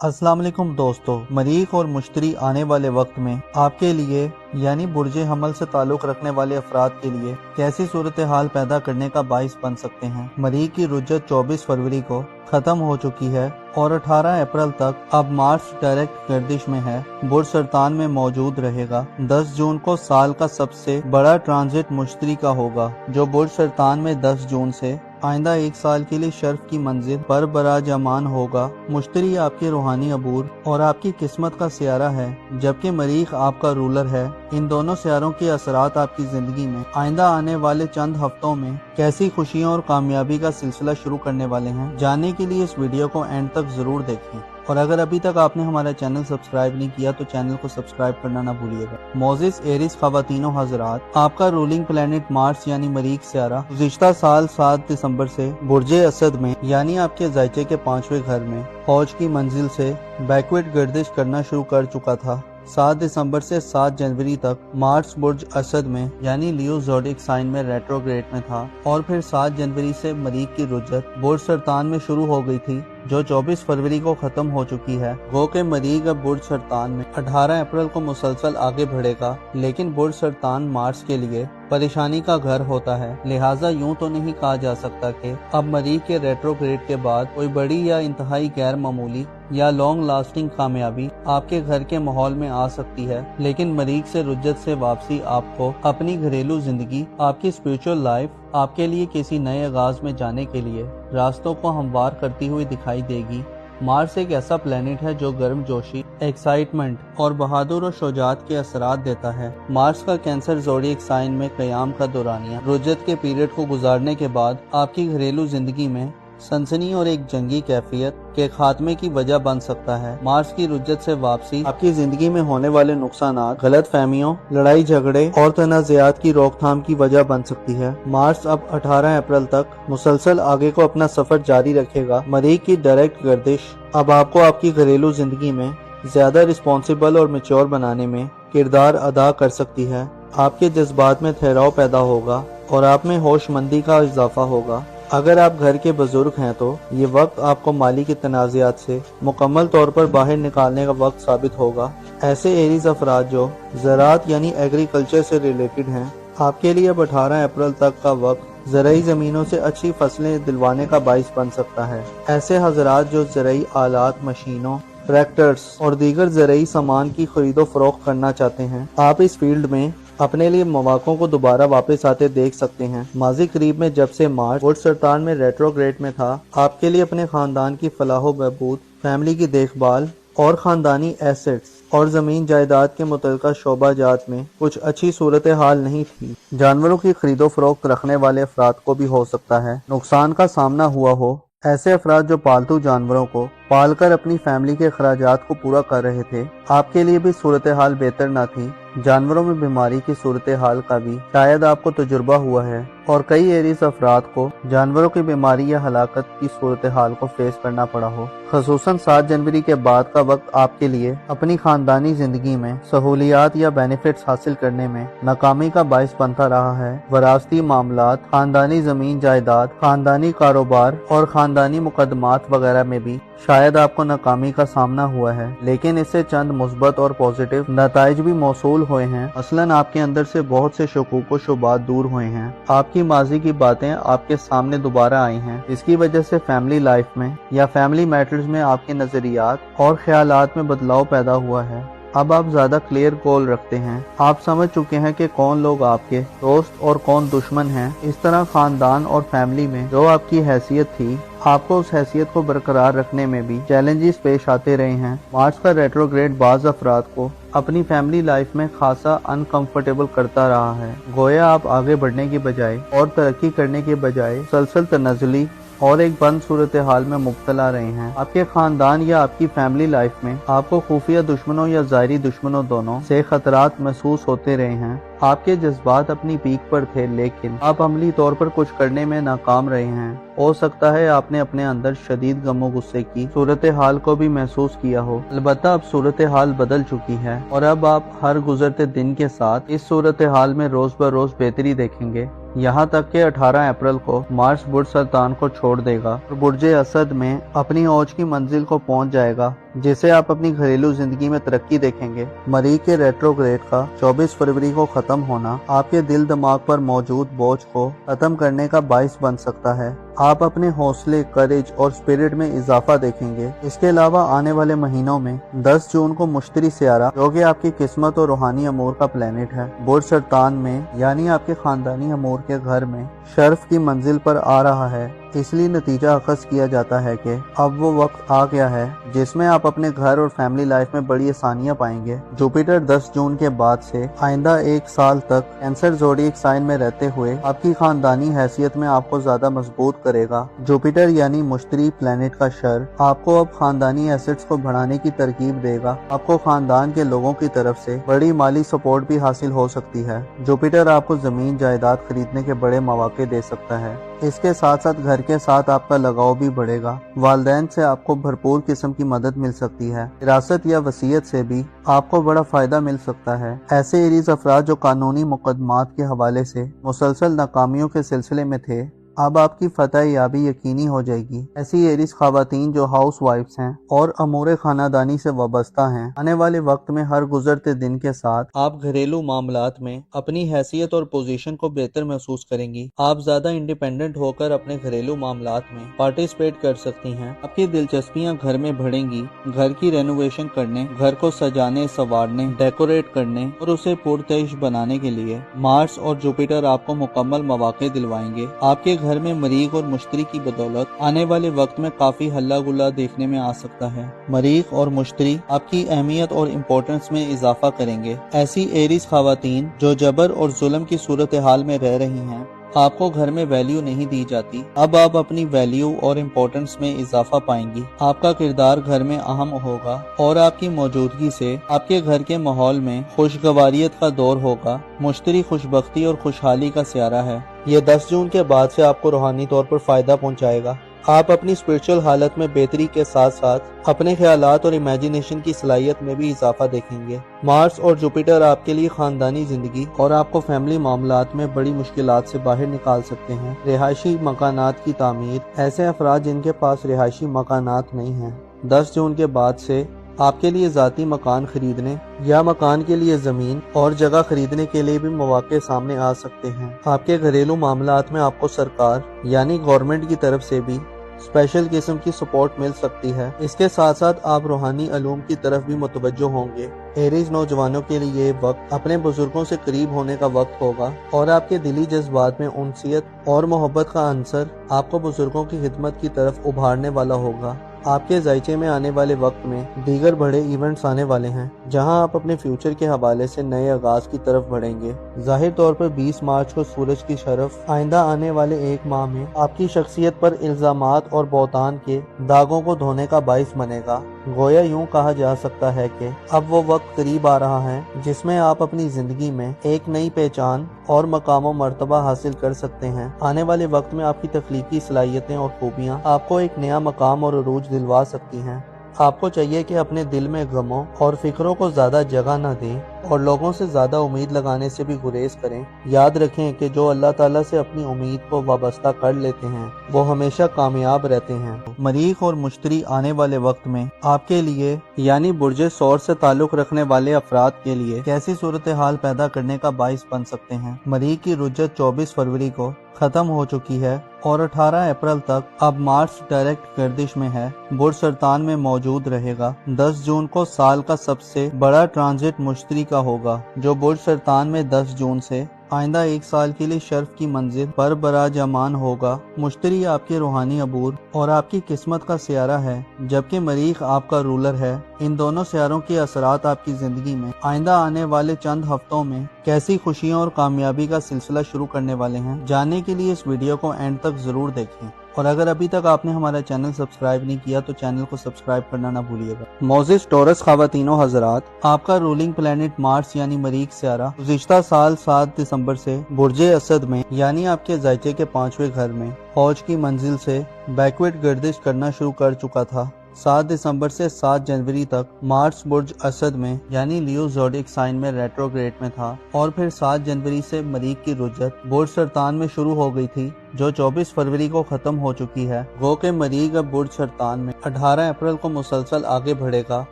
अस्सलाम वालेकुम दोस्तों, मरीख और मुश्तरी आने वाले वक्त में आपके लिए यानी बुर्ज हमल से ताल्लुक़ रखने वाले अफराद के लिए कैसी सूरत हाल पैदा करने का बाइस बन सकते हैं। मरीख की रुज्जत 24 फरवरी को ख़त्म हो चुकी है और 18 अप्रैल तक अब मार्स डायरेक्ट गर्दिश में है। बुर्ज सरतान में मौजूद रहेगा। 10 जून को साल का सबसे बड़ा ट्रांजिट मुश्तरी का होगा, जो बुर्ज सरतान में 10 जून से आइंदा एक साल के लिए शर्फ की मंजिल पर बराजमान होगा। मुश्तरी आपके रूहानी अबूर और आपकी किस्मत का सियारा है, जबकि मरीख आपका रूलर है। इन दोनों सियारों के असरात आपकी जिंदगी में आइंदा आने वाले चंद हफ्तों में कैसी खुशियों और कामयाबी का सिलसिला शुरू करने वाले हैं। जानने के लिए इस वीडियो को एंड तक जरूर देखें, और अगर अभी तक आपने हमारा चैनल सब्सक्राइब नहीं किया तो चैनल को सब्सक्राइब करना ना भूलिएगा। मोजिस एरिस खवातीनो हजरात, आपका रूलिंग प्लेनेट मार्स यानी मरीख सियारा गुज़िश्ता साल 7 दिसंबर से बुर्ज असद में यानी आपके ज़ायचे के 5वें घर में फौज की मंजिल से बैकवर्ड गर्दिश करना शुरू कर चुका था। 7 दिसंबर से 7 जनवरी तक मार्स बुर्ज असद में यानी लियो ज़ोडिक साइन में रेट्रोग्रेड में था, और फिर 7 जनवरी से मरीख की रुज्जत बुर्ज सरतान में शुरू हो गई थी, जो 24 फरवरी को खत्म हो चुकी है। गो के मरीख अब बुर्ज सरतान में 18 अप्रैल को मुसलसल आगे बढ़ेगा, लेकिन बुर्ज सरतान मार्स के लिए परेशानी का घर होता है। लिहाजा यूं तो नहीं कहा जा सकता कि अब मरीख के रेट्रोग्रेड के बाद कोई बड़ी या इंतहाई गैर मामूली या लॉन्ग लास्टिंग कामयाबी आपके घर के माहौल में आ सकती है, लेकिन मरीख से रुज्जत से वापसी आपको अपनी घरेलू जिंदगी, आपकी स्पिरिचुअल लाइफ, आपके लिए किसी नए आगाज में जाने के लिए रास्तों को हमवार करती हुई दिखाई देगी। मार्स एक ऐसा प्लेनेट है जो गर्म जोशी, एक्साइटमेंट और बहादुर और शुजात के असरात देता है। मार्स का कैंसर ज़ोडिएक साइन में क़याम का दौरानिया रुज्जत के पीरियड को गुजारने के बाद आपकी घरेलू जिंदगी में सनसनी और एक जंगी कैफियत के खात्मे की वजह बन सकता है। मार्स की रुज्जत से वापसी आपकी जिंदगी में होने वाले नुकसानात, गलत फहमियों, लड़ाई झगड़े और तनाज़ात की रोकथाम की वजह बन सकती है। मार्स अब 18 अप्रैल तक मुसलसल आगे को अपना सफर जारी रखेगा। मरीख की डायरेक्ट गर्दिश अब आपको आपकी घरेलू जिंदगी में ज्यादा रिस्पॉन्सिबल और मेच्योर बनाने में किरदार अदा कर सकती है। आपके जज्बात में ठहराव पैदा होगा और आप में होशमंदी का इजाफा होगा। अगर आप घर के बुजुर्ग हैं तो ये वक्त आपको माली के तनाज़ात से मुकम्मल तौर पर बाहर निकालने का वक्त साबित होगा। ऐसे एरीज अफराद जो ज़राअत यानी एग्रीकल्चर से रिलेटेड हैं, आपके लिए अब 18 अप्रैल तक का वक्त ज़राई ज़मीनों से अच्छी फसलें दिलवाने का बाइस बन सकता है। ऐसे हजरात जो ज़राई आलात, मशीनों, ट्रैक्टर्स और दीगर ज़राई सामान की खरीदो फरोख्त करना चाहते हैं, आप इस फील्ड में अपने लिए मौक़ों को दोबारा वापस आते देख सकते हैं। माजी करीब में जब से मार्स बुर्ज सरतान में रेट्रोग्रेड में था, आपके लिए अपने खानदान की फलाह बहबूद, फैमिली की देखभाल और खानदानी एसेट्स और जमीन जायदाद के मुतल्लिका शोबाजात में कुछ अच्छी सूरत हाल नहीं थी। जानवरों की खरीदो फरोख्त रखने वाले अफराद को भी हो सकता है नुकसान का सामना हुआ हो। ऐसे अफराद जो पालतू जानवरों को पालकर अपनी फैमिली के अखराजात को पूरा कर रहे थे, आपके लिए भी सूरत हाल बेहतर न थी। जानवरों में बीमारी की सूरत हाल का भी शायद आपको तजुर्बा हुआ है, और कई एरीज अफराद को जानवरों की बीमारी या हलाकत की सूरत हाल को फेस करना पड़ा हो। खसूसन 7 जनवरी के बाद का वक्त आपके लिए अपनी खानदानी जिंदगी में सहूलियात या बेनिफिट्स हासिल करने में नाकामी का बाइस बनता रहा है। वरासती मामलात, खानदानी जमीन जायदाद, खानदानी कारोबार और खानदानी मुकदमात वगैरह में भी शायद आपको नाकामी का सामना हुआ है, लेकिन इससे चंद मुस्बत और पॉजिटिव नताइज भी मौसूल हुए हैं। मसलन आपके अंदर से बहुत से शकूक व शुबात दूर हुए हैं। आपकी माजी की बातें आपके सामने दोबारा आई हैं। इसकी वजह से फैमिली लाइफ में या फैमिली मैटर्स में आपके नजरियात और ख्यालात में बदलाव पैदा हुआ है। अब आप ज्यादा क्लियर गोल रखते हैं। आप समझ चुके हैं कि कौन लोग आपके दोस्त और कौन दुश्मन हैं। इस तरह खानदान और फैमिली में जो आपकी हैसियत थी, आपको उस हैसियत को बरकरार रखने में भी चैलेंजेस पेश आते रहे हैं। मार्स का रेट्रोग्रेड बाज अफराद को अपनी फैमिली लाइफ में खासा अनकंफर्टेबल करता रहा है। गोया आप आगे बढ़ने की बजाय और तरक्की करने के बजाय सलसल तनज़ुली और एक बंद सूरत हाल में मुब्तला रहे हैं। आपके खानदान या आपकी फैमिली लाइफ में आपको खुफिया दुश्मनों या ज़ाहिरी दुश्मनों दोनों से खतरात महसूस होते रहे हैं। आपके जज्बात अपनी पीक पर थे, लेकिन आप अमली तौर पर कुछ करने में नाकाम रहे हैं। हो सकता है आपने अपने अंदर शदीद गमो गुस्से की सूरत हाल को भी महसूस किया हो। अलबत्ता अब सूरत हाल बदल चुकी है और अब आप हर गुजरते दिन के साथ इस सूरत हाल में रोज ब रोज बेहतरी देखेंगे। यहाँ तक कि 18 अप्रैल को मार्स बुर्ज सरतान को छोड़ देगा और बुर्ज असद में अपनी औज की मंजिल को पहुँच जाएगा। जिसे आप अपनी घरेलू जिंदगी में तरक्की देखेंगे। मरीख के रेट्रोग्रेड का 24 फरवरी को खत्म होना आपके दिल दिमाग पर मौजूद बोझ को खत्म करने का बाइस बन सकता है। आप अपने हौसले, करेज और स्पिरिट में इजाफा देखेंगे। इसके अलावा आने वाले महीनों में 10 जून को मुश्तरी सियारा, जो कि आपकी किस्मत और रूहानी अमूर का प्लेनेट है, बुर्ज सरतान में यानी आपके खानदानी अमूर के घर में शर्फ की मंजिल पर आ रहा है। इसलिए नतीजा अखज़ किया जाता है कि अब वो वक्त आ गया है जिसमें आप अपने घर और फैमिली लाइफ में बड़ी आसानियां पाएंगे। जुपिटर 10 जून के बाद से आइंदा 1 साल तक कैंसर ज़ोडिएक साइन में रहते हुए आपकी खानदानी हैसियत में आपको ज्यादा मजबूत करेगा। जुपिटर यानी मुश्तरी प्लेनेट का शर आपको अब खानदानी एसेट्स को बढ़ाने की तरकीब देगा। आपको खानदान के लोगों की तरफ से बड़ी माली सपोर्ट भी हासिल हो सकती है। जुपिटर आपको जमीन जायदाद खरीदने के बड़े मौके दे सकता है। इसके साथ साथ घर के साथ आपका लगाव भी बढ़ेगा। वालिदैन से आपको भरपूर किस्म की मदद मिल सकती है। विरासत या वसीयत से भी आपको बड़ा फायदा मिल सकता है। ऐसे एरीज अफराद जो कानूनी मुकदमात के हवाले से मुसलसल नाकामियों के सिलसिले में थे, अब आपकी फतह याबी यकीनी हो जाएगी। ऐसी एरीज खवातीन जो हाउस वाइफ्स हैं और अमूर खानादानी से वाबस्ता हैं, आने वाले वक्त में हर गुजरते दिन के साथ आप घरेलू मामलात में अपनी हैसियत और पोजीशन को बेहतर महसूस करेंगी। आप ज्यादा इंडिपेंडेंट होकर अपने घरेलू मामलात में पार्टिसिपेट कर सकती हैं। आपकी दिलचस्पियां घर में बढ़ेंगी। घर की रेनोवेशन करने, घर को सजाने, संवारने, डेकोरेट करने और उसे पुरतश बनाने के लिए मार्स और जुपिटर आपको मुकम्मल मौके दिलवाएंगे। आपके घर में मरीख और मुश्तरी की बदौलत आने वाले वक्त में काफी हल्ला गुल्ला देखने में आ सकता है। मरीख और मुश्तरी आपकी अहमियत और इम्पोर्टेंस में इजाफा करेंगे। ऐसी एरीज खवातीन जो जबर और जुल्म की सूरत हाल में रह रही हैं, आपको घर में वैल्यू नहीं दी जाती, अब आप अपनी वैल्यू और इम्पोर्टेंस में इजाफा पाएंगी। आपका किरदार घर में अहम होगा और आपकी मौजूदगी से आपके घर के माहौल में खुशगवारियत का दौर होगा। मुश्तरी खुशबख्ती और खुशहाली का सियारा है। ये 10 जून के बाद से आपको रूहानी तौर पर फायदा पहुंचाएगा। आप अपनी स्पिरिचुअल हालत में बेहतरी के साथ साथ अपने ख्यालात और इमेजिनेशन की सलाहियत में भी इजाफा देखेंगे। मार्स और जुपिटर आपके लिए खानदानी जिंदगी और आपको फैमिली मामलात में बड़ी मुश्किलात से बाहर निकाल सकते हैं। रिहायशी मकानात की तामीर, ऐसे अफराद जिनके पास रिहायशी मकानात नहीं हैं, 10 जून के बाद से आपके लिए ज़ाती मकान खरीदने या मकान के लिए ज़मीन और जगह खरीदने के लिए भी मौके सामने आ सकते हैं। आपके घरेलू मामलात में आपको सरकार यानी गवर्नमेंट की तरफ से भी स्पेशल किस्म की सपोर्ट मिल सकती है। इसके साथ साथ आप रूहानी अलूम की तरफ भी मुतवज्जो होंगे। एरीज नौजवानों के लिए ये वक्त अपने बुजुर्गों से करीब होने का वक्त होगा और आपके दिली जज्बात में उनसियत और मोहब्बत का अंसर आपको बुजुर्गों की खिदमत की तरफ उभारने वाला होगा। आपके जायचे में आने वाले वक्त में दीगर बड़े इवेंट्स आने वाले हैं, जहां आप अपने फ्यूचर के हवाले से नए आगाज की तरफ बढ़ेंगे। जाहिर तौर पर 20 मार्च को सूरज की शरफ आइंदा आने वाले 1 माह में आपकी शख्सियत पर इल्जामात और बौतान के दागों को धोने का बाइस बनेगा। गोया यूं कहा जा सकता है कि अब वो वक्त करीब आ रहा है जिसमें आप अपनी जिंदगी में एक नई पहचान और मकाम मर्तबा हासिल कर सकते हैं। आने वाले वक्त में आपकी तख्लीकी सलाहियतें और खूबियां आपको एक नया मकाम और अरूज दिलवा सकती हैं। आपको चाहिए कि अपने दिल में गमों और फिक्रों को ज्यादा जगह न दें और लोगों से ज्यादा उम्मीद लगाने से भी गुरेज करें। याद रखें कि जो अल्लाह ताला से अपनी उम्मीद को वाबस्ता कर लेते हैं वो हमेशा कामयाब रहते हैं। मरीख और मुश्तरी आने वाले वक्त में आपके लिए यानी बुर्जे सौर से ताल्लुक रखने वाले अफराद के लिए कैसी सूरत हाल पैदा करने का बाइस बन सकते हैं। मरीख की रुज्जत 24 फरवरी को खत्म हो चुकी है और 18 अप्रैल तक अब मार्स डायरेक्ट गर्दिश में है, बुर्ज सरतान में मौजूद रहेगा। 10 जून को साल का सबसे बड़ा ट्रांजिट मुश्तरी का होगा, जो बुर्ज सरतान में 10 जून से आइंदा 1 साल के लिए शर्फ की मंजिल पर बराजमान होगा। मुश्तरी आपके रूहानी अबूर और आपकी किस्मत का सियारा है, जबकि मरीख आपका रूलर है। इन दोनों सियारों के असरात आपकी जिंदगी में आइंदा आने वाले चंद हफ्तों में कैसी खुशियों और कामयाबी का सिलसिला शुरू करने वाले हैं, जानने के लिए इस वीडियो को एंड तक जरूर देखें। और अगर अभी तक आपने हमारा चैनल सब्सक्राइब नहीं किया तो चैनल को सब्सक्राइब करना ना भूलिएगा। मोजिस टोरस खवातीनों हजरात, आपका रूलिंग प्लेनेट मार्स यानी मरीख सियारा गुज़िश्ता साल 7 दिसंबर से बुर्जे असद में यानी आपके जायचे के 5वें घर में फौज की मंजिल से बैकवर्ड गर्दिश करना शुरू कर चुका था। 7 दिसंबर से 7 जनवरी तक मार्स बुर्ज असद में यानी लियो ज़ोडिएक साइन में रेट्रोग्रेड में था और फिर 7 जनवरी से मरीख की रुजत बुर्ज सरतान में शुरू हो गई थी जो 24 फरवरी को खत्म हो चुकी है। गो के मरीख अब बुर्ज सरतान में 18 अप्रैल को मुसलसल आगे बढ़ेगा,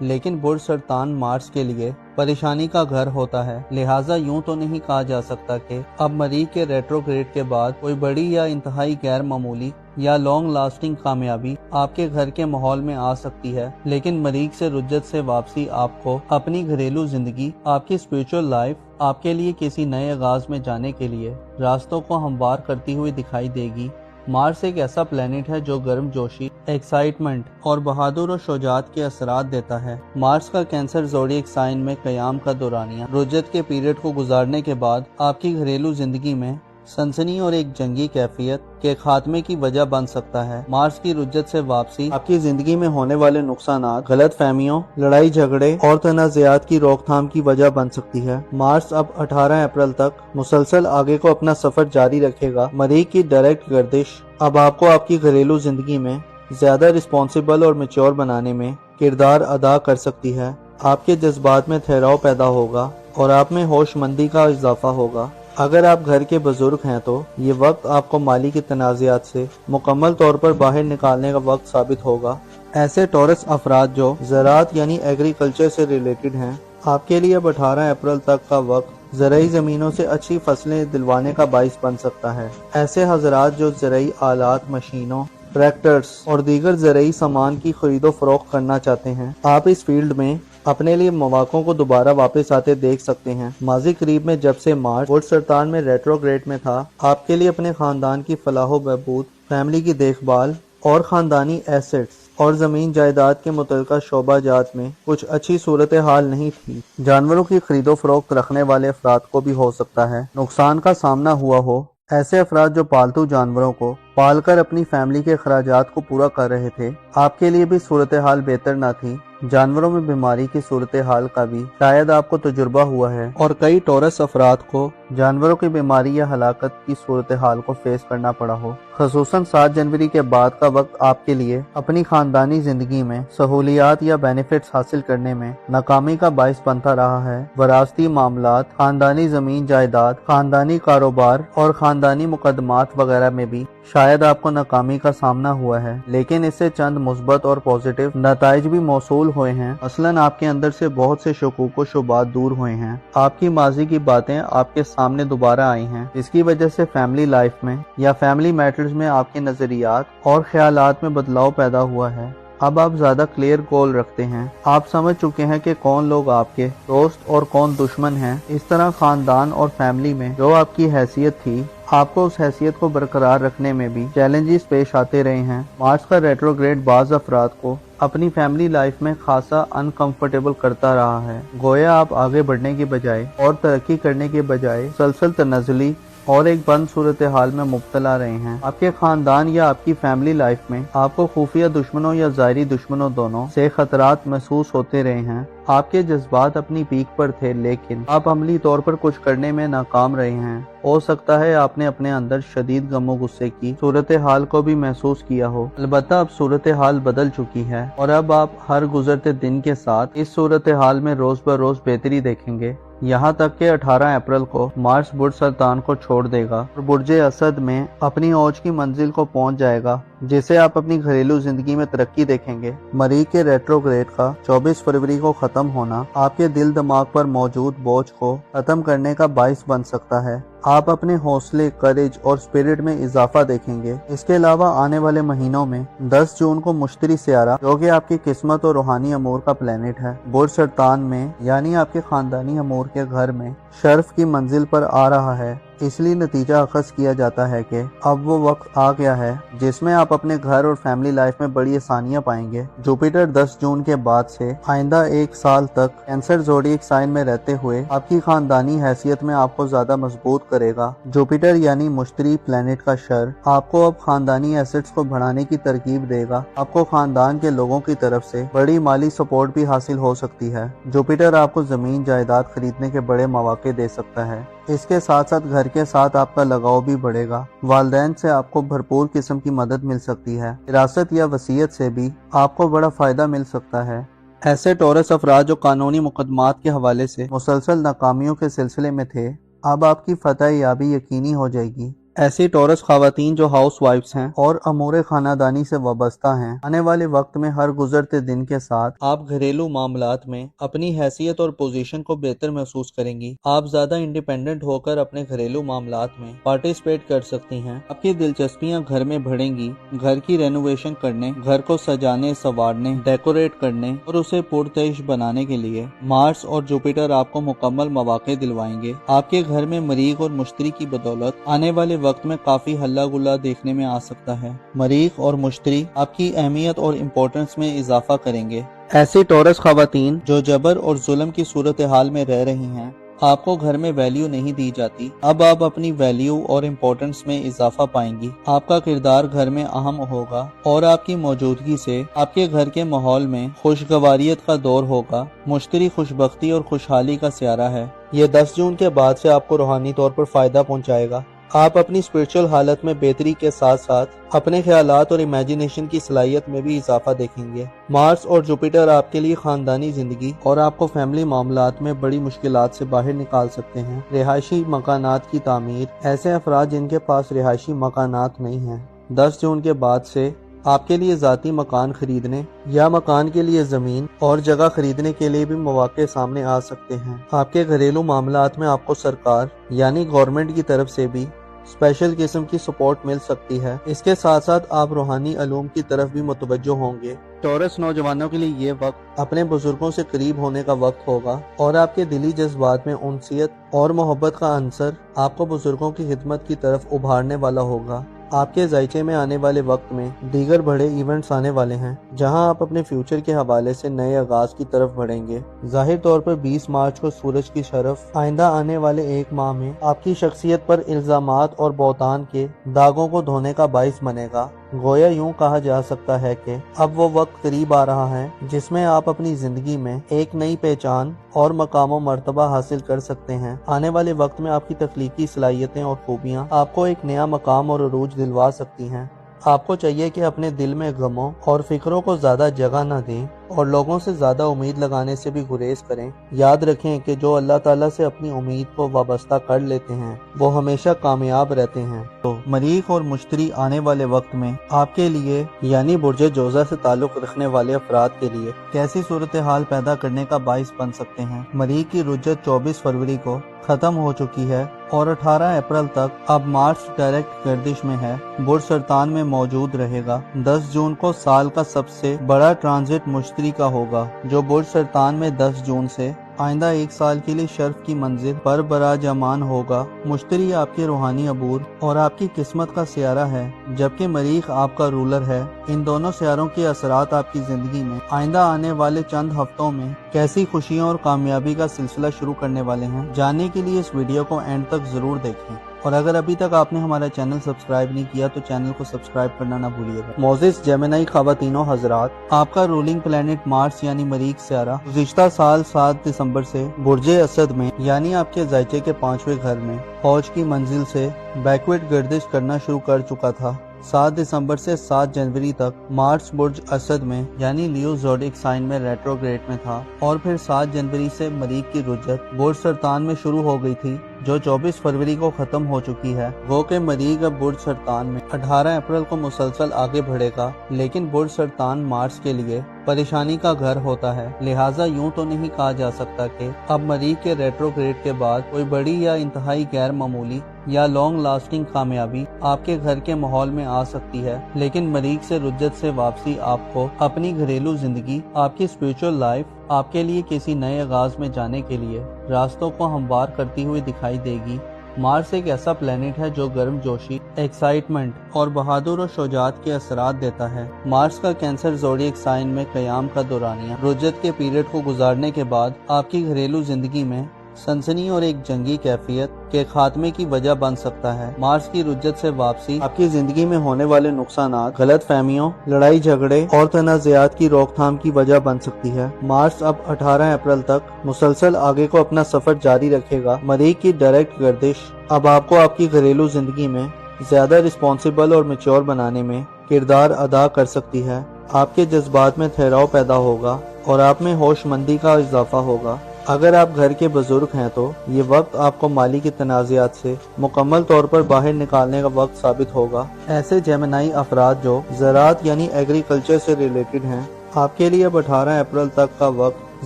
लेकिन बुर्ज सरतान मार्स के लिए परेशानी का घर होता है। लिहाजा यूं तो नहीं कहा जा सकता कि अब मरीख के रेट्रोग्रेड के बाद कोई बड़ी या इंतहाई गैर मामूली या लॉन्ग लास्टिंग कामयाबी आपके घर के माहौल में आ सकती है, लेकिन मरीख से रुज्जत से वापसी आपको अपनी घरेलू जिंदगी, आपकी स्पिरिचुअल लाइफ, आपके लिए किसी नए आगाज में जाने के लिए रास्तों को हमवार करती हुई दिखाई देगी। मार्स एक ऐसा प्लेनेट है जो गर्म जोशी, एक्साइटमेंट और बहादुर और शुजाअत के असरात देता है। मार्स का कैंसर ज़ोडिएक साइन में क़याम का दौरानिया रुज्जत के पीरियड को गुजारने के बाद आपकी घरेलू जिंदगी में सनसनी और एक जंगी कैफियत के खात्मे की वजह बन सकता है। मार्स की रुज्जत से वापसी आपकी जिंदगी में होने वाले नुकसानात, गलत फहमियों, लड़ाई झगड़े और तनाज़ात की रोकथाम की वजह बन सकती है। मार्स अब 18 अप्रैल तक मुसलसल आगे को अपना सफर जारी रखेगा। मरीख की डायरेक्ट गर्दिश अब आपको आपकी घरेलू जिंदगी में ज्यादा रिस्पॉन्सिबल और मेच्योर बनाने में किरदार अदा कर सकती है। आपके जज्बात में ठहराव पैदा होगा और आप में होशमंदी का इजाफा होगा। अगर आप घर के बुजुर्ग हैं तो ये वक्त आपको माली के तनाज़ात से मुकम्मल तौर पर बाहर निकालने का वक्त साबित होगा। ऐसे टॉरस अफराद जो ज़राअत यानी एग्रीकल्चर से रिलेटेड हैं, आपके लिए अब 18 अप्रैल तक का वक्त ज़राई ज़मीनों से अच्छी फसलें दिलवाने का बाइस बन सकता है। ऐसे हजरात जो ज़राई आलात, मशीनों, ट्रैक्टर्स और दीगर ज़राई सामान की खरीदो फरोख्त करना चाहते हैं, आप इस फील्ड में अपने लिए मौक़ों को दोबारा वापस आते देख सकते हैं। माजी करीब में जब से मार्स बुर्ज सरतान में रेट्रोग्रेड में था, आपके लिए अपने खानदान की फलाह बहबूद, फैमिली की देखभाल और खानदानी एसेट्स और जमीन जायदाद के मुतल्लिका शोबाजात में कुछ अच्छी सूरत हाल नहीं थी। जानवरों की खरीदो फरोख्त रखने वाले अफराद को भी हो सकता है नुकसान का सामना हुआ हो। ऐसे अफराद जो पालतू जानवरों को पालकर अपनी फैमिली के अखराजात को पूरा कर रहे थे, आपके लिए भी सूरत हाल बेहतर न थी। जानवरों में बीमारी की सूरत हाल का भी शायद आपको तजुर्बा हुआ है और कई टॉरस अफराद को जानवरों की बीमारी या हलाकत की सूरत हाल को फेस करना पड़ा हो। खसूसन 7 जनवरी के बाद का वक्त आपके लिए अपनी खानदानी जिंदगी में सहूलियात या बेनिफिट्स हासिल करने में नाकामी का बाइस बनता रहा है। वरासती मामलात, खानदानी जमीन जायदाद, खानदानी कारोबार और खानदानी मुकदमात वगैरह में भी शायद आपको नाकामी का सामना हुआ है, लेकिन इससे चंद मुस्बत और पॉजिटिव नताइज भी मौसूल हुए हैं। मसलन आपके अंदर से बहुत से शकूक व शुबात दूर हुए हैं। आपकी माजी की बातें आपके सामने दोबारा आई हैं, जिसकी वजह से फैमिली लाइफ में या फैमिली मैटर्स में आपके नजरियात और ख्यालात में बदलाव पैदा हुआ है। अब आप ज्यादा क्लियर गोल रखते हैं। आप समझ चुके हैं कि कौन लोग आपके दोस्त और कौन दुश्मन हैं। इस तरह खानदान और फैमिली में जो आपकी हैसियत थी, आपको उस हैसियत को बरकरार रखने में भी चैलेंजेस पेश आते रहे हैं। मार्स का रेट्रोग्रेड बाज अफराद को अपनी फैमिली लाइफ में खासा अनकंफर्टेबल करता रहा है। गोया आप आगे बढ़ने के बजाय और तरक्की करने के बजाय सलसल तनज़ुली और एक बंद सूरत हाल में मुब्तला रहे हैं। आपके खानदान या आपकी फैमिली लाइफ में आपको खुफिया दुश्मनों या ज़ाहिरी दुश्मनों दोनों से खतरात महसूस होते रहे हैं। आपके जज्बात अपनी पीक पर थे, लेकिन आप अमली तौर पर कुछ करने में नाकाम रहे हैं। हो सकता है आपने अपने अंदर शदीद गमो गुस्से की सूरत हाल को भी महसूस किया हो। अलबत्ता अब सूरत हाल बदल चुकी है और अब आप हर गुजरते दिन के साथ इस सूरत हाल में रोज ब रोज बेहतरी देखेंगे। यहाँ तक कि 18 अप्रैल को मार्स बुर्ज सरतान को छोड़ देगा और बुर्ज असद में अपनी औज की मंजिल को पहुँच जाएगा, जिसे आप अपनी घरेलू जिंदगी में तरक्की देखेंगे। मरीख के रेट्रोग्रेड का 24 फरवरी को खत्म होना आपके दिल दिमाग पर मौजूद बोझ को खत्म करने का बाइस बन सकता है। आप अपने हौसले, करेज और स्पिरिट में इजाफा देखेंगे। इसके अलावा आने वाले महीनों में 10 जून को मुश्तरी सियारा, जो कि आपकी किस्मत और रूहानी अमूर का प्लेनेट है, बुर्ज सरतान में यानी आपके खानदानी अमूर के घर में शर्फ की मंजिल पर आ रहा है। इसलिए नतीजा अखज़ किया जाता है कि अब वो वक्त आ गया है जिसमें आप अपने घर और फैमिली लाइफ में बड़ी आसानियां पाएंगे। जुपिटर 10 जून के बाद से आइंदा 1 साल तक कैंसर ज़ोडिएक साइन में रहते हुए आपकी खानदानी हैसियत में आपको ज्यादा मजबूत करेगा। जुपिटर यानी मुश्तरी प्लेनेट का शर आपको अब खानदानी एसेट्स को बढ़ाने की तरकीब देगा। आपको खानदान के लोगों की तरफ से बड़ी माली सपोर्ट भी हासिल हो सकती है। जुपिटर आपको जमीन जायदाद खरीदने के बड़े मौके दे सकता है। اس کے ساتھ ساتھ گھر کے ساتھ آپ کا لگاؤ بھی بڑھے گا۔ والدین سے آپ کو بھرپور قسم کی مدد مل سکتی ہے۔ وراثت یا وصیت سے بھی آپ کو بڑا فائدہ مل سکتا ہے۔ ایسے ٹورس افراد جو قانونی مقدمات کے حوالے سے مسلسل ناکامیوں کے سلسلے میں تھے، اب آپ کی فتح یابی یقینی ہو جائے گی۔ ایسی ٹورس خواتین جو ہاؤس وائفز ہیں اور امور خاندانی سے وابستہ ہیں، آنے والے وقت میں ہر گزرتے دن کے ساتھ آپ گھریلو معاملات میں اپنی حیثیت اور پوزیشن کو بہتر محسوس کریں گی۔ آپ زیادہ انڈیپینڈنٹ ہو کر اپنے گھریلو معاملات میں پارٹیسپیٹ کر سکتی ہیں۔ آپ کی دلچسپیاں گھر میں بڑھیں گی۔ گھر کی رینوویشن کرنے، گھر کو سجانے سنوارنے، ڈیکوریٹ کرنے اور اسے پرتعیش بنانے کے لیے مارس اور جوپیٹر آپ کو مکمل مواقع دلوائیں گے۔ آپ کے گھر میں مریخ اور مشتری کی بدولت آنے والے وقت میں کافی ہلہ گلا دیکھنے میں آ سکتا ہے۔ مریخ اور مشتری آپ کی اہمیت اور امپورٹنس میں اضافہ کریں گے۔ ایسی ٹورس خواتین جو جبر اور ظلم کی صورتحال میں رہ رہی ہیں، آپ کو گھر میں ویلیو نہیں دی جاتی، اب آپ اپنی ویلیو اور امپورٹنس میں اضافہ پائیں گی۔ آپ کا کردار گھر میں اہم ہوگا اور آپ کی موجودگی سے آپ کے گھر کے ماحول میں خوشگواریت کا دور ہوگا۔ مشتری خوشبختی اور خوشحالی کا سیارہ ہے۔ یہ 10 جون کے بعد سے آپ کو روحانی طور پر فائدہ پہنچائے گا۔ آپ اپنی اسپرچل حالت میں بہتری کے ساتھ ساتھ اپنے خیالات اور امیجینیشن کی صلاحیت میں بھی اضافہ دیکھیں گے۔ مارس اور جوپیٹر آپ کے لیے خاندانی زندگی اور آپ کو فیملی معاملات میں بڑی مشکلات سے باہر نکال سکتے ہیں۔ رہائشی مکانات کی تعمیر، ایسے افراد جن کے پاس رہائشی مکانات نہیں ہیں، 10 جون کے بعد سے آپ کے لیے ذاتی مکان خریدنے یا مکان کے لیے زمین اور جگہ خریدنے کے لیے بھی مواقع سامنے آ سکتے ہیں۔ آپ کے گھریلو معاملات میں آپ کو سرکار یعنی گورنمنٹ کی طرف سے بھی اسپیشل قسم کی سپورٹ مل سکتی ہے۔ اس کے ساتھ ساتھ آپ روحانی علوم کی طرف بھی متوجہ ہوں گے۔ ٹورس نوجوانوں کے لیے یہ وقت اپنے بزرگوں سے قریب ہونے کا وقت ہوگا اور آپ کے دلی جذبات میں انسیت اور محبت کا عنصر آپ کو بزرگوں کی خدمت کی طرف ابھارنے والا ہوگا۔ آپ کے ذائچے میں آنے والے وقت میں دیگر بڑے ایونٹس آنے والے ہیں جہاں آپ اپنے فیوچر کے حوالے سے نئے آغاز کی طرف بڑھیں گے۔ ظاہر طور پر 20 مارچ کو سورج کی شرف آئندہ آنے والے ایک ماہ میں آپ کی شخصیت پر الزامات اور بہتان کے داغوں کو دھونے کا باعث بنے گا۔ گویا یوں کہا جا سکتا ہے کہ اب وہ وقت قریب آ رہا ہے جس میں آپ اپنی زندگی میں ایک نئی پہچان اور مقام و مرتبہ حاصل کر سکتے ہیں۔ آنے والے وقت میں آپ کی تخلیقی صلاحیتیں اور خوبیاں آپ کو ایک نیا مقام اور عروج دلوا سکتی ہیں۔ آپ کو چاہیے کہ اپنے دل میں غموں اور فکروں کو زیادہ جگہ نہ دیں اور لوگوں سے زیادہ امید لگانے سے بھی گریز کریں۔ یاد رکھیں کہ جو اللہ تعالیٰ سے اپنی امید کو وابستہ کر لیتے ہیں وہ ہمیشہ کامیاب رہتے ہیں۔ تو مریخ اور مشتری آنے والے وقت میں آپ کے لیے یعنی برج جوزہ سے تعلق رکھنے والے افراد کے لیے کیسی صورتحال پیدا کرنے کا باعث بن سکتے ہیں۔ مریخ کی رجت 24 فروری کو ختم ہو چکی ہے اور 18 اپریل تک اب مارس ڈائریکٹ گردش میں ہے، برج سرطان میں موجود رہے گا۔ 10 جون کو سال کا سب سے بڑا ٹرانزٹ مشتری کا ہوگا جو برج سرطان میں 10 جون سے آئندہ ایک سال کے لیے شرف کی منزل پر براجمان ہوگا۔ مشتری آپ کے روحانی عبور اور آپ کی قسمت کا سیارہ ہے جبکہ مریخ آپ کا رولر ہے۔ ان دونوں سیاروں کے اثرات آپ کی زندگی میں آئندہ آنے والے چند ہفتوں میں کیسی خوشیوں اور کامیابی کا سلسلہ شروع کرنے والے ہیں، جاننے کے لیے اس ویڈیو کو اینڈ تک ضرور دیکھیں، اور اگر ابھی تک آپ نے ہمارا چینل سبسکرائب نہیں کیا تو چینل کو سبسکرائب کرنا نہ بھولیے گا۔ موزس جیمنائی خواتینوں حضرات، آپ کا رولنگ پلانٹ مارس یعنی مریخ سیارہ گزشتہ سال 7 دسمبر سے برج اسد میں یعنی آپ کے ذائچے کے 5ویں گھر میں فوج کی منزل سے بیکورڈ گردش کرنا شروع کر چکا تھا۔ 7 دسمبر سے 7 جنوری تک مارس برج اسد میں یعنی لیو زوڈک سائن میں ریٹروگریڈ میں تھا اور پھر 7 جنوری سے مریخ کی رجت برج سرطان میں شروع ہو گئی تھی جو 24 فروری کو ختم ہو چکی ہے۔ وہ کہ مریخ اب برج سرطان میں 18 اپریل کو مسلسل آگے بڑھے گا، لیکن برج سرطان مارس کے لیے پریشانی کا گھر ہوتا ہے، لہٰذا یوں تو نہیں کہا جا سکتا کہ اب مریخ کے ریٹروگریڈ کے بعد کوئی بڑی یا انتہائی غیر معمولی یا لانگ لاسٹنگ کامیابی آپ کے گھر کے ماحول میں آ سکتی ہے، لیکن مریخ سے رجت سے واپسی آپ کو اپنی گھریلو زندگی، آپ کی اسپرچل لائف، آپ کے لیے کسی نئے آغاز میں جانے کے لیے راستوں کو ہموار کرتی ہوئی دکھائی دے گی۔ مارس ایک ایسا پلینٹ ہے جو گرم جوشی، ایکسائٹمنٹ اور بہادر و شجاعت کے اثرات دیتا ہے۔ مارس کا کینسر زوڈیک سائن میں قیام کا دورانیہ رجت کے پیریڈ کو گزارنے کے بعد آپ کی گھریلو زندگی میں सनसनी और एक जंगी कैफियत के खात्मे की वजह बन सकता है। मार्स की रुज्जत से वापसी आपकी जिंदगी में होने वाले नुकसानात, गलत फहमियों, लड़ाई झगड़े और तनाज़ात की रोकथाम की वजह बन सकती है। मार्स अब 18 अप्रैल तक मुसलसल आगे को अपना सफर जारी रखेगा। मरीख की डायरेक्ट गर्दिश अब आपको आपकी घरेलू जिंदगी में ज्यादा रिस्पॉन्सिबल और मैच्योर बनाने में किरदार अदा कर सकती है। आपके जज्बात में ठहराव पैदा होगा और आप में होशमंदी का इजाफा होगा। अगर आप घर के बुजुर्ग हैं तो ये वक्त आपको माली के तनाज़ात से मुकम्मल तौर पर बाहर निकालने का वक्त साबित होगा। ऐसे जेमिनाई अफराद जो ज़राअत यानी एग्रीकल्चर से रिलेटेड हैं, आपके लिए अब 18 अप्रैल तक का वक्त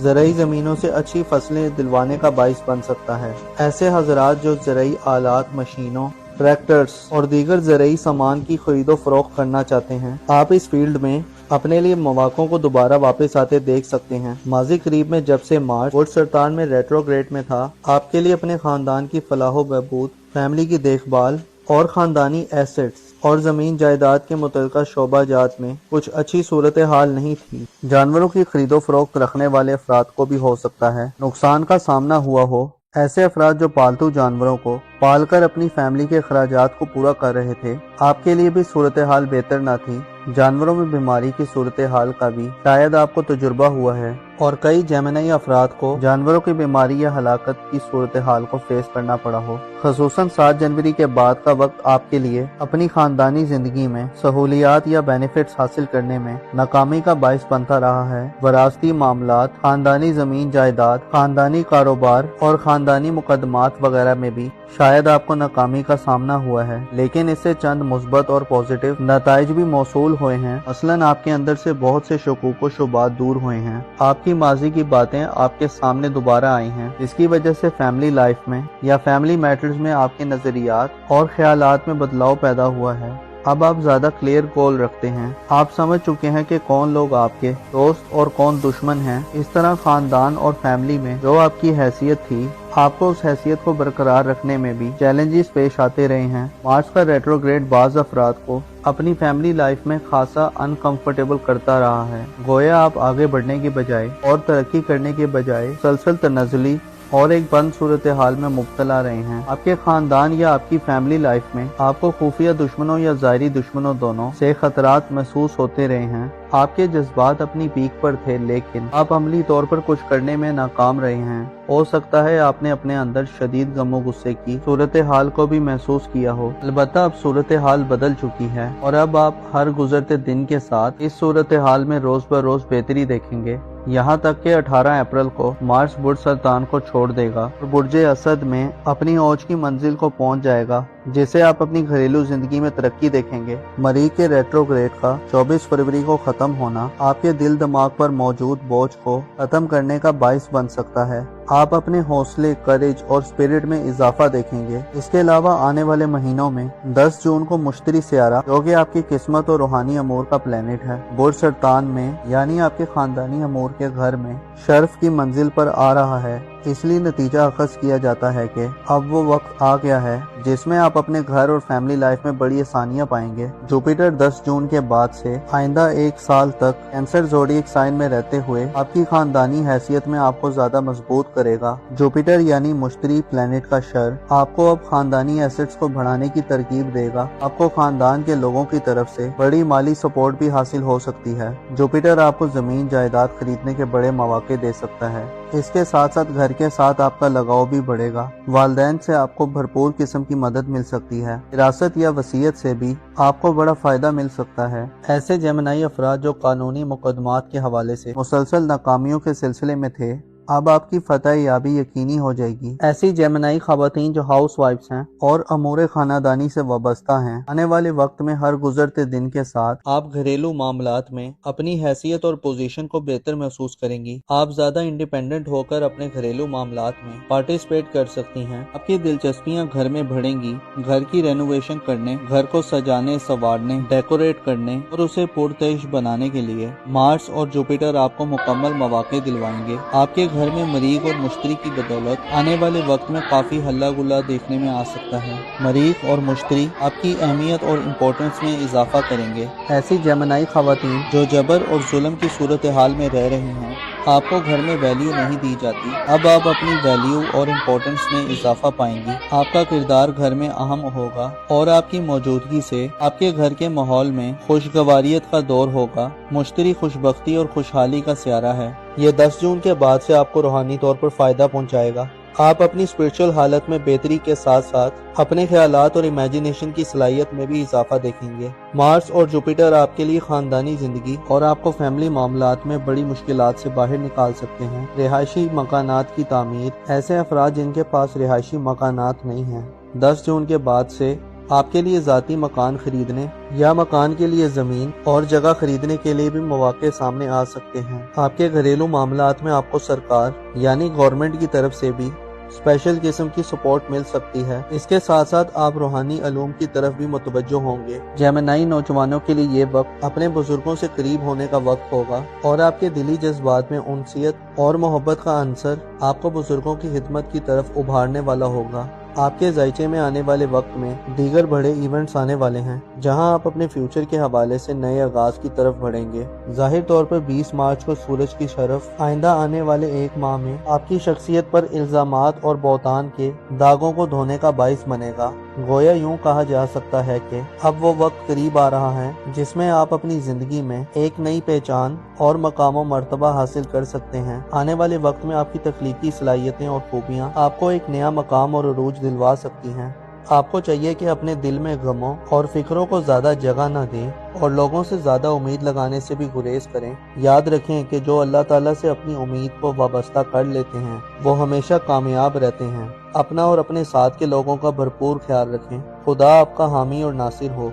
ज़राई ज़मीनों से अच्छी फसलें दिलवाने का बाइस बन सकता है। ऐसे हजरात जो ज़राई आलात, मशीनों, ट्रैक्टर्स और दीगर ज़राई सामान की खरीदो फरोख्त करना चाहते हैं, आप इस फील्ड में अपने लिए मौक़ों को दोबारा वापस आते देख सकते हैं। माजी करीब में जब से मार्स बुर्ज सरतान में रेट्रोग्रेड में था, आपके लिए अपने खानदान की फलाह बहबूद, फैमिली की देखभाल और खानदानी एसेट्स और जमीन जायदाद के मुतल्लिका शोबाजात में कुछ अच्छी सूरत हाल नहीं थी। जानवरों की खरीदो फरोख्त रखने वाले अफराद को भी हो सकता है नुकसान का सामना हुआ हो। ऐसे अफराद जो पालतू जानवरों को पालकर अपनी फैमिली के अखराजात को पूरा कर रहे थे, आपके लिए भी सूरत हाल बेहतर न थी। जानवरों में बीमारी की सूरत हाल का भी शायद आपको तजुर्बा हुआ है और कई जेमिनाई अफराद को जानवरों की बीमारी या हलाकत की सूरत हाल को फेस करना पड़ा हो। खसूसन 7 जनवरी के बाद का वक्त आपके लिए अपनी खानदानी जिंदगी में सहूलियात या बेनिफिट्स हासिल करने में नाकामी का बाइस बनता रहा है। वरासती मामलात, खानदानी जमीन जायदाद, खानदानी कारोबार और खानदानी मुकदमात वगैरह में भी शायद आपको नाकामी का सामना हुआ है, लेकिन इससे चंद मुस्बत और पॉजिटिव नताइज भी मौसूल हुए हैं। मसलन आपके अंदर से बहुत से शकूक व शुबात दूर हुए हैं। आपकी माजी की बातें आपके सामने दोबारा आई हैं, जिसकी वजह से फैमिली लाइफ में या फैमिली मैटर्स में आपके नजरियात और ख्यालात में बदलाव पैदा हुआ है। अब आप ज्यादा क्लियर गोल रखते हैं। आप समझ चुके हैं कि कौन लोग आपके दोस्त और कौन दुश्मन हैं। इस तरह खानदान और फैमिली में जो आपकी हैसियत थी, आपको उस हैसियत को बरकरार रखने में भी चैलेंजेस पेश आते रहे हैं। मार्स का रेट्रोग्रेड बाज अफराद को अपनी फैमिली लाइफ में खासा अनकंफर्टेबल करता रहा है। गोया आप आगे बढ़ने के बजाय और तरक्की करने के बजाय सलसल तनज़ुली और एक बंद सूरत हाल में मुब्तला रहे हैं। आपके खानदान या आपकी फैमिली लाइफ में आपको खुफिया दुश्मनों या ज़ाहिरी दुश्मनों दोनों से खतरात महसूस होते रहे हैं। आपके जज्बात अपनी पीक पर थे, लेकिन आप अमली तौर पर कुछ करने में नाकाम रहे हैं। हो सकता है आपने अपने अंदर शदीद गमो गुस्से की सूरत हाल को भी महसूस किया हो। अलबत्ता अब सूरत हाल बदल चुकी है और अब आप हर गुजरते दिन के साथ इस सूरत हाल में रोज ब रोज बेहतरी देखेंगे। यहाँ तक कि 18 अप्रैल को मार्स बुर्ज सरतान को छोड़ देगा और बुर्ज असद में अपनी औज की मंजिल को पहुँच जाएगा, जिसे आप अपनी घरेलू जिंदगी में तरक्की देखेंगे। मरीख के रेट्रोग्रेड का 24 फरवरी को खत्म होना आपके दिल दिमाग पर मौजूद बोझ को खत्म करने का बाइस बन सकता है। आप अपने हौसले, करेज और स्पिरिट में इजाफा देखेंगे। इसके अलावा आने वाले महीनों में 10 जून को मुश्तरी सियारा, जो कि आपकी किस्मत और रूहानी अमूर का प्लेनेट है, बुर्ज सरतान में यानी आपके खानदानी अमूर के घर में शर्फ की मंजिल पर आ रहा है। इसलिए नतीजा अखज़ किया जाता है कि अब वो वक्त आ गया है जिसमें आप अपने घर और फैमिली लाइफ में बड़ी आसानियां पाएंगे। जुपिटर 10 जून के बाद से आइंदा 1 साल तक कैंसर ज़ोडिएक साइन में रहते हुए आपकी खानदानी हैसियत में आपको ज्यादा मजबूत करेगा। जुपिटर यानी मुश्तरी प्लेनेट का शर आपको अब खानदानी एसेट्स को बढ़ाने की तरकीब देगा। आपको खानदान के लोगों की तरफ से बड़ी माली सपोर्ट भी हासिल हो सकती है। जुपिटर आपको जमीन जायदाद खरीदने के बड़े मौके दे सकता है। इसके साथ साथ घर के साथ आपका लगाव भी बढ़ेगा। वालिदैन से आपको भरपूर किस्म की मदद मिल सकती है। विरासत या वसीयत से भी आपको बड़ा फायदा मिल सकता है। ऐसे जेमिनाई अफराद जो कानूनी मुकदमात के हवाले से मुसलसल नाकामियों के सिलसिले में थे, अब आपकी फतह याबी यकीनी हो जाएगी। ऐसी जेमिनाई खवातीन जो हाउस वाइफ्स हैं और अमूर खानादानी से वाबस्ता हैं, आने वाले वक्त में हर गुजरते दिन के साथ आप घरेलू मामलात में अपनी हैसियत और पोजीशन को बेहतर महसूस करेंगी। आप ज्यादा इंडिपेंडेंट होकर अपने घरेलू मामलात में पार्टिसिपेट कर सकती हैं। आपकी दिलचस्पियां घर में बढ़ेंगी। घर की रेनोवेशन करने, घर को सजाने, संवारने, डेकोरेट करने और उसे पुरतश बनाने के लिए मार्स और जुपिटर आपको मुकम्मल मौके दिलवाएंगे। आपके घर में मरीख और मुश्तरी की बदौलत आने वाले वक्त में काफी हल्ला गुल्ला देखने में आ सकता है। मरीख और मुश्तरी आपकी अहमियत और इम्पोर्टेंस में इजाफा करेंगे। ऐसी जेमिनाई खवातीन जो जबर और जुल्म की सूरत हाल में रह रही हैं, آپ کو گھر میں ویلیو نہیں دی جاتی، اب آپ اپنی ویلیو اور امپورٹنس میں اضافہ پائیں گی۔ آپ کا کردار گھر میں اہم ہوگا اور آپ کی موجودگی سے آپ کے گھر کے ماحول میں خوشگواریت کا دور ہوگا۔ مشتری خوشبختی اور خوشحالی کا سیارہ ہے۔ یہ 10 جون کے بعد سے آپ کو روحانی طور پر فائدہ پہنچائے گا۔ آپ اپنی اسپرچل حالت میں بہتری کے ساتھ ساتھ اپنے خیالات اور امیجینیشن کی صلاحیت میں بھی اضافہ دیکھیں گے۔ مارس اور جوپیٹر آپ کے لیے خاندانی زندگی اور آپ کو فیملی معاملات میں بڑی مشکلات سے باہر نکال سکتے ہیں۔ رہائشی مکانات کی تعمیر، ایسے افراد جن کے پاس رہائشی مکانات نہیں ہیں، 10 جون کے بعد سے آپ کے لیے ذاتی مکان خریدنے یا مکان کے لیے زمین اور جگہ خریدنے کے لیے بھی مواقع سامنے آ سکتے ہیں۔ آپ کے گھریلو معاملات میں آپ کو سرکار یعنی گورنمنٹ کی طرف سے بھی اسپیشل قسم کی سپورٹ مل سکتی ہے۔ اس کے ساتھ ساتھ آپ روحانی علوم کی طرف بھی متوجہ ہوں گے۔ جیمنائی نوجوانوں کے لیے یہ وقت اپنے بزرگوں سے قریب ہونے کا وقت ہوگا اور آپ کے دلی جذبات میں انسیت اور محبت کا عنصر آپ کو بزرگوں کی خدمت کی طرف ابھارنے والا ہوگا۔ آپ کے ذائچے میں آنے والے وقت میں دیگر بڑے ایونٹس آنے والے ہیں جہاں آپ اپنے فیوچر کے حوالے سے نئے آغاز کی طرف بڑھیں گے۔ ظاہر طور پر 20 مارچ کو سورج کی شرف آئندہ آنے والے ایک ماہ میں آپ کی شخصیت پر الزامات اور بہتان کے داغوں کو دھونے کا باعث بنے گا۔ گویا یوں کہا جا سکتا ہے کہ اب وہ وقت قریب آ رہا ہے جس میں آپ اپنی زندگی میں ایک نئی پہچان اور مقام و مرتبہ حاصل کر سکتے ہیں۔ آنے والے وقت میں آپ کی تخلیقی صلاحیتیں اور خوبیاں آپ کو ایک نیا مقام اور عروج دلوا سکتی ہیں۔ آپ کو چاہیے کہ اپنے دل میں غموں اور فکروں کو زیادہ جگہ نہ دیں اور لوگوں سے زیادہ امید لگانے سے بھی گریز کریں۔ یاد رکھیں کہ جو اللہ تعالیٰ سے اپنی امید کو وابستہ کر لیتے ہیں وہ ہمیشہ کامیاب رہتے ہیں۔ اپنا اور اپنے ساتھ کے لوگوں کا بھرپور خیال رکھیں۔ خدا آپ کا حامی اور ناصر ہو۔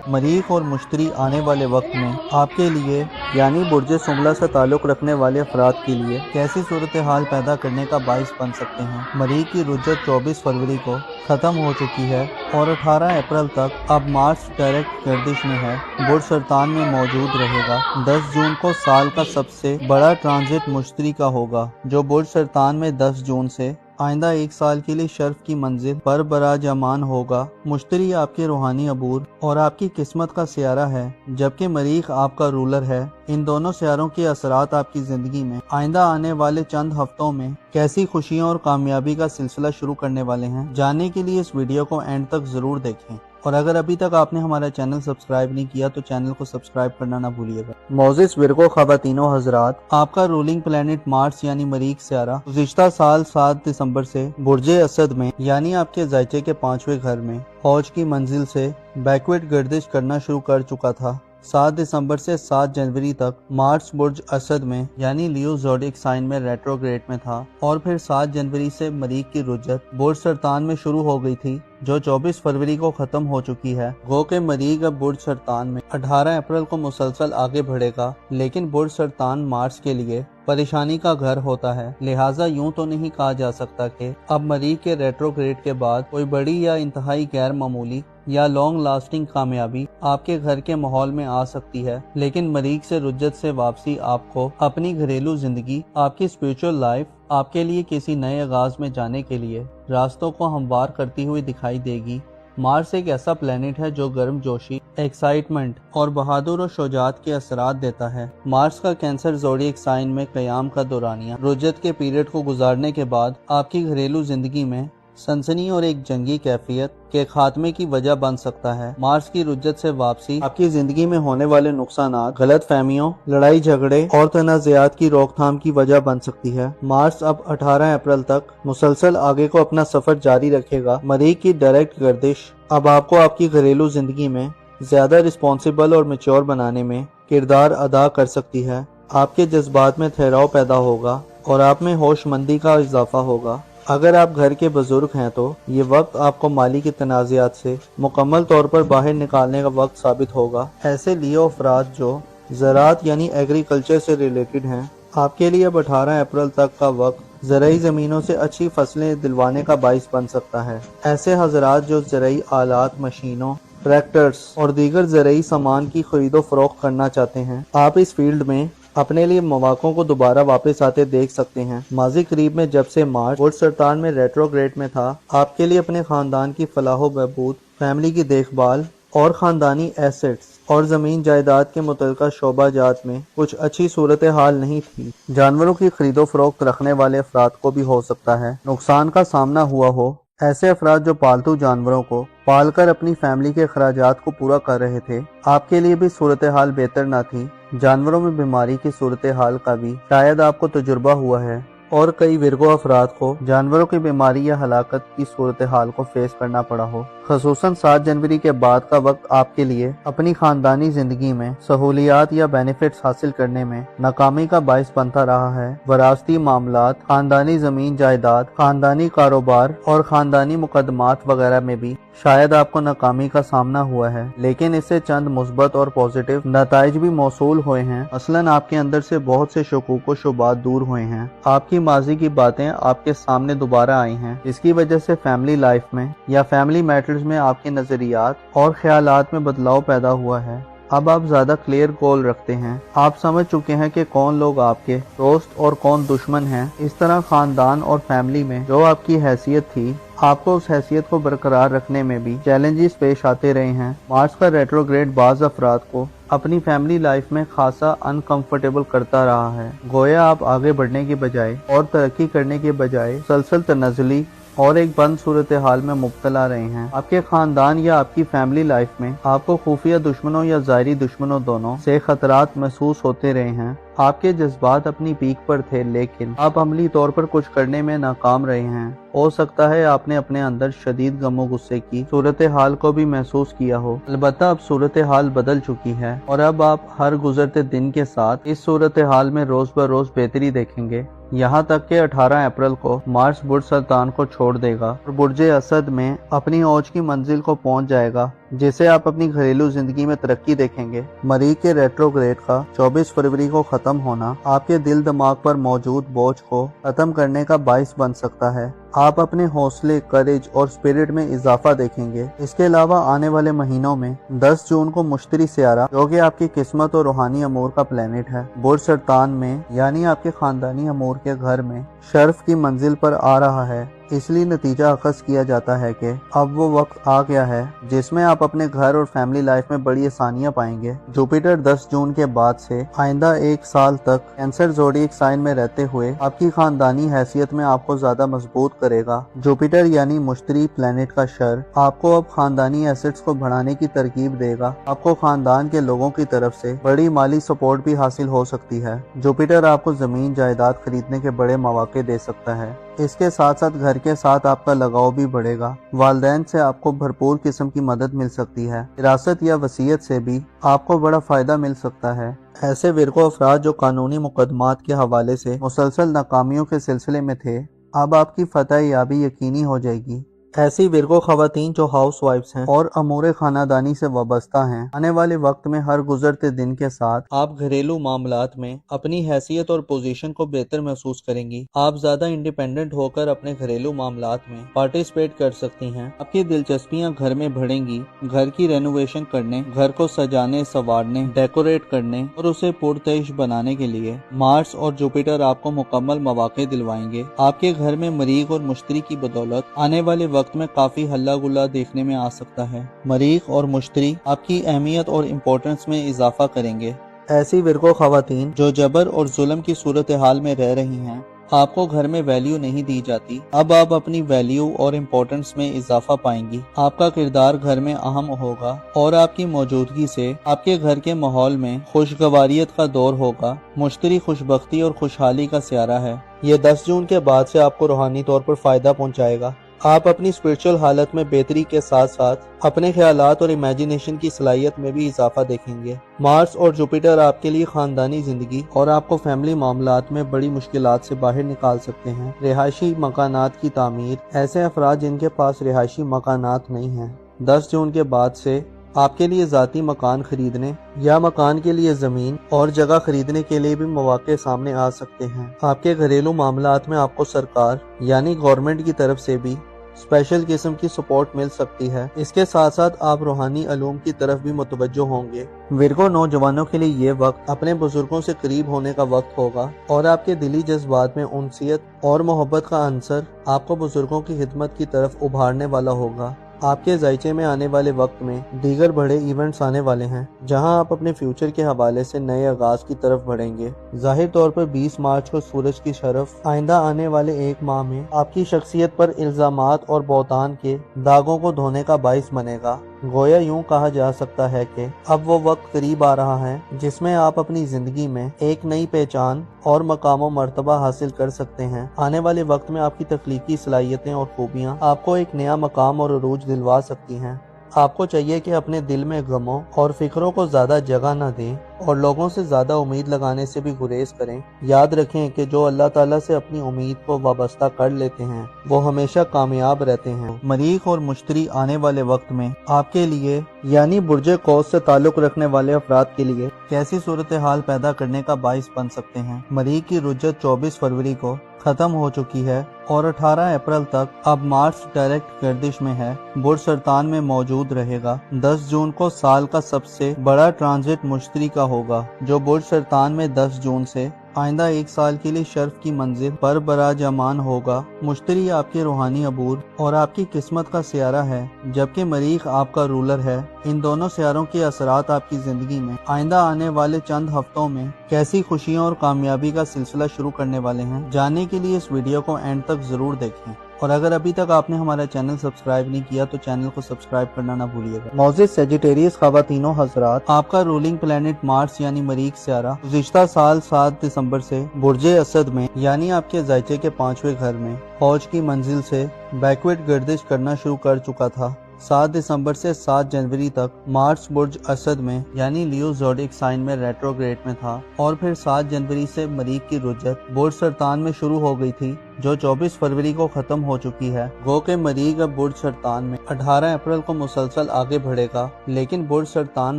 مریخ اور مشتری آنے والے وقت میں آپ کے لیے یعنی برج سنبلہ سے تعلق رکھنے والے افراد کے لیے کیسی صورتحال پیدا کرنے کا باعث بن سکتے ہیں۔ مریخ کی رجت 24 فروری کو ختم ہو چکی ہے اور 18 اپریل تک اب مارس ڈائریکٹ گردش میں ہے، برج سرطان میں موجود رہے گا۔ 10 جون کو سال کا سب سے بڑا ٹرانزٹ مشتری کا ہوگا جو برج سرطان میں 10 جون سے آئندہ ایک سال کے لیے شرف کی منزل پر براجمان ہوگا۔ مشتری آپ کے روحانی عبور اور آپ کی قسمت کا سیارہ ہے جبکہ مریخ آپ کا رولر ہے۔ ان دونوں سیاروں کے اثرات آپ کی زندگی میں آئندہ آنے والے چند ہفتوں میں کیسی خوشیوں اور کامیابی کا سلسلہ شروع کرنے والے ہیں، جاننے کے لیے اس ویڈیو کو اینڈ تک ضرور دیکھیں۔ اور اگر ابھی تک آپ نے ہمارا چینل سبسکرائب نہیں کیا تو چینل کو سبسکرائب کرنا نہ بھولیے گا۔ معزز ورگو خواتین و حضرات، آپ کا رولنگ پلینٹ مارس یعنی مریخ سیارہ گزشتہ سال 7 دسمبر سے برج اسد میں یعنی آپ کے ذائچے کے 5ویں گھر میں فوج کی منزل سے بیکورڈ گردش کرنا شروع کر چکا تھا۔ 7 دسمبر سے 7 جنوری تک مارس برج اسد میں یعنی لیو زوڈیک سائن میں ریٹروگریڈ میں تھا اور پھر 7 جنوری سے مریخ کی رجت برج سرطان میں شروع ہو گئی تھی جو 24 فروری کو ختم ہو چکی ہے۔ گو کہ مریخ اب برج سرطان میں 18 اپریل کو مسلسل آگے بڑھے گا، لیکن برج سرطان مارس کے لیے پریشانی کا گھر ہوتا ہے، لہٰذا یوں تو نہیں کہا جا سکتا کہ اب مریخ کے ریٹروگریڈ کے بعد کوئی بڑی یا انتہائی غیر معمولی یا لانگ لاسٹنگ کامیابی آپ کے گھر کے ماحول میں آ سکتی ہے، لیکن مریخ سے رجت سے واپسی آپ کو اپنی گھریلو زندگی، آپ کی اسپرچل لائف، آپ کے لیے کسی نئے آغاز میں جانے کے لیے راستوں کو ہموار کرتی ہوئی دکھائی دے گی۔ مارس ایک ایسا پلینٹ ہے جو گرم جوشی، ایکسائٹمنٹ اور بہادر و شجاعت کے اثرات دیتا ہے۔ مارس کا کینسر زوڈیک سائن میں قیام کا دورانیہ رجت کے پیریڈ کو گزارنے کے بعد آپ کی گھریلو زندگی میں سنسنی اور ایک جنگی کیفیت کے خاتمے کی وجہ بن سکتا ہے۔ مارس کی رجت سے واپسی آپ کی زندگی میں ہونے والے نقصانات، غلط فہمیوں، لڑائی جھگڑے اور تنازعات کی روک تھام کی وجہ بن سکتی ہے۔ مارس اب 18 اپریل تک مسلسل آگے کو اپنا سفر جاری رکھے گا۔ مریخ کی ڈائریکٹ گردش اب آپ کو آپ کی گھریلو زندگی میں زیادہ رسپانسیبل اور میچور بنانے میں کردار ادا کر سکتی ہے۔ آپ کے جذبات میں ٹھہراؤ پیدا ہوگا اور آپ میں ہوش مندی کا اضافہ ہوگا۔ اگر آپ گھر کے بزرگ ہیں تو یہ وقت آپ کو مالی کے تنازعات سے مکمل طور پر باہر نکالنے کا وقت ثابت ہوگا۔ ایسے لیو افراد جو زراعت یعنی ایگریکلچر سے ریلیٹڈ ہیں، آپ کے لیے اب 18 اپریل تک کا وقت زرعی زمینوں سے اچھی فصلیں دلوانے کا باعث بن سکتا ہے۔ ایسے حضرات جو زرعی آلات، مشینوں، ٹریکٹرز اور دیگر زرعی سامان کی خرید و فروخت کرنا چاہتے ہیں، آپ اس فیلڈ میں اپنے لیے مواقع کو دوبارہ واپس آتے دیکھ سکتے ہیں۔ ماضی قریب میں جب سے مارس برج سرطان میں ریٹروگریڈ میں تھا، آپ کے لیے اپنے خاندان کی فلاح و بہبود، فیملی کی دیکھ بھال اور خاندانی ایسٹس اور زمین جائیداد کے متعلقہ شعبہ جات میں کچھ اچھی صورتحال نہیں تھی۔ جانوروں کی خرید و فروخت رکھنے والے افراد کو بھی ہو سکتا ہے نقصان کا سامنا ہوا ہو۔ ایسے افراد جو پالتو جانوروں کو پال کر اپنی فیملی کے اخراجات کو پورا کر رہے تھے، آپ کے لیے بھی صورتحال بہتر نہ تھی۔ جانوروں میں بیماری کی صورتحال کا بھی شاید آپ کو تجربہ ہوا ہے، اور کئی ورگوں افراد کو جانوروں کی بیماری یا ہلاکت کی صورتحال کو فیس کرنا پڑا ہو۔ خصوصاً 7 جنوری کے بعد کا وقت آپ کے لیے اپنی خاندانی زندگی میں سہولیات یا بینیفٹس حاصل کرنے میں ناکامی کا باعث بنتا رہا ہے۔ وراثتی معاملات، خاندانی زمین جائیداد، خاندانی کاروبار اور خاندانی مقدمات وغیرہ میں بھی شاید آپ کو ناکامی کا سامنا ہوا ہے، لیکن اس سے چند مثبت اور پازیٹیو نتائج بھی موصول ہوئے ہیں۔ مثلاً آپ کے اندر سے بہت سے شکوک و شبہات دور ہوئے ہیں، آپ کی ماضی کی باتیں آپ کے سامنے دوبارہ آئی ہیں، جس کی وجہ سے فیملی لائف میں یا فیملی میٹرز میں آپ کے نظریات اور خیالات میں بدلاؤ پیدا ہوا ہے۔ اب آپ زیادہ کلیئر گول رکھتے ہیں، آپ سمجھ چکے ہیں کہ کون لوگ آپ کے دوست اور کون دشمن ہیں۔ اس طرح خاندان اور فیملی میں جو آپ کی حیثیت تھی، آپ کو اس حیثیت کو برقرار رکھنے میں بھی چیلنجز پیش آتے رہے ہیں۔ مارس کا ریٹروگریڈ بعض افراد کو اپنی فیملی لائف میں خاصا انکمفرٹیبل کرتا رہا ہے، گویا آپ آگے بڑھنے کی بجائے اور ترقی کرنے کے بجائے مسلسل تنزلی اور ایک بند صورتحال میں مبتلا رہے ہیں۔ آپ کے خاندان یا آپ کی فیملی لائف میں آپ کو خفیہ دشمنوں یا ظاہری دشمنوں دونوں سے خطرات محسوس ہوتے رہے ہیں۔ آپ کے جذبات اپنی پیک پر تھے، لیکن آپ عملی طور پر کچھ کرنے میں ناکام رہے ہیں۔ ہو سکتا ہے آپ نے اپنے اندر شدید غم و غصے کی صورتحال کو بھی محسوس کیا ہو، البتہ اب صورتحال بدل چکی ہے، اور اب آپ ہر گزرتے دن کے ساتھ اس صورتحال میں روز بروز بہتری دیکھیں گے، یہاں تک کہ 18 اپریل کو مارس برج سرطان کو چھوڑ دے گا اور برج اسد میں اپنی اوج کی منزل کو پہنچ جائے گا، جسے آپ اپنی گھریلو زندگی میں ترقی دیکھیں گے۔ مریخ کے ریٹروگریڈ کا 24 فروری کو ختم ہونا آپ کے دل دماغ پر موجود بوجھ کو ختم کرنے کا باعث بن سکتا ہے۔ آپ اپنے حوصلے، کریج اور اسپرٹ میں اضافہ دیکھیں گے۔ اس کے علاوہ آنے والے مہینوں میں 10 جون کو مشتری سیارہ، جو کہ آپ کی قسمت اور روحانی امور کا پلینٹ ہے، برج سرطان میں یعنی آپ کے خاندانی امور کے گھر میں شرف کی منزل پر آ رہا ہے۔ اس لیے نتیجہ اخذ کیا جاتا ہے کہ اب وہ وقت آ گیا ہے جس میں آپ اپنے گھر اور فیملی لائف میں بڑی آسانیاں پائیں گے۔ جوپیٹر 10 جون کے بعد سے آئندہ 1 سال تک کینسر زوڈیک سائن میں رہتے ہوئے آپ کی خاندانی حیثیت میں آپ کو زیادہ مضبوط کرے گا۔ جوپیٹر یعنی مشتری پلینٹ کا شر آپ کو اب خاندانی ایسٹس کو بڑھانے کی ترغیب دے گا۔ آپ کو خاندان کے لوگوں کی طرف سے بڑی مالی سپورٹ بھی حاصل ہو سکتی ہے۔ جوپیٹر آپ کو زمین جائیداد خریدنے کے بڑے مواقع دے سکتا ہے۔ اس کے ساتھ ساتھ گھر کے ساتھ آپ کا لگاؤ بھی بڑھے گا۔ والدین سے آپ کو بھرپور قسم کی مدد مل سکتی ہے۔ وراثت یا وصیت سے بھی آپ کو بڑا فائدہ مل سکتا ہے۔ ایسے ورگوں افراد جو قانونی مقدمات کے حوالے سے مسلسل ناکامیوں کے سلسلے میں تھے، اب آپ کی فتح یابی یقینی ہو جائے گی۔ ایسی ورگو خواتین جو ہاؤس وائفز ہیں اور امور خاندانی سے وابستہ ہیں، آنے والے وقت میں ہر گزرتے دن کے ساتھ آپ گھریلو معاملات میں اپنی حیثیت اور پوزیشن کو بہتر محسوس کریں گی۔ آپ زیادہ انڈیپینڈنٹ ہو کر اپنے گھریلو معاملات میں پارٹیسپیٹ کر سکتی ہیں۔ آپ کی دلچسپیاں گھر میں بڑھیں گی، گھر کی رینوویشن کرنے، گھر کو سجانے، سنوارنے، ڈیکوریٹ کرنے اور اسے پرتعیش بنانے کے لیے مارس اور جوپیٹر آپ کو مکمل مواقع دلوائیں گے۔ آپ کے گھر میں مریخ اور مشتری کی بدولت آنے والے وقت میں کافی ہلا گلا دیکھنے میں آ سکتا ہے۔ مریخ اور مشتری آپ کی اہمیت اور امپورٹنس میں اضافہ کریں گے۔ ایسی ورگو خواتین جو جبر اور ظلم کی صورتحال میں رہ رہی ہیں، آپ کو گھر میں ویلیو نہیں دی جاتی، اب آپ اپنی ویلیو اور امپورٹنس میں اضافہ پائیں گی۔ آپ کا کردار گھر میں اہم ہوگا اور آپ کی موجودگی سے آپ کے گھر کے ماحول میں خوشگواریت کا دور ہوگا۔ مشتری خوشبختی اور خوشحالی کا سیارہ ہے۔ یہ 10 جون کے بعد سے آپ کو روحانی طور پر فائدہ پہنچائے گا۔ آپ اپنی اسپرچل حالت میں بہتری کے ساتھ ساتھ اپنے خیالات اور امیجینیشن کی صلاحیت میں بھی اضافہ دیکھیں گے۔ مارس اور جوپیٹر آپ کے لیے خاندانی زندگی اور آپ کو فیملی معاملات میں بڑی مشکلات سے باہر نکال سکتے ہیں۔ رہائشی مکانات کی تعمیر، ایسے افراد جن کے پاس رہائشی مکانات نہیں ہیں، 10 جون کے بعد سے آپ کے لیے ذاتی مکان خریدنے یا مکان کے لیے زمین اور جگہ خریدنے کے لیے بھی مواقع سامنے آ سکتے ہیں۔ آپ کے گھریلو معاملات میں آپ کو سرکار یعنی گورنمنٹ کی طرف سے بھی اسپیشل قسم کی سپورٹ مل سکتی ہے۔ اس کے ساتھ ساتھ آپ روحانی علوم کی طرف بھی متوجہ ہوں گے۔ ورگو نوجوانوں کے لیے یہ وقت اپنے بزرگوں سے قریب ہونے کا وقت ہوگا اور آپ کے دلی جذبات میں انسیت اور محبت کا عنصر آپ کو بزرگوں کی خدمت کی طرف ابھارنے والا ہوگا۔ آپ کے ذائچے میں آنے والے وقت میں دیگر بڑے ایونٹس آنے والے ہیں جہاں آپ اپنے فیوچر کے حوالے سے نئے آغاز کی طرف بڑھیں گے۔ ظاہر طور پر 20 مارچ کو سورج کی شرف آئندہ آنے والے ایک ماہ میں آپ کی شخصیت پر الزامات اور بہتان کے داغوں کو دھونے کا باعث بنے گا۔ گویا یوں کہا جا سکتا ہے کہ اب وہ وقت قریب آ رہا ہے جس میں آپ اپنی زندگی میں ایک نئی پہچان اور مقام و مرتبہ حاصل کر سکتے ہیں۔ آنے والے وقت میں آپ کی تخلیقی صلاحیتیں اور خوبیاں آپ کو ایک نیا مقام اور عروج دلوا سکتی ہیں۔ آپ کو چاہیے کہ اپنے دل میں غموں اور فکروں کو زیادہ جگہ نہ دیں اور لوگوں سے زیادہ امید لگانے سے بھی گریز کریں۔ یاد رکھیں کہ جو اللہ تعالیٰ سے اپنی امید کو وابستہ کر لیتے ہیں وہ ہمیشہ کامیاب رہتے ہیں۔ مریخ اور مشتری آنے والے وقت میں آپ کے لیے یعنی برج قوس سے تعلق رکھنے والے افراد کے لیے کیسی صورتحال پیدا کرنے کا باعث بن سکتے ہیں۔ مریخ کی رجت 24 فروری کو ختم ہو چکی ہے اور 18 اپریل تک اب مارس ڈائریکٹ گردش میں ہے، برج سرطان میں موجود رہے گا۔ 10 جون کو سال کا سب سے بڑا ٹرانزٹ مشتری کا ہوگا جو برج سرطان میں 10 جون سے آئندہ ایک سال کے لیے شرف کی منزل پر براجمان ہوگا۔ مشتری آپ کے روحانی عبور اور آپ کی قسمت کا سیارہ ہے جبکہ مریخ آپ کا رولر ہے۔ ان دونوں سیاروں کے اثرات آپ کی زندگی میں آئندہ آنے والے چند ہفتوں میں کیسی خوشیوں اور کامیابی کا سلسلہ شروع کرنے والے ہیں، جاننے کے لیے اس ویڈیو کو اینڈ تک ضرور دیکھیں، اور اگر ابھی تک آپ نے ہمارا چینل سبسکرائب نہیں کیا تو چینل کو سبسکرائب کرنا نہ بھولیے گا۔ معزز سیجیٹیریس خواتینوں حضرات، آپ کا رولنگ پلینٹ مارس یعنی مریخ سیارہ گزشتہ سال 7 دسمبر سے برج اسد میں یعنی آپ کے ذائچے کے 5ویں گھر میں فوج کی منزل سے بیکورڈ گردش کرنا شروع کر چکا تھا۔ 7 دسمبر سے 7 جنوری تک مارس برج اسد میں یعنی لیو زوڈیک سائن میں ریٹروگریڈ میں تھا اور پھر 7 جنوری سے مریخ کی رجت برج سرطان میں شروع ہو گئی تھی جو 24 فروری کو ختم ہو چکی ہے۔ گو کہ مریخ اب برج سرطان میں 18 اپریل کو مسلسل آگے بڑھے گا، لیکن برج سرطان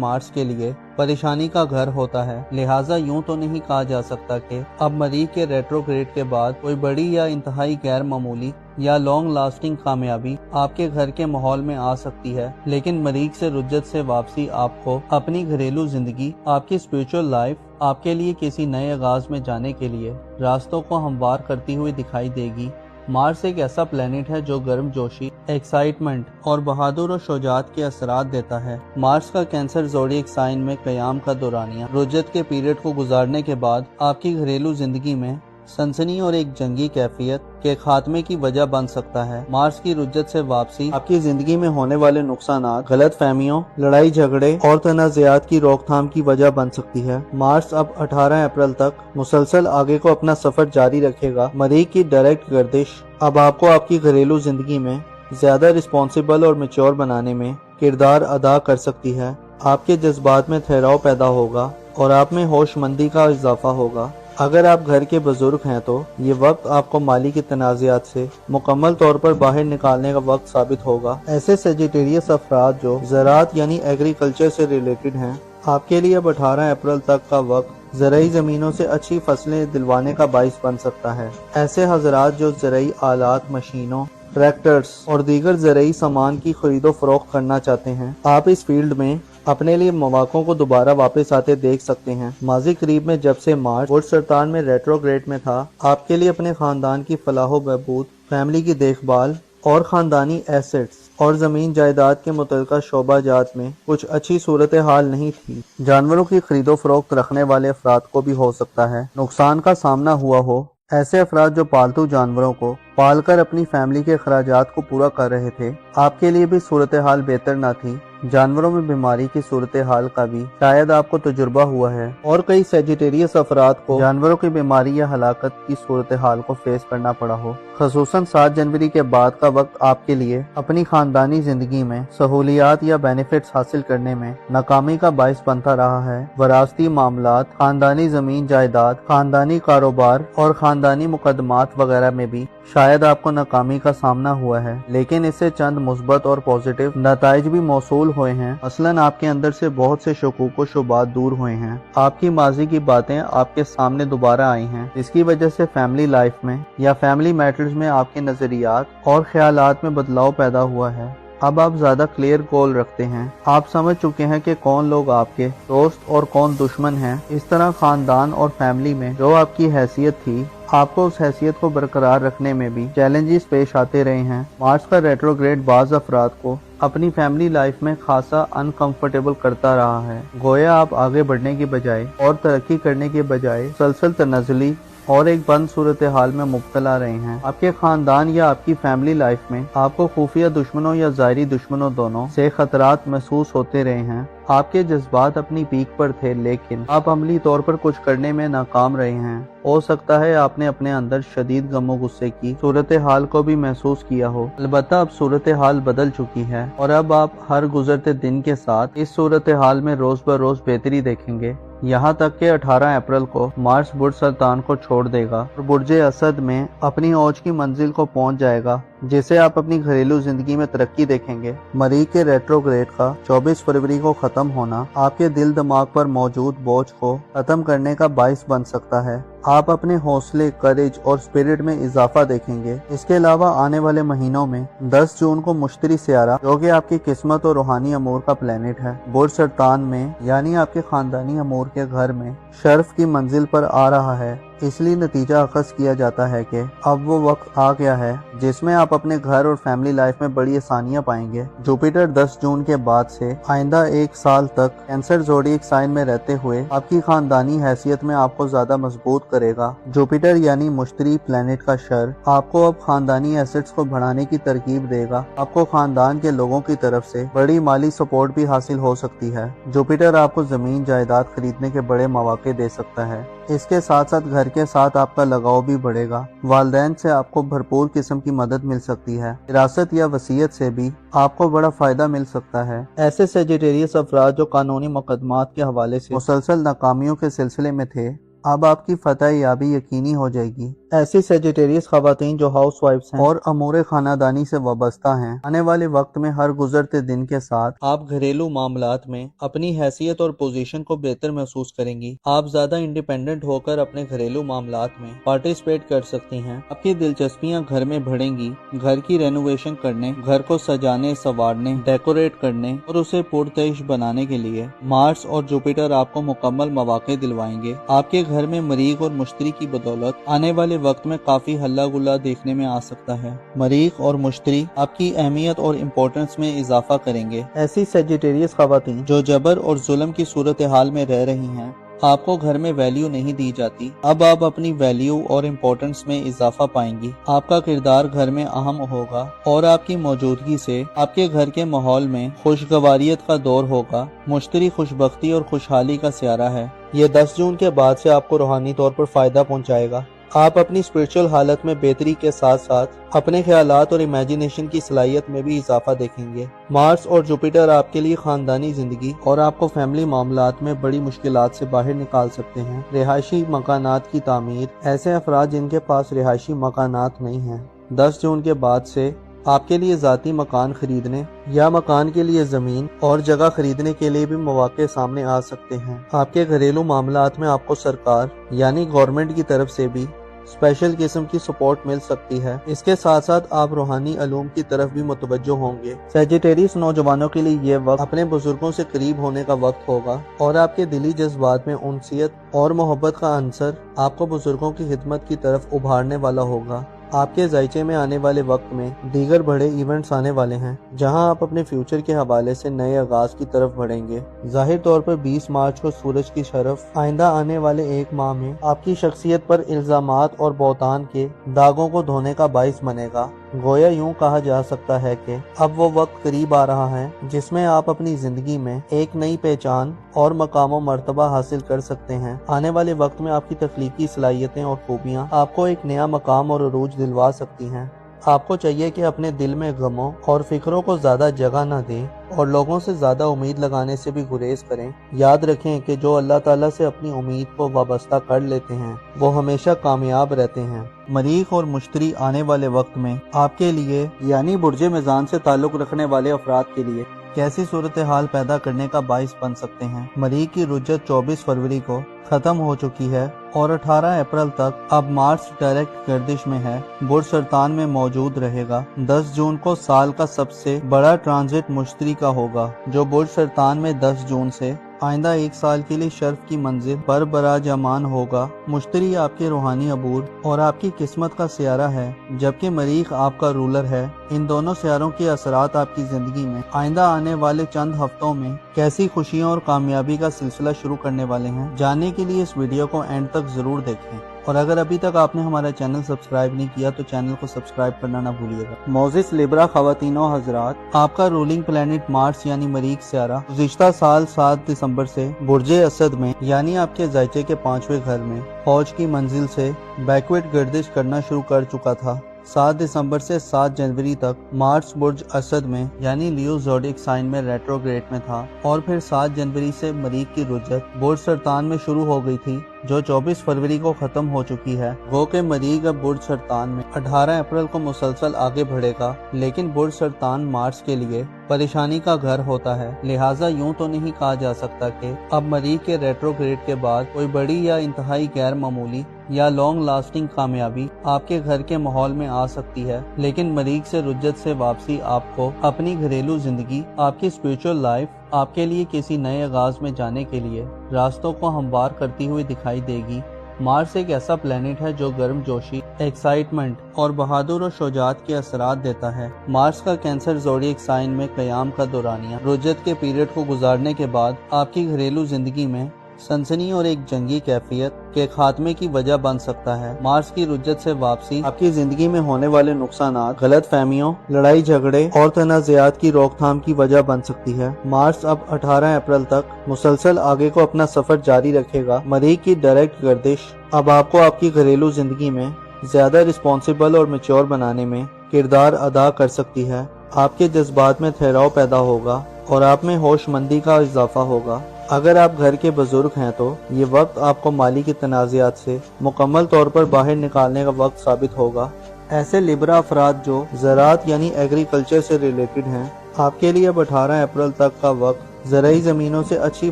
مارس کے لیے پریشانی کا گھر ہوتا ہے، لہٰذا یوں تو نہیں کہا جا سکتا کہ اب مریخ کے ریٹروگریڈ کے بعد کوئی بڑی یا انتہائی غیر معمولی یا لانگ لاسٹنگ کامیابی آپ کے گھر کے ماحول میں آ سکتی ہے، لیکن مریخ سے رجت سے واپسی آپ کو اپنی گھریلو زندگی، آپ کی اسپریچول لائف، آپ کے لیے کسی نئے آغاز میں جانے کے لیے راستوں کو ہموار کرتی ہوئی دکھائی دے گی۔ مارس ایک ایسا پلینٹ ہے جو گرم جوشی، ایکسائٹمنٹ اور بہادر و شجاعت کے اثرات دیتا ہے۔ مارس کا کینسر زوڈیک سائن میں قیام کا دورانیہ رجت کے پیریڈ کو گزارنے کے بعد آپ کی گھریلو زندگی میں سنسنی اور ایک جنگی کیفیت کے خاتمے کی وجہ بن سکتا ہے۔ مارس کی رجت سے واپسی آپ کی زندگی میں ہونے والے نقصانات، غلط فہمیوں، لڑائی جھگڑے اور تنازعات کی روک تھام کی وجہ بن سکتی ہے۔ مارس اب 18 اپریل تک مسلسل آگے کو اپنا سفر جاری رکھے گا۔ مریخ کی ڈائریکٹ گردش اب آپ کو آپ کی گھریلو زندگی میں زیادہ رسپانسیبل اور میچور بنانے میں کردار ادا کر سکتی ہے۔ آپ کے جذبات میں ٹھہراؤ پیدا ہوگا اور آپ میں ہوش مندی کا اضافہ ہوگا۔ اگر آپ گھر کے بزرگ ہیں تو یہ وقت آپ کو مالی کے تنازعات سے مکمل طور پر باہر نکالنے کا وقت ثابت ہوگا۔ ایسے سیجیٹیریس افراد جو زراعت یعنی ایگریکلچر سے ریلیٹڈ ہیں، آپ کے لیے اب 18 اپریل تک کا وقت زرعی زمینوں سے اچھی فصلیں دلوانے کا باعث بن سکتا ہے۔ ایسے حضرات جو زرعی آلات، مشینوں، ٹریکٹرز اور دیگر زرعی سامان کی خرید و فروخت کرنا چاہتے ہیں، آپ اس فیلڈ میں اپنے لیے مواقع کو دوبارہ واپس آتے دیکھ سکتے ہیں۔ ماضی قریب میں جب سے مارس برج سرطان میں ریٹروگریڈ میں تھا، آپ کے لیے اپنے خاندان کی فلاح و بہبود، فیملی کی دیکھ بھال اور خاندانی ایسٹس اور زمین جائیداد کے متعلقہ شعبہ جات میں کچھ اچھی صورتحال نہیں تھی۔ جانوروں کی خرید و فروخت رکھنے والے افراد کو بھی ہو سکتا ہے نقصان کا سامنا ہوا ہو۔ ایسے افراد جو پالتو جانوروں کو پال کر اپنی فیملی کے اخراجات کو پورا کر رہے تھے، آپ کے لیے بھی صورتحال بہتر نہ تھی۔ جانوروں میں بیماری کی صورتحال کا بھی شاید آپ کو تجربہ ہوا ہے اور کئی سیجیٹیریس افراد کو جانوروں کی بیماری یا ہلاکت کی صورتحال کو فیس کرنا پڑا ہو۔ خصوصاً 7 جنوری کے بعد کا وقت آپ کے لیے اپنی خاندانی زندگی میں سہولیات یا بینیفٹس حاصل کرنے میں ناکامی کا باعث بنتا رہا ہے۔ وراثتی معاملات، خاندانی زمین جائیداد، خاندانی کاروبار اور خاندانی مقدمات وغیرہ میں بھی شاید آپ کو ناکامی کا سامنا ہوا ہے، لیکن اس سے چند مثبت اور پازیٹیو نتائج بھی موصول ہوئے ہیں۔ مثلاً آپ کے اندر سے بہت سے شکوک و شبہات دور ہوئے ہیں، آپ کی ماضی کی باتیں آپ کے سامنے دوبارہ آئی ہیں، جس کی وجہ سے فیملی لائف میں یا فیملی میٹرز میں آپ کے نظریات اور خیالات میں بدلاؤ پیدا ہوا ہے۔ اب آپ زیادہ کلیئر گول رکھتے ہیں، آپ سمجھ چکے ہیں کہ کون لوگ آپ کے دوست اور کون دشمن ہیں۔ اس طرح خاندان اور فیملی میں جو آپ کی حیثیت تھی، आपको उस हैसियत को बरकरार रखने में भी चैलेंजेस पेश आते रहे हैं। मार्स का रेट्रोग्रेड बाज़ अफराद को अपनी फैमिली लाइफ में खासा अनकंफर्टेबल करता रहा है। गोया आप आगे बढ़ने की बजाय और तरक्की करने के बजाय सलसल तनज़ुली और एक बंद सूरत हाल में मुब्तला रहे हैं। आपके खानदान या आपकी फैमिली लाइफ में आपको खुफिया दुश्मनों या ज़ाहिरी दुश्मनों दोनों से खतरात महसूस होते रहे हैं। आपके जज्बात अपनी पीक पर थे, लेकिन आप अमली तौर पर कुछ करने में नाकाम रहे हैं। हो सकता है आपने अपने अंदर शदीद गमो गुस्से की सूरत हाल को भी महसूस किया हो। अलबत्ता अब सूरत हाल बदल चुकी है और अब आप हर गुजरते दिन के साथ इस सूरत हाल में रोज ब रोज बेहतरी देखेंगे। यहाँ तक कि 18 अप्रैल को मार्स बुर्ज सरतान को छोड़ देगा और बुर्ज असद में अपनी औज की मंजिल को पहुंच जाएगा, जिसे आप अपनी घरेलू जिंदगी में तरक्की देखेंगे। मरीख के रेट्रोग्रेड का 24 फरवरी को खत्म होना आपके दिल दिमाग पर मौजूद बोझ को खत्म करने का बाइस बन सकता है। आप अपने हौसले, करेज और स्पिरिट में इजाफा देखेंगे। इसके अलावा आने वाले महीनों में 10 जून को मुश्तरी सियारा, जो कि आपकी किस्मत और रूहानी अमूर का प्लेनेट है, बुर्ज सरतान में यानी आपके खानदानी अमूर के घर में शर्फ की मंजिल पर आ रहा है। इसलिए नतीजा अखज़ किया जाता है कि अब वो वक्त आ गया है जिसमें आप अपने घर और फैमिली लाइफ में बड़ी आसानियां पाएंगे। जुपिटर 10 जून के बाद से आइंदा 1 साल तक कैंसर ज़ोडिएक साइन में रहते हुए आपकी खानदानी हैसियत में आपको ज्यादा मजबूत करेगा। जुपिटर यानी मुश्तरी प्लेनेट का शर आपको अब खानदानी एसेट्स को बढ़ाने की तरकीब देगा। आपको खानदान के लोगों की तरफ से बड़ी माली सपोर्ट भी हासिल हो सकती है। जुपिटर आपको जमीन जायदाद खरीदने के बड़े मौके दे सकता है। इसके साथ साथ घर के साथ आपका लगाव भी बढ़ेगा। वालिदैन से आपको भरपूर किस्म की मदद मिल सकती है। विरासत या वसीयत से भी आपको बड़ा फायदा मिल सकता है। ऐसे सेजिटेरियस अफराद जो कानूनी मुकदमात के हवाले से मुसलसल नाकामियों के सिलसिले में थे, अब आपकी फतह याबी यकीनी हो जाएगी। ऐसी सेजिटेरियस खवातीन जो हाउस वाइफ्स हैं और अमूर खानादानी से वाबस्ता हैं, आने वाले वक्त में हर गुजरते दिन के साथ आप घरेलू मामलात में अपनी हैसियत और पोजीशन को बेहतर महसूस करेंगी। आप ज्यादा इंडिपेंडेंट होकर अपने घरेलू मामलात में पार्टिसिपेट कर सकती हैं। आपकी दिलचस्पियां घर में बढ़ेंगी। घर की रेनोवेशन करने, घर को सजाने, संवारने, डेकोरेट करने और उसे पुरतश बनाने के लिए मार्स और जुपिटर आपको मुकम्मल मौके दिलवाएंगे। आपके घर में मरीख और मुश्तरी की बदौलत आने वाले वक्त में काफी हल्ला गुल्ला देखने में आ सकता है। मरीख और मुश्तरी आपकी अहमियत और इम्पोर्टेंस में इजाफा करेंगे। ऐसी सेजिटेरियस खवातीन जो जबर और जुल्म की सूरत हाल में रह रही हैं, आपको घर में वैल्यू नहीं दी जाती, अब आप अपनी वैल्यू और इम्पोर्टेंस में इजाफा पाएंगी। आपका किरदार घर में अहम होगा और आपकी मौजूदगी से आपके घर के माहौल में खुशगवारियत का दौर होगा। मुश्तरी खुशबख्ती और खुशहाली का सियारा है। ये 10 जून के बाद से आपको रूहानी तौर पर फायदा पहुंचाएगा। आप अपनी स्पिरिचुअल हालत में बेहतरी के साथ साथ अपने ख्यालात और इमेजिनेशन की सलाहियत में भी इजाफा देखेंगे। मार्स और जुपिटर आपके लिए खानदानी जिंदगी और आपको फैमिली मामलात में बड़ी मुश्किलात से बाहर निकाल सकते हैं। रिहायशी मकानात की तामीर, ऐसे अफराद जिनके पास रिहायशी मकानात नहीं हैं, 10 जून के बाद से आपके लिए ज़ाती मकान खरीदने या मकान के लिए ज़मीन और जगह खरीदने के लिए भी मौके सामने आ सकते हैं। आपके घरेलू मामलात में आपको सरकार यानी गवर्नमेंट की तरफ से भी स्पेशल किस्म की सपोर्ट मिल सकती है। इसके साथ साथ आप रूहानी अलूम की तरफ भी मुतवज्जो होंगे। सेजिटेरियस नौजवानों के लिए ये वक्त अपने बुजुर्गों से करीब होने का वक्त होगा और आपके दिली जज्बात में उनसियत और मोहब्बत का अंसर आपको बुजुर्गों की खिदमत की तरफ उभारने वाला होगा। आपके जायचे में आने वाले वक्त में दीगर बड़े इवेंट्स आने वाले हैं, जहां आप अपने फ्यूचर के हवाले से नए आगाज की तरफ बढ़ेंगे। जाहिर तौर पर 20 मार्च को सूरज की शरफ आइंदा आने वाले 1 माह में आपकी शख्सियत पर इल्जामात और बौतान के दागों को धोने का बाइस बनेगा। गोया यूं कहा जा सकता है कि अब वो वक्त करीब आ रहा है जिसमें आप अपनी जिंदगी में एक नई पहचान और मकाम मर्तबा हासिल कर सकते हैं। आने वाले वक्त में आपकी तख्लीकी सलाहियतें और खूबियां आपको एक नया मकाम और अरूज दिलवा सकती हैं। आपको चाहिए कि अपने दिल में गमों और फिक्रों को ज्यादा जगह न दें और लोगों से ज्यादा उम्मीद लगाने से भी गुरेज करें। याद रखें कि जो अल्लाह ताला से अपनी उम्मीद को वाबस्ता कर लेते हैं वो हमेशा कामयाब रहते हैं। मरीख और मुश्तरी आने वाले वक्त में आपके लिए यानी बुर्ज मीज़ान से ताल्लुक रखने वाले अफराद के लिए कैसी सूरत हाल पैदा करने का बाइस बन सकते हैं। मरीख की रुज्जत 24 फरवरी को खत्म हो चुकी है और 18 अप्रैल तक अब मार्स डायरेक्ट गर्दिश में है। बुर्ज सरतान में मौजूद रहेगा। 10 जून को साल का सबसे बड़ा ट्रांजिट मुश्तरी का होगा, जो बुर्ज सरतान में 10 जून से आइंदा 1 साल के लिए शर्फ की मंजिल पर बराजमान होगा। मुश्तरी आपके रूहानी अबूर और आपकी किस्मत का सियारा है, जबकि मरीख आपका रूलर है। इन दोनों सियारों के असरात आपकी जिंदगी में आइंदा आने वाले चंद हफ्तों में कैसी खुशियों और कामयाबी का सिलसिला शुरू करने वाले हैं, जानने के लिए इस वीडियो को एंड तक जरूर देखें। और अगर अभी तक आपने हमारा चैनल सब्सक्राइब नहीं किया तो चैनल को सब्सक्राइब करना ना भूलिएगा। मोजिस लिब्रा ख़वातीनो हजरात, आपका रूलिंग प्लेनेट मार्स यानी मरीख सियारा गुज़िश्ता साल 7 दिसंबर से बुर्जे असद में यानी आपके ज़ायचे के 5वें घर में फौज की मंजिल से बैकवर्ड गर्दिश करना शुरू कर चुका था। 7 दिसंबर से 7 जनवरी तक मार्स बुर्ज असद में यानी लियो ज़ोडिक साइन में रेट्रोग्रेड में था और फिर 7 जनवरी से मरीख की रुजत बुर्ज सरतान में शुरू हो गई थी, जो 24 फरवरी को खत्म हो चुकी है। गो के मरीख अब बुर्ज सरतान में 18 अप्रैल को मुसलसल आगे बढ़ेगा, लेकिन बुर्ज सरतान मार्स के लिए परेशानी का घर होता है। लिहाजा यूं तो नहीं कहा जा सकता कि अब मरीख के रेट्रोग्रेड के बाद कोई बड़ी या इंतहाई गैर मामूली या लॉन्ग लास्टिंग कामयाबी आपके घर के माहौल में आ सकती है, लेकिन मरीख से रुज्जत से वापसी आपको अपनी घरेलू जिंदगी, आपकी स्पिरिचुअल लाइफ, आपके लिए किसी नए आगाज में जाने के लिए रास्तों को हमवार करती हुई दिखाई देगी। मार्स एक ऐसा प्लेनेट है जो गर्मजोशी, एक्साइटमेंट और बहादुर और शुजाअत के असरात देता है। मार्स का कैंसर ज़ोडिएक साइन में क़याम का दौरानिया रुज्जत के पीरियड को गुजारने के बाद आपकी घरेलू जिंदगी में सनसनी और एक जंगी कैफियत के खात्मे की वजह बन सकता है। मार्स की रुज्जत से वापसी आपकी जिंदगी में होने वाले नुकसानात, गलत फहमियों, लड़ाई झगड़े और तनाज़ात की रोकथाम की वजह बन सकती है। मार्स अब 18 अप्रैल तक मुसलसल आगे को अपना सफर जारी रखेगा। मरीख की डायरेक्ट गर्दिश अब आपको आपकी घरेलू जिंदगी में ज्यादा रिस्पॉन्सिबल और मैच्योर बनाने में किरदार अदा कर सकती है। आपके जज्बात में ठहराव पैदा होगा और आप में होशमंदी का इजाफा होगा। अगर आप घर के बुजुर्ग हैं तो ये वक्त आपको माली के तनाज़ात से मुकम्मल तौर पर बाहर निकालने का वक्त साबित होगा। ऐसे लिब्रा अफराद जो ज़राअत यानी एग्रीकल्चर से रिलेटेड हैं, आपके लिए अब 18 अप्रैल तक का वक्त ज़राई ज़मीनों से अच्छी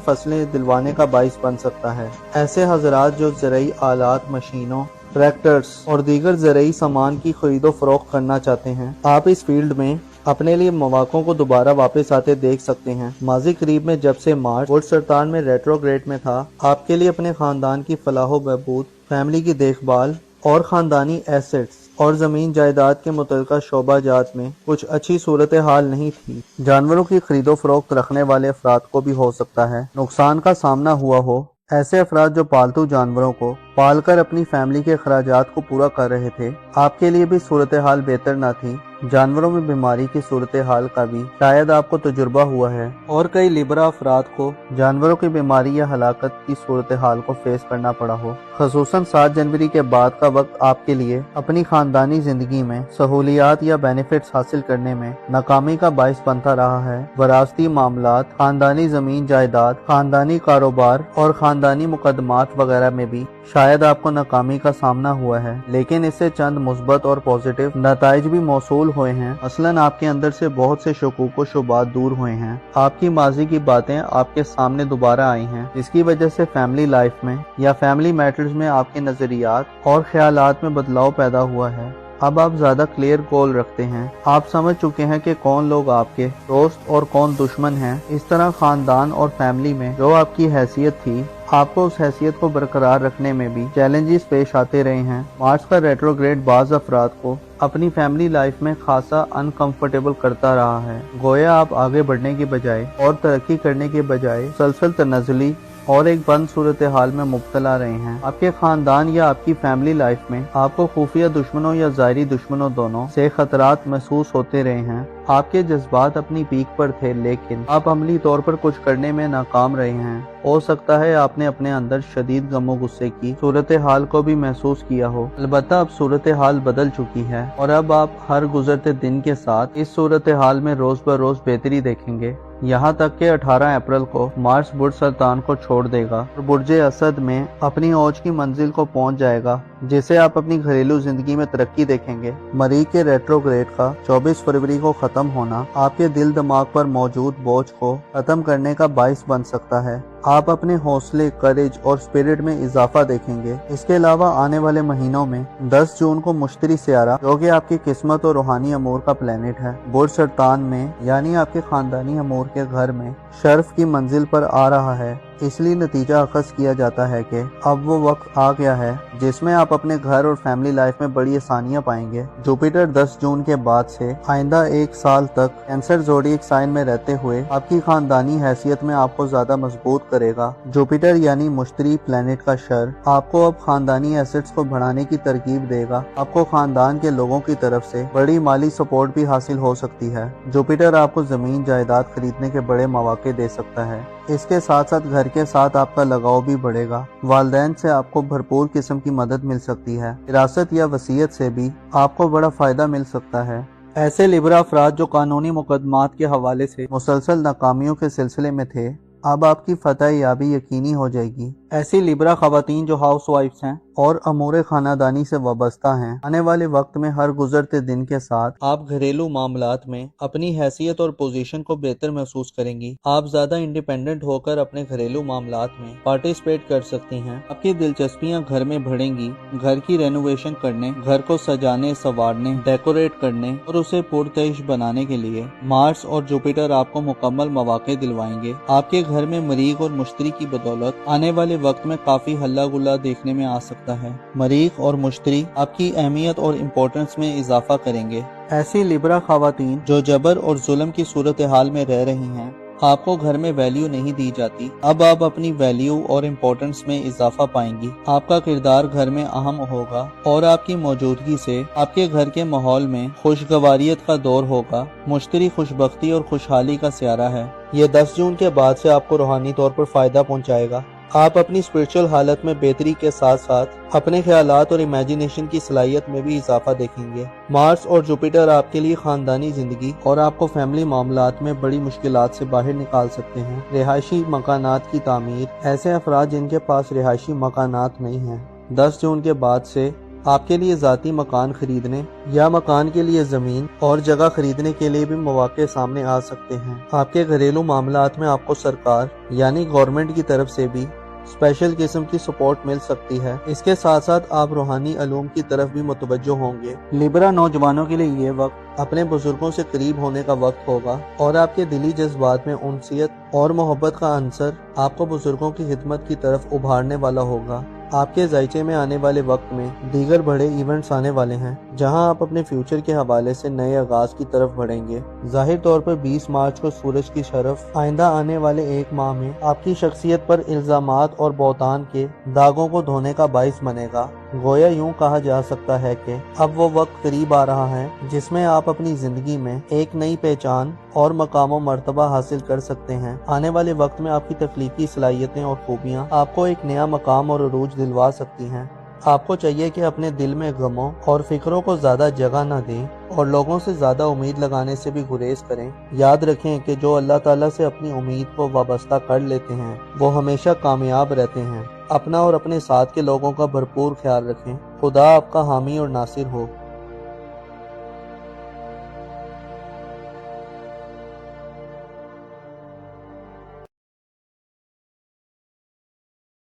फसलें दिलवाने का बाइस बन सकता है। ऐसे हजरात जो ज़राई आलात, मशीनों, ट्रैक्टर्स और दीगर ज़राई सामान की खरीदो फरोख्त करना चाहते हैं, आप इस फील्ड में अपने लिए मौक़ों को दोबारा वापस आते देख सकते हैं। माजी करीब में जब से मार्स बुर्ज सरतान में रेट्रोग्रेड में था, आपके लिए अपने खानदान की फलाह बहबूद, फैमिली की देखभाल और खानदानी एसेट्स और जमीन जायदाद के मुतल्लिका शोबाजात में कुछ अच्छी सूरत हाल नहीं थी। जानवरों की खरीदो फरोख्त रखने वाले अफराद को भी हो सकता है नुकसान का सामना हुआ हो। ऐसे अफराद जो पालतू जानवरों को पालकर अपनी फैमिली के अखराजात को पूरा कर रहे थे, आपके लिए भी सूरत हाल बेहतर न थी। जानवरों में बीमारी की सूरत हाल का भी शायद आपको तजुर्बा हुआ है और कई लिब्रा अफराद को जानवरों की बीमारी या हलाकत की सूरत हाल को फेस करना पड़ा हो। खसूसन 7 जनवरी के बाद का वक्त आपके लिए अपनी खानदानी जिंदगी में सहूलियात या बेनिफिट्स हासिल करने में नाकामी का बाइस बनता रहा है। वरासती मामलात, खानदानी जमीन जायदाद, खानदानी कारोबार और खानदानी मुकदमात वगैरह में भी शायद आपको नाकामी का सामना हुआ है, लेकिन इससे चंद मुस्बत और पॉजिटिव नताइज भी मौसूल हुए हैं। मसलन आपके अंदर से बहुत से शकूक व शुबात दूर हुए हैं। आपकी माजी की बातें आपके सामने दोबारा आई हैं, जिसकी वजह से फैमिली लाइफ में या फैमिली मैटर्स में आपके नजरियात और ख्यालात में बदलाव पैदा हुआ है। अब आप ज्यादा क्लियर गोल रखते हैं। आप समझ चुके हैं कि कौन लोग आपके दोस्त और कौन दुश्मन हैं। इस तरह खानदान और फैमिली में जो आपकी हैसियत थी, आपको उस हैसियत को बरकरार रखने में भी चैलेंजेस पेश आते रहे हैं। मार्स का रेट्रोग्रेड बाज अफराद को अपनी फैमिली लाइफ में खासा अनकंफर्टेबल करता रहा है। गोया आप आगे बढ़ने की बजाय और तरक्की करने के बजाय मुसलसल तनज़ुली और एक बंद सूरत हाल में मुब्तला रहे हैं। आपके खानदान या आपकी फैमिली लाइफ में आपको खुफिया दुश्मनों या ज़ाहिरी दुश्मनों दोनों से खतरात महसूस होते रहे हैं। आपके जज्बात अपनी पीक पर थे, लेकिन आप अमली तौर पर कुछ करने में नाकाम रहे हैं। हो सकता है आपने अपने अंदर शदीद गमो गुस्से की सूरत हाल को भी महसूस किया हो। अलबत्ता अब सूरत हाल बदल चुकी है और अब आप हर गुजरते दिन के साथ इस सूरत हाल में रोज ब रोज बेहतरी देखेंगे। यहाँ तक कि 18 अप्रैल को मार्स बुर्ज सरतान को छोड़ देगा और बुर्ज असद में अपनी औज की मंजिल को पहुँच जाएगा, जिसे आप अपनी घरेलू जिंदगी में तरक्की देखेंगे। मरीख के रेट्रोग्रेड का 24 फरवरी को खत्म होना आपके दिल दिमाग पर मौजूद बोझ को खत्म करने का बाइस बन सकता है। आप अपने हौसले, करेज और स्पिरिट में इजाफा देखेंगे। इसके अलावा आने वाले महीनों में 10 जून को मुश्तरी सियारा, जो कि आपकी किस्मत और रूहानी अमूर का प्लेनेट है, बुर्ज सरतान में यानी आपके खानदानी अमूर के घर में शर्फ की मंजिल पर आ रहा है। इसलिए नतीजा अखज़ किया जाता है कि अब वो वक्त आ गया है जिसमें आप अपने घर और फैमिली लाइफ में बड़ी आसानियां पाएंगे। जुपिटर 10 जून के बाद से आइंदा 1 साल तक कैंसर ज़ोडिएक साइन में रहते हुए आपकी खानदानी हैसियत में आपको ज्यादा मजबूत करेगा। जुपिटर यानी मुश्तरी प्लेनेट का शर आपको अब खानदानी एसेट्स को बढ़ाने की तरकीब देगा। आपको खानदान के लोगों की तरफ से बड़ी माली सपोर्ट भी हासिल हो सकती है। जुपिटर आपको जमीन जायदाद खरीदने के बड़े मौके दे सकता है। इसके साथ साथ घर के साथ आपका लगाव भी बढ़ेगा। वालिदैन से आपको भरपूर किस्म की मदद मिल सकती है। विरासत या वसीयत से भी आपको बड़ा फायदा मिल सकता है। ऐसे लिब्रा अफराद जो कानूनी मुकदमात के हवाले से मुसलसल नाकामियों के सिलसिले में थे, अब आपकी फतह याबी यकीनी हो जाएगी। ऐसी लिब्रा खवातीन जो हाउस वाइफ्स हैं और अमूर खानादानी से वाबस्ता हैं, आने वाले वक्त में हर गुजरते दिन के साथ आप घरेलू मामलात में अपनी हैसियत और पोजीशन को बेहतर महसूस करेंगी। आप ज्यादा इंडिपेंडेंट होकर अपने घरेलू मामलात में पार्टिसिपेट कर सकती हैं। आपकी दिलचस्पियां घर में बढ़ेंगी। घर की रेनोवेशन करने, घर को सजाने, संवारने, डेकोरेट करने और उसे पुरतश बनाने के लिए मार्स और जुपिटर आपको मुकम्मल मौके दिलवाएंगे। आपके घर में मरीख और मुश्तरी की बदौलत आने वाले वक्त में काफी हल्ला गुल्ला देखने में आ सकता है। मरीख और मुश्तरी आपकी अहमियत और इम्पोर्टेंस में इजाफा करेंगे। ऐसी लिब्रा खवातीन जो जबर और जुल्म की सूरत हाल में रह रही हैं, आपको घर में वैल्यू नहीं दी जाती, अब आप अपनी वैल्यू और इम्पोर्टेंस में इजाफा पाएंगी। आपका किरदार घर में अहम होगा और आपकी मौजूदगी से आपके घर के माहौल में खुशगवारियत का दौर होगा। मुश्तरी खुशबख्ती और खुशहाली का सियारा है। ये 10 जून के बाद से आपको रूहानी तौर पर फायदा पहुंचाएगा। आप अपनी स्पिरिचुअल हालत में बेहतरी के साथ साथ अपने ख्यालात और इमेजिनेशन की सलाहियत में भी इजाफा देखेंगे। मार्स और जुपिटर आपके लिए खानदानी जिंदगी और आपको फैमिली मामलात में बड़ी मुश्किलात से बाहर निकाल सकते हैं। रिहायशी मकानात की तामीर, ऐसे अफराद जिनके पास रिहायशी मकानात नहीं हैं, 10 जून के बाद से आपके लिए ज़ाती मकान खरीदने या मकान के लिए ज़मीन और जगह खरीदने के लिए भी मौके सामने आ सकते हैं। आपके घरेलू मामलात में आपको सरकार यानी गवर्नमेंट की तरफ से भी स्पेशल किस्म की सपोर्ट मिल सकती है। इसके साथ साथ आप रूहानी अलूम की तरफ भी मुतवज्जो होंगे। लिब्रा नौजवानों के लिए ये वक्त अपने बुजुर्गों से करीब होने का वक्त होगा और आपके दिली जज्बात में उनसियत और मोहब्बत का अंसर आपको बुजुर्गों की खिदमत की तरफ उभारने वाला होगा। आपके जायचे में आने वाले वक्त में दीगर बड़े इवेंट्स आने वाले हैं, जहां आप अपने फ्यूचर के हवाले से नए आगाज की तरफ बढ़ेंगे। जाहिर तौर पर 20 मार्च को सूरज की शरफ आइंदा आने वाले 1 माह में आपकी शख्सियत पर इल्जामात और बौतान के दागों को धोने का बाइस बनेगा। गोया यूं कहा जा सकता है कि अब वो वक्त करीब आ रहा है जिसमें आप अपनी जिंदगी में एक नई पहचान और मकाम और मर्तबा हासिल कर सकते हैं। आने वाले वक्त में आपकी तख्लीकी सलाहियतें और खूबियां आपको एक नया मकाम और अरूज दिलवा सकती हैं। आपको चाहिए कि अपने दिल में गमों और फिक्रों को ज्यादा जगह न दें और लोगों से ज्यादा उम्मीद लगाने से भी गुरेज करें। याद रखें कि जो अल्लाह ताला से अपनी उम्मीद को वाबस्ता कर लेते हैं वो हमेशा कामयाब रहते हैं। अपना और अपने साथ के लोगों का भरपूर ख्याल रखें। खुदा आपका हामी और नासिर हो।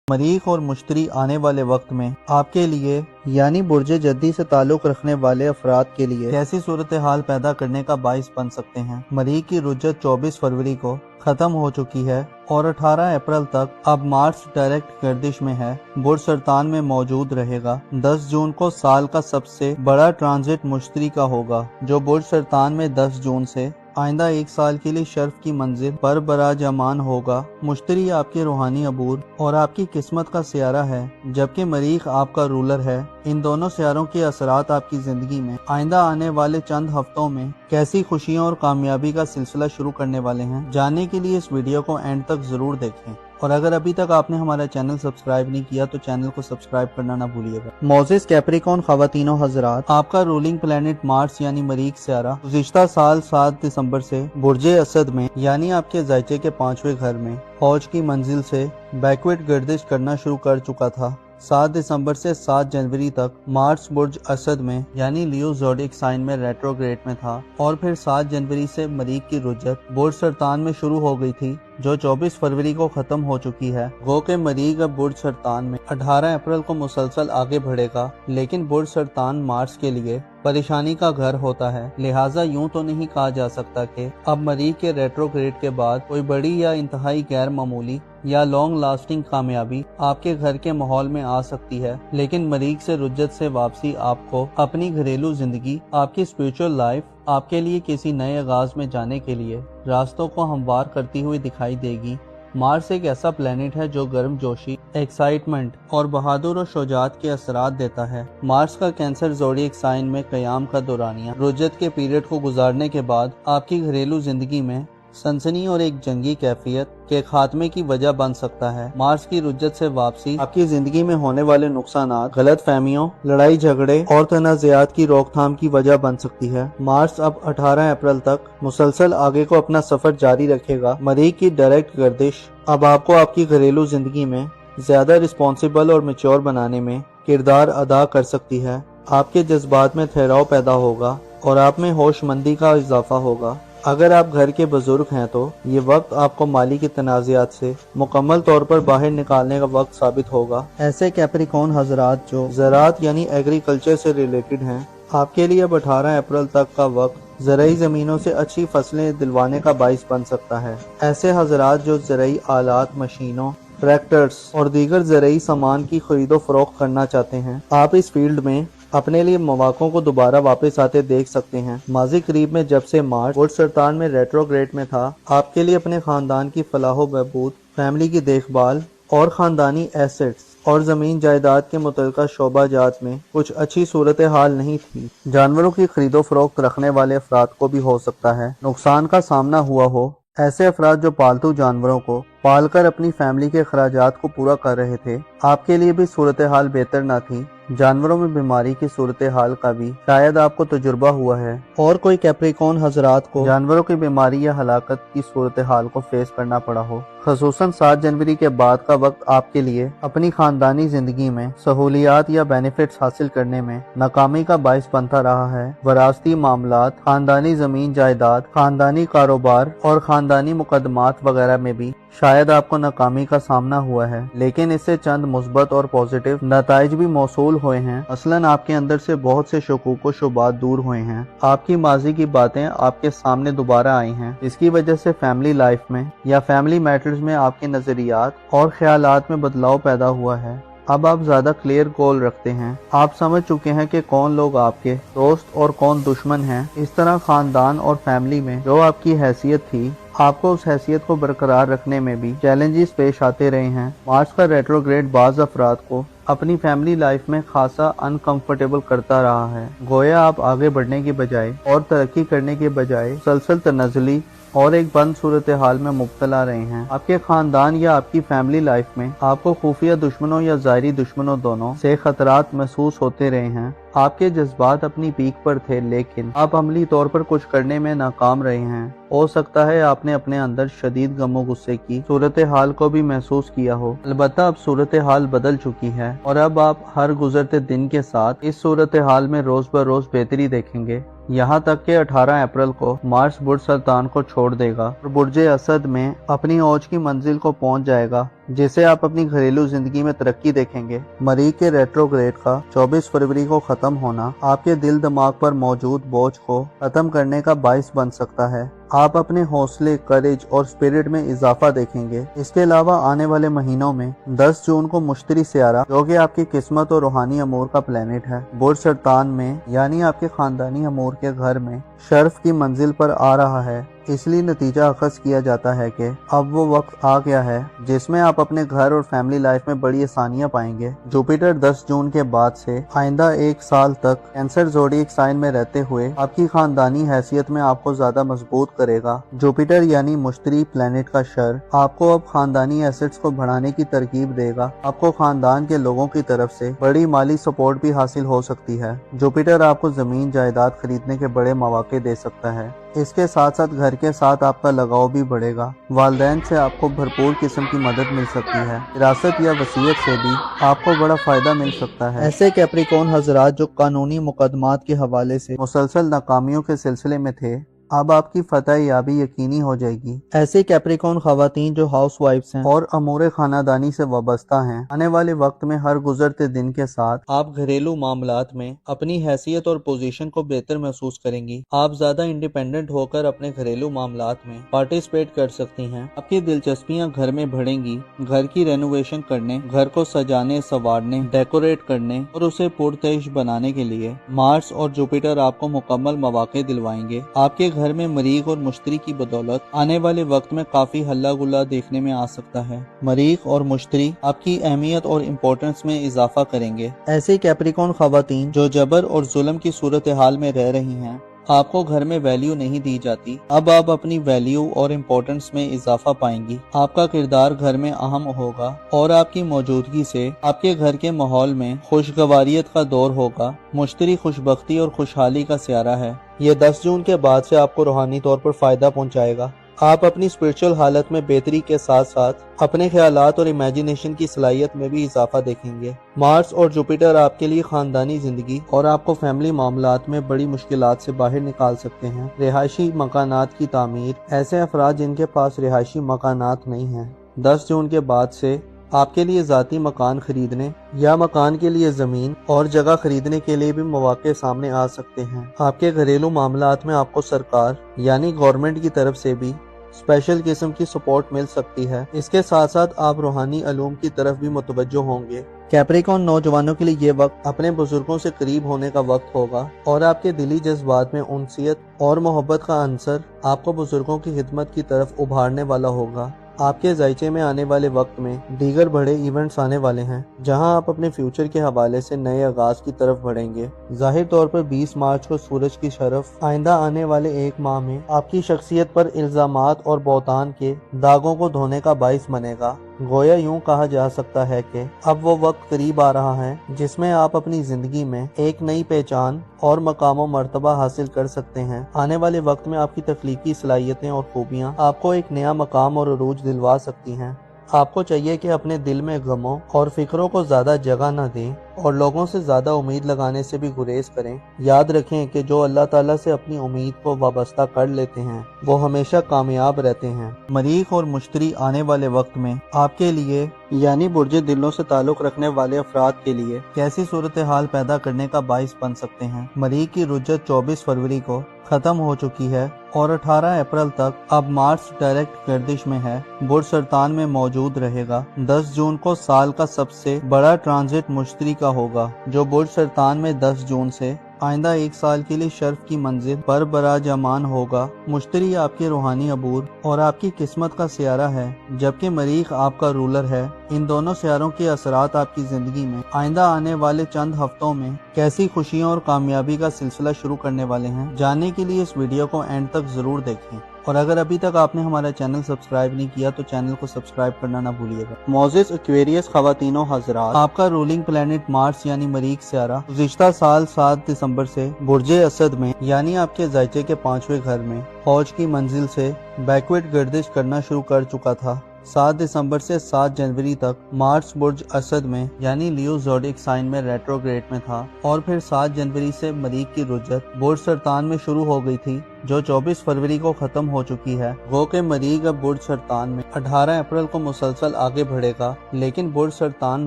मरीख और मुश्तरी आने वाले वक्त में आपके लिए यानी बुर्जे जद्दी से ताल्लुक रखने वाले अफराद के लिए कैसी सूरत हाल पैदा करने का बाइस बन सकते हैं। मरीख की रुज्जत 24 फरवरी को खत्म हो चुकी है और 18 अप्रैल तक अब मार्स डायरेक्ट गर्दिश में है। बुर्ज सरतान में मौजूद रहेगा। 10 जून को साल का सबसे बड़ा ट्रांजिट मुश्तरी का होगा, जो बुर्ज सरतान में 10 जून से आइंदा 1 साल के लिए शर्फ की मंजिल पर बराजमान होगा। मुश्तरी आपके रूहानी अबूर और आपकी किस्मत का सियारा है, जबकि मरीख आपका रूलर है। इन दोनों सियारों के असरात आपकी जिंदगी में आइंदा आने वाले चंद हफ्तों में कैसी खुशियों और कामयाबी का सिलसिला शुरू करने वाले हैं, जानने के लिए इस वीडियो को एंड तक जरूर देखें। और अगर अभी तक आपने हमारा चैनल सब्सक्राइब नहीं किया तो चैनल को सब्सक्राइब करना ना भूलिएगा। मोजेस कैप्रिकॉर्न खवातीनों हजरात, आपका रूलिंग प्लेनेट मार्स यानी मरीख सियारा गुज़िश्ता साल 7 दिसंबर से बुर्जे असद में यानी आपके जायचे के 5वें घर में फौज की मंजिल से बैकवर्ड गर्दिश करना शुरू कर चुका था। 7 दिसंबर से 7 जनवरी तक मार्स बुर्ज असद में यानी लियो ज़ोडिएक साइन में रेट्रोग्रेड में था और फिर 7 जनवरी से मरीख की रुजत बुर्ज सरतान में शुरू हो गई थी जो 24 फरवरी को खत्म हो चुकी है। गो के मरीख अब बुर्ज सरतान में 18 अप्रैल को मुसलसल आगे बढ़ेगा, लेकिन बुर्ज सरतान मार्स के लिए परेशानी का घर होता है, लिहाजा यूं तो नहीं कहा जा सकता कि अब मरीख के रेट्रोग्रेड के बाद कोई बड़ी या इंतहाई गैर मामूली या लॉन्ग लास्टिंग कामयाबी आपके घर के माहौल में आ सकती है। लेकिन मरीख से रुज्जत से वापसी आपको अपनी घरेलू जिंदगी, आपकी स्पिरिचुअल लाइफ, आपके लिए किसी नए आगाज में जाने के लिए रास्तों को हमवार करती हुई दिखाई देगी। मार्स एक ऐसा प्लेनेट है जो गर्म जोशी, एक्साइटमेंट और बहादुर और शुजाअत के असरात देता है। मार्स का कैंसर ज़ोडिएक साइन में क़याम का दौरानिया रुज्जत के पीरियड को गुजारने के बाद आपकी घरेलू जिंदगी में सनसनी और एक जंगी कैफियत के खात्मे की वजह बन सकता है। मार्स की रुज्जत से वापसी आपकी जिंदगी में होने वाले नुकसानात, गलत फहमियों, लड़ाई झगड़े और तनाज़ात की रोकथाम की वजह बन सकती है। मार्स अब 18 अप्रैल तक मुसलसल आगे को अपना सफर जारी रखेगा। मरीख की डायरेक्ट गर्दिश अब आपको आपकी घरेलू जिंदगी में ज्यादा रिस्पॉन्सिबल और मैच्योर बनाने में किरदार अदा कर सकती है। आपके जज्बात में ठहराव पैदा होगा और आप में होशमंदी का इजाफा होगा। अगर आप घर के बुजुर्ग हैं तो ये वक्त आपको माली के तनाज़ात से मुकम्मल तौर पर बाहर निकालने का वक्त साबित होगा। ऐसे कैप्रिकॉर्न हजरात जो ज़राअत यानी एग्रीकल्चर से रिलेटेड हैं, आपके लिए अब 18 अप्रैल तक का वक्त ज़राई ज़मीनों से अच्छी फसलें दिलवाने का बाइस बन सकता है। ऐसे हजरात जो ज़राई आलात, मशीनों, ट्रैक्टर्स और दीगर ज़राई सामान की खरीदो फरोख्त करना चाहते हैं, आप इस फील्ड में अपने लिए मौक़ों को दोबारा वापस आते देख सकते हैं। माजी करीब में जब से मार्स बुर्ज सरतान में रेट्रोग्रेड में था, आपके लिए अपने खानदान की फलाह बहबूद, फैमिली की देखभाल और खानदानी एसेट्स और जमीन जायदाद के मुतल्लिका शोबाजात में कुछ अच्छी सूरत हाल नहीं थी। जानवरों की खरीदो फरोख्त रखने वाले अफराद को भी हो सकता है नुकसान का सामना हुआ हो। ऐसे अफराद जो पालतू जानवरों को पालकर अपनी फैमिली के अखराजात को पूरा कर रहे थे, आपके लिए भी सूरत हाल बेहतर न थी। जानवरों में बीमारी की सूरत हाल का भी शायद आपको तजुर्बा हुआ है और कोई कैप्रिकॉर्न हजरात को जानवरों की बीमारी या हलाकत की सूरत हाल को फेस करना पड़ा हो। खसूसन 7 जनवरी के बाद का वक्त आपके लिए अपनी खानदानी जिंदगी में सहूलियात या बेनिफिट्स हासिल करने में नाकामी का बाइस बनता रहा है। वरासती मामलात, खानदानी जमीन जायदाद, खानदानी कारोबार और खानदानी मुकदमात वगैरह में भी शायद आपको नाकामी का सामना हुआ है, लेकिन इससे चंद मुस्बत और पॉजिटिव नताइज भी मौसूल हुए हैं। मसलन आपके अंदर से बहुत से शकूक व शुबात दूर हुए हैं। आपकी माजी की बातें आपके सामने दोबारा आई हैं, इसकी वजह से फैमिली लाइफ में या फैमिली मैटर्स में आपके नजरियात और ख्यालात में बदलाव पैदा हुआ है। अब आप ज्यादा क्लियर गोल रखते हैं। आप समझ चुके हैं कि कौन लोग आपके दोस्त और कौन दुश्मन हैं। इस तरह खानदान और फैमिली में जो आपकी हैसियत थी, आपको उस हैसियत को बरकरार रखने में भी चैलेंजेस पेश आते रहे हैं। मार्स का रेट्रोग्रेड बाज अफराद को अपनी फैमिली लाइफ में खासा अनकंफर्टेबल करता रहा है। गोया आप आगे बढ़ने के बजाय और तरक्की करने के बजाय मुसलसल तनज़ली और एक बंद सूरत हाल में मुब्तला रहे हैं। आपके खानदान या आपकी फैमिली लाइफ में आपको खुफिया दुश्मनों या ज़ाहिरी दुश्मनों दोनों से खतरात महसूस होते रहे हैं। आपके जज्बात अपनी पीक पर थे, लेकिन आप अमली तौर पर कुछ करने में नाकाम रहे हैं। हो सकता है आपने अपने अंदर शदीद गमो गुस्से की सूरत हाल को भी महसूस किया हो। अलबत्ता अब सूरत हाल बदल चुकी है और अब आप हर गुजरते दिन के साथ इस सूरत हाल में रोज ब रोज बेहतरी देखेंगे। यहाँ तक कि 18 अप्रैल को मार्स बुर्ज सरतान को छोड़ देगा और बुर्ज असद में अपनी औज की मंजिल को पहुंच जाएगा, जिसे आप अपनी घरेलू जिंदगी में तरक्की देखेंगे। मरीख के रेट्रोग्रेड का 24 फरवरी को खत्म होना आपके दिल दिमाग पर मौजूद बोझ को खत्म करने का बाइस बन सकता है। आप अपने हौसले, करेज और स्पिरिट में इजाफा देखेंगे। इसके अलावा आने वाले महीनों में 10 जून को मुश्तरी सियारा, जो कि आपकी किस्मत और रूहानी अमूर का प्लेनेट है, बुर्ज सरतान में यानी आपके खानदानी अमूर के घर में शर्फ की मंजिल पर आ रहा है। इसलिए नतीजा अखज़ किया जाता है कि अब वो वक्त आ गया है जिसमें आप अपने घर और फैमिली लाइफ में बड़ी आसानियां पाएंगे। जुपिटर 10 जून के बाद से आइंदा 1 साल तक कैंसर ज़ोडिएक साइन में रहते हुए आपकी खानदानी हैसियत में आपको ज्यादा मजबूत करेगा। जुपिटर यानी मुश्तरी प्लेनेट का शर आपको अब खानदानी एसेट्स को बढ़ाने की तरकीब देगा। आपको खानदान के लोगों की तरफ से बड़ी माली सपोर्ट भी हासिल हो सकती है। जुपिटर आपको जमीन जायदाद खरीदने के बड़े मौके दे सकता है। اس کے ساتھ ساتھ گھر کے ساتھ آپ کا لگاؤ بھی بڑھے گا۔ والدین سے آپ کو بھرپور قسم کی مدد مل سکتی ہے۔ وراثت یا وصیت سے بھی آپ کو بڑا فائدہ مل سکتا ہے۔ ایسے کیپریکون حضرات جو قانونی مقدمات کے حوالے سے مسلسل ناکامیوں کے سلسلے میں تھے، اب آپ کی فتح یابی یقینی ہو جائے گی۔ ایسے کیپریکون خواتین جو ہاؤس وائفز ہیں اور امور خانہ دانی سے وابستہ ہیں، آنے والے وقت میں ہر گزرتے دن کے ساتھ آپ گھریلو معاملات میں اپنی حیثیت اور پوزیشن کو بہتر محسوس کریں گی۔ آپ زیادہ انڈیپینڈنٹ ہو کر اپنے گھریلو معاملات میں پارٹیسپیٹ کر سکتی ہیں۔ آپ کی دلچسپیاں گھر میں بڑھیں گی۔ گھر کی رینوویشن کرنے، گھر کو سجانے سنوارنے، ڈیکوریٹ کرنے اور اسے پرتعیش بنانے کے لیے مارس اور جوپیٹر آپ کو مکمل مواقع دلوائیں گے۔ آپ کے گھر میں مریخ اور مشتری کی بدولت آنے والے وقت میں کافی ہلا گلا دیکھنے میں آ سکتا ہے۔ مریخ اور مشتری آپ کی اہمیت اور امپورٹنس میں اضافہ کریں گے۔ ایسی کیپریکون خواتین جو جبر اور ظلم کی صورتحال میں رہ رہی ہیں، آپ کو گھر میں ویلیو نہیں دی جاتی، اب آپ اپنی ویلیو اور امپورٹنس میں اضافہ پائیں گی۔ آپ کا کردار گھر میں اہم ہوگا اور آپ کی موجودگی سے آپ کے گھر کے ماحول میں خوشگواریت کا دور ہوگا۔ مشتری خوشبختی اور خوشحالی کا سیارہ ہے۔ یہ 10 جون کے بعد سے آپ کو روحانی طور پر فائدہ پہنچائے گا۔ آپ اپنی اسپرچل حالت میں بہتری کے ساتھ ساتھ اپنے خیالات اور امیجینیشن کی صلاحیت میں بھی اضافہ دیکھیں گے۔ مارس اور جوپیٹر آپ کے لیے خاندانی زندگی اور آپ کو فیملی معاملات میں بڑی مشکلات سے باہر نکال سکتے ہیں۔ رہائشی مکانات کی تعمیر، ایسے افراد جن کے پاس رہائشی مکانات نہیں ہیں، 10 جون کے بعد سے آپ کے لیے ذاتی مکان خریدنے یا مکان کے لیے زمین اور جگہ خریدنے کے لیے بھی مواقع سامنے آ سکتے ہیں۔ آپ کے گھریلو معاملات میں آپ کو سرکار یعنی گورنمنٹ کی طرف سے بھی اسپیشل قسم کی سپورٹ مل سکتی ہے۔ اس کے ساتھ ساتھ آپ روحانی علوم کی طرف بھی متوجہ ہوں گے۔ کیپریکون نوجوانوں کے لیے یہ وقت اپنے بزرگوں سے قریب ہونے کا وقت ہوگا اور آپ کے دلی جذبات میں انسیت اور محبت کا عنصر آپ کو بزرگوں کی خدمت کی طرف ابھارنے والا ہوگا۔ آپ کے ذائچے میں آنے والے وقت میں دیگر بڑے ایونٹس آنے والے ہیں جہاں آپ اپنے فیوچر کے حوالے سے نئے آغاز کی طرف بڑھیں گے۔ ظاہر طور پر 20 مارچ کو سورج کی شرف آئندہ آنے والے ایک ماہ میں آپ کی شخصیت پر الزامات اور بہتان کے داغوں کو دھونے کا باعث بنے گا۔ گویا یوں کہا جا سکتا ہے کہ اب وہ وقت قریب آ رہا ہے جس میں آپ اپنی زندگی میں ایک نئی پہچان اور مقام و مرتبہ حاصل کر سکتے ہیں۔ آنے والے وقت میں آپ کی تخلیقی صلاحیتیں اور خوبیاں آپ کو ایک نیا مقام اور عروج دلوا سکتی ہیں۔ آپ کو چاہیے کہ اپنے دل میں غموں اور فکروں کو زیادہ جگہ نہ دیں اور لوگوں سے زیادہ امید لگانے سے بھی گریز کریں۔ یاد رکھیں کہ جو اللہ تعالیٰ سے اپنی امید کو وابستہ کر لیتے ہیں وہ ہمیشہ کامیاب رہتے ہیں۔ مریخ اور مشتری آنے والے وقت میں آپ کے لیے یعنی برج دلوں سے تعلق رکھنے والے افراد کے لیے کیسی صورتحال پیدا کرنے کا باعث بن سکتے ہیں۔ مریخ کی رجت 24 فروری کو ختم ہو چکی ہے اور 18 اپریل تک اب مارس ڈائریکٹ گردش میں ہے، برج سرطان میں موجود رہے گا۔ 10 جون کو سال کا سب سے بڑا ٹرانزٹ مشتری کا ہوگا جو برج سرطان میں 10 جون سے آئندہ ایک سال کے لیے شرف کی منزل پر براجمان ہوگا۔ مشتری آپ کے روحانی عبور اور آپ کی قسمت کا سیارہ ہے جبکہ مریخ آپ کا رولر ہے۔ ان دونوں سیاروں کے اثرات آپ کی زندگی میں آئندہ آنے والے چند ہفتوں میں کیسی خوشیوں اور کامیابی کا سلسلہ شروع کرنے والے ہیں، جاننے کے لیے اس ویڈیو کو اینڈ تک ضرور دیکھیں، اور اگر ابھی تک آپ نے ہمارا چینل سبسکرائب نہیں کیا تو چینل کو سبسکرائب کرنا نہ بھولیے گا۔ معزز ایکویریس خواتین و حضرات، آپ کا رولنگ پلینٹ مارس یعنی مریخ سیارہ گزشتہ سال 7 دسمبر سے برج اسد میں یعنی آپ کے ذائچے کے 5ویں گھر میں فوج کی منزل سے بیکورڈ گردش کرنا شروع کر چکا تھا۔ 7 دسمبر سے 7 جنوری تک مارس برج اسد میں یعنی لیو زوڈیک سائن میں ریٹروگریڈ میں تھا اور پھر 7 جنوری سے مریخ کی رجت برج سرطان میں شروع ہو گئی تھی جو 24 فروری کو ختم ہو چکی ہے۔ گو کہ مریخ اب برج سرطان میں 18 اپریل کو مسلسل آگے بڑھے گا، لیکن برج سرطان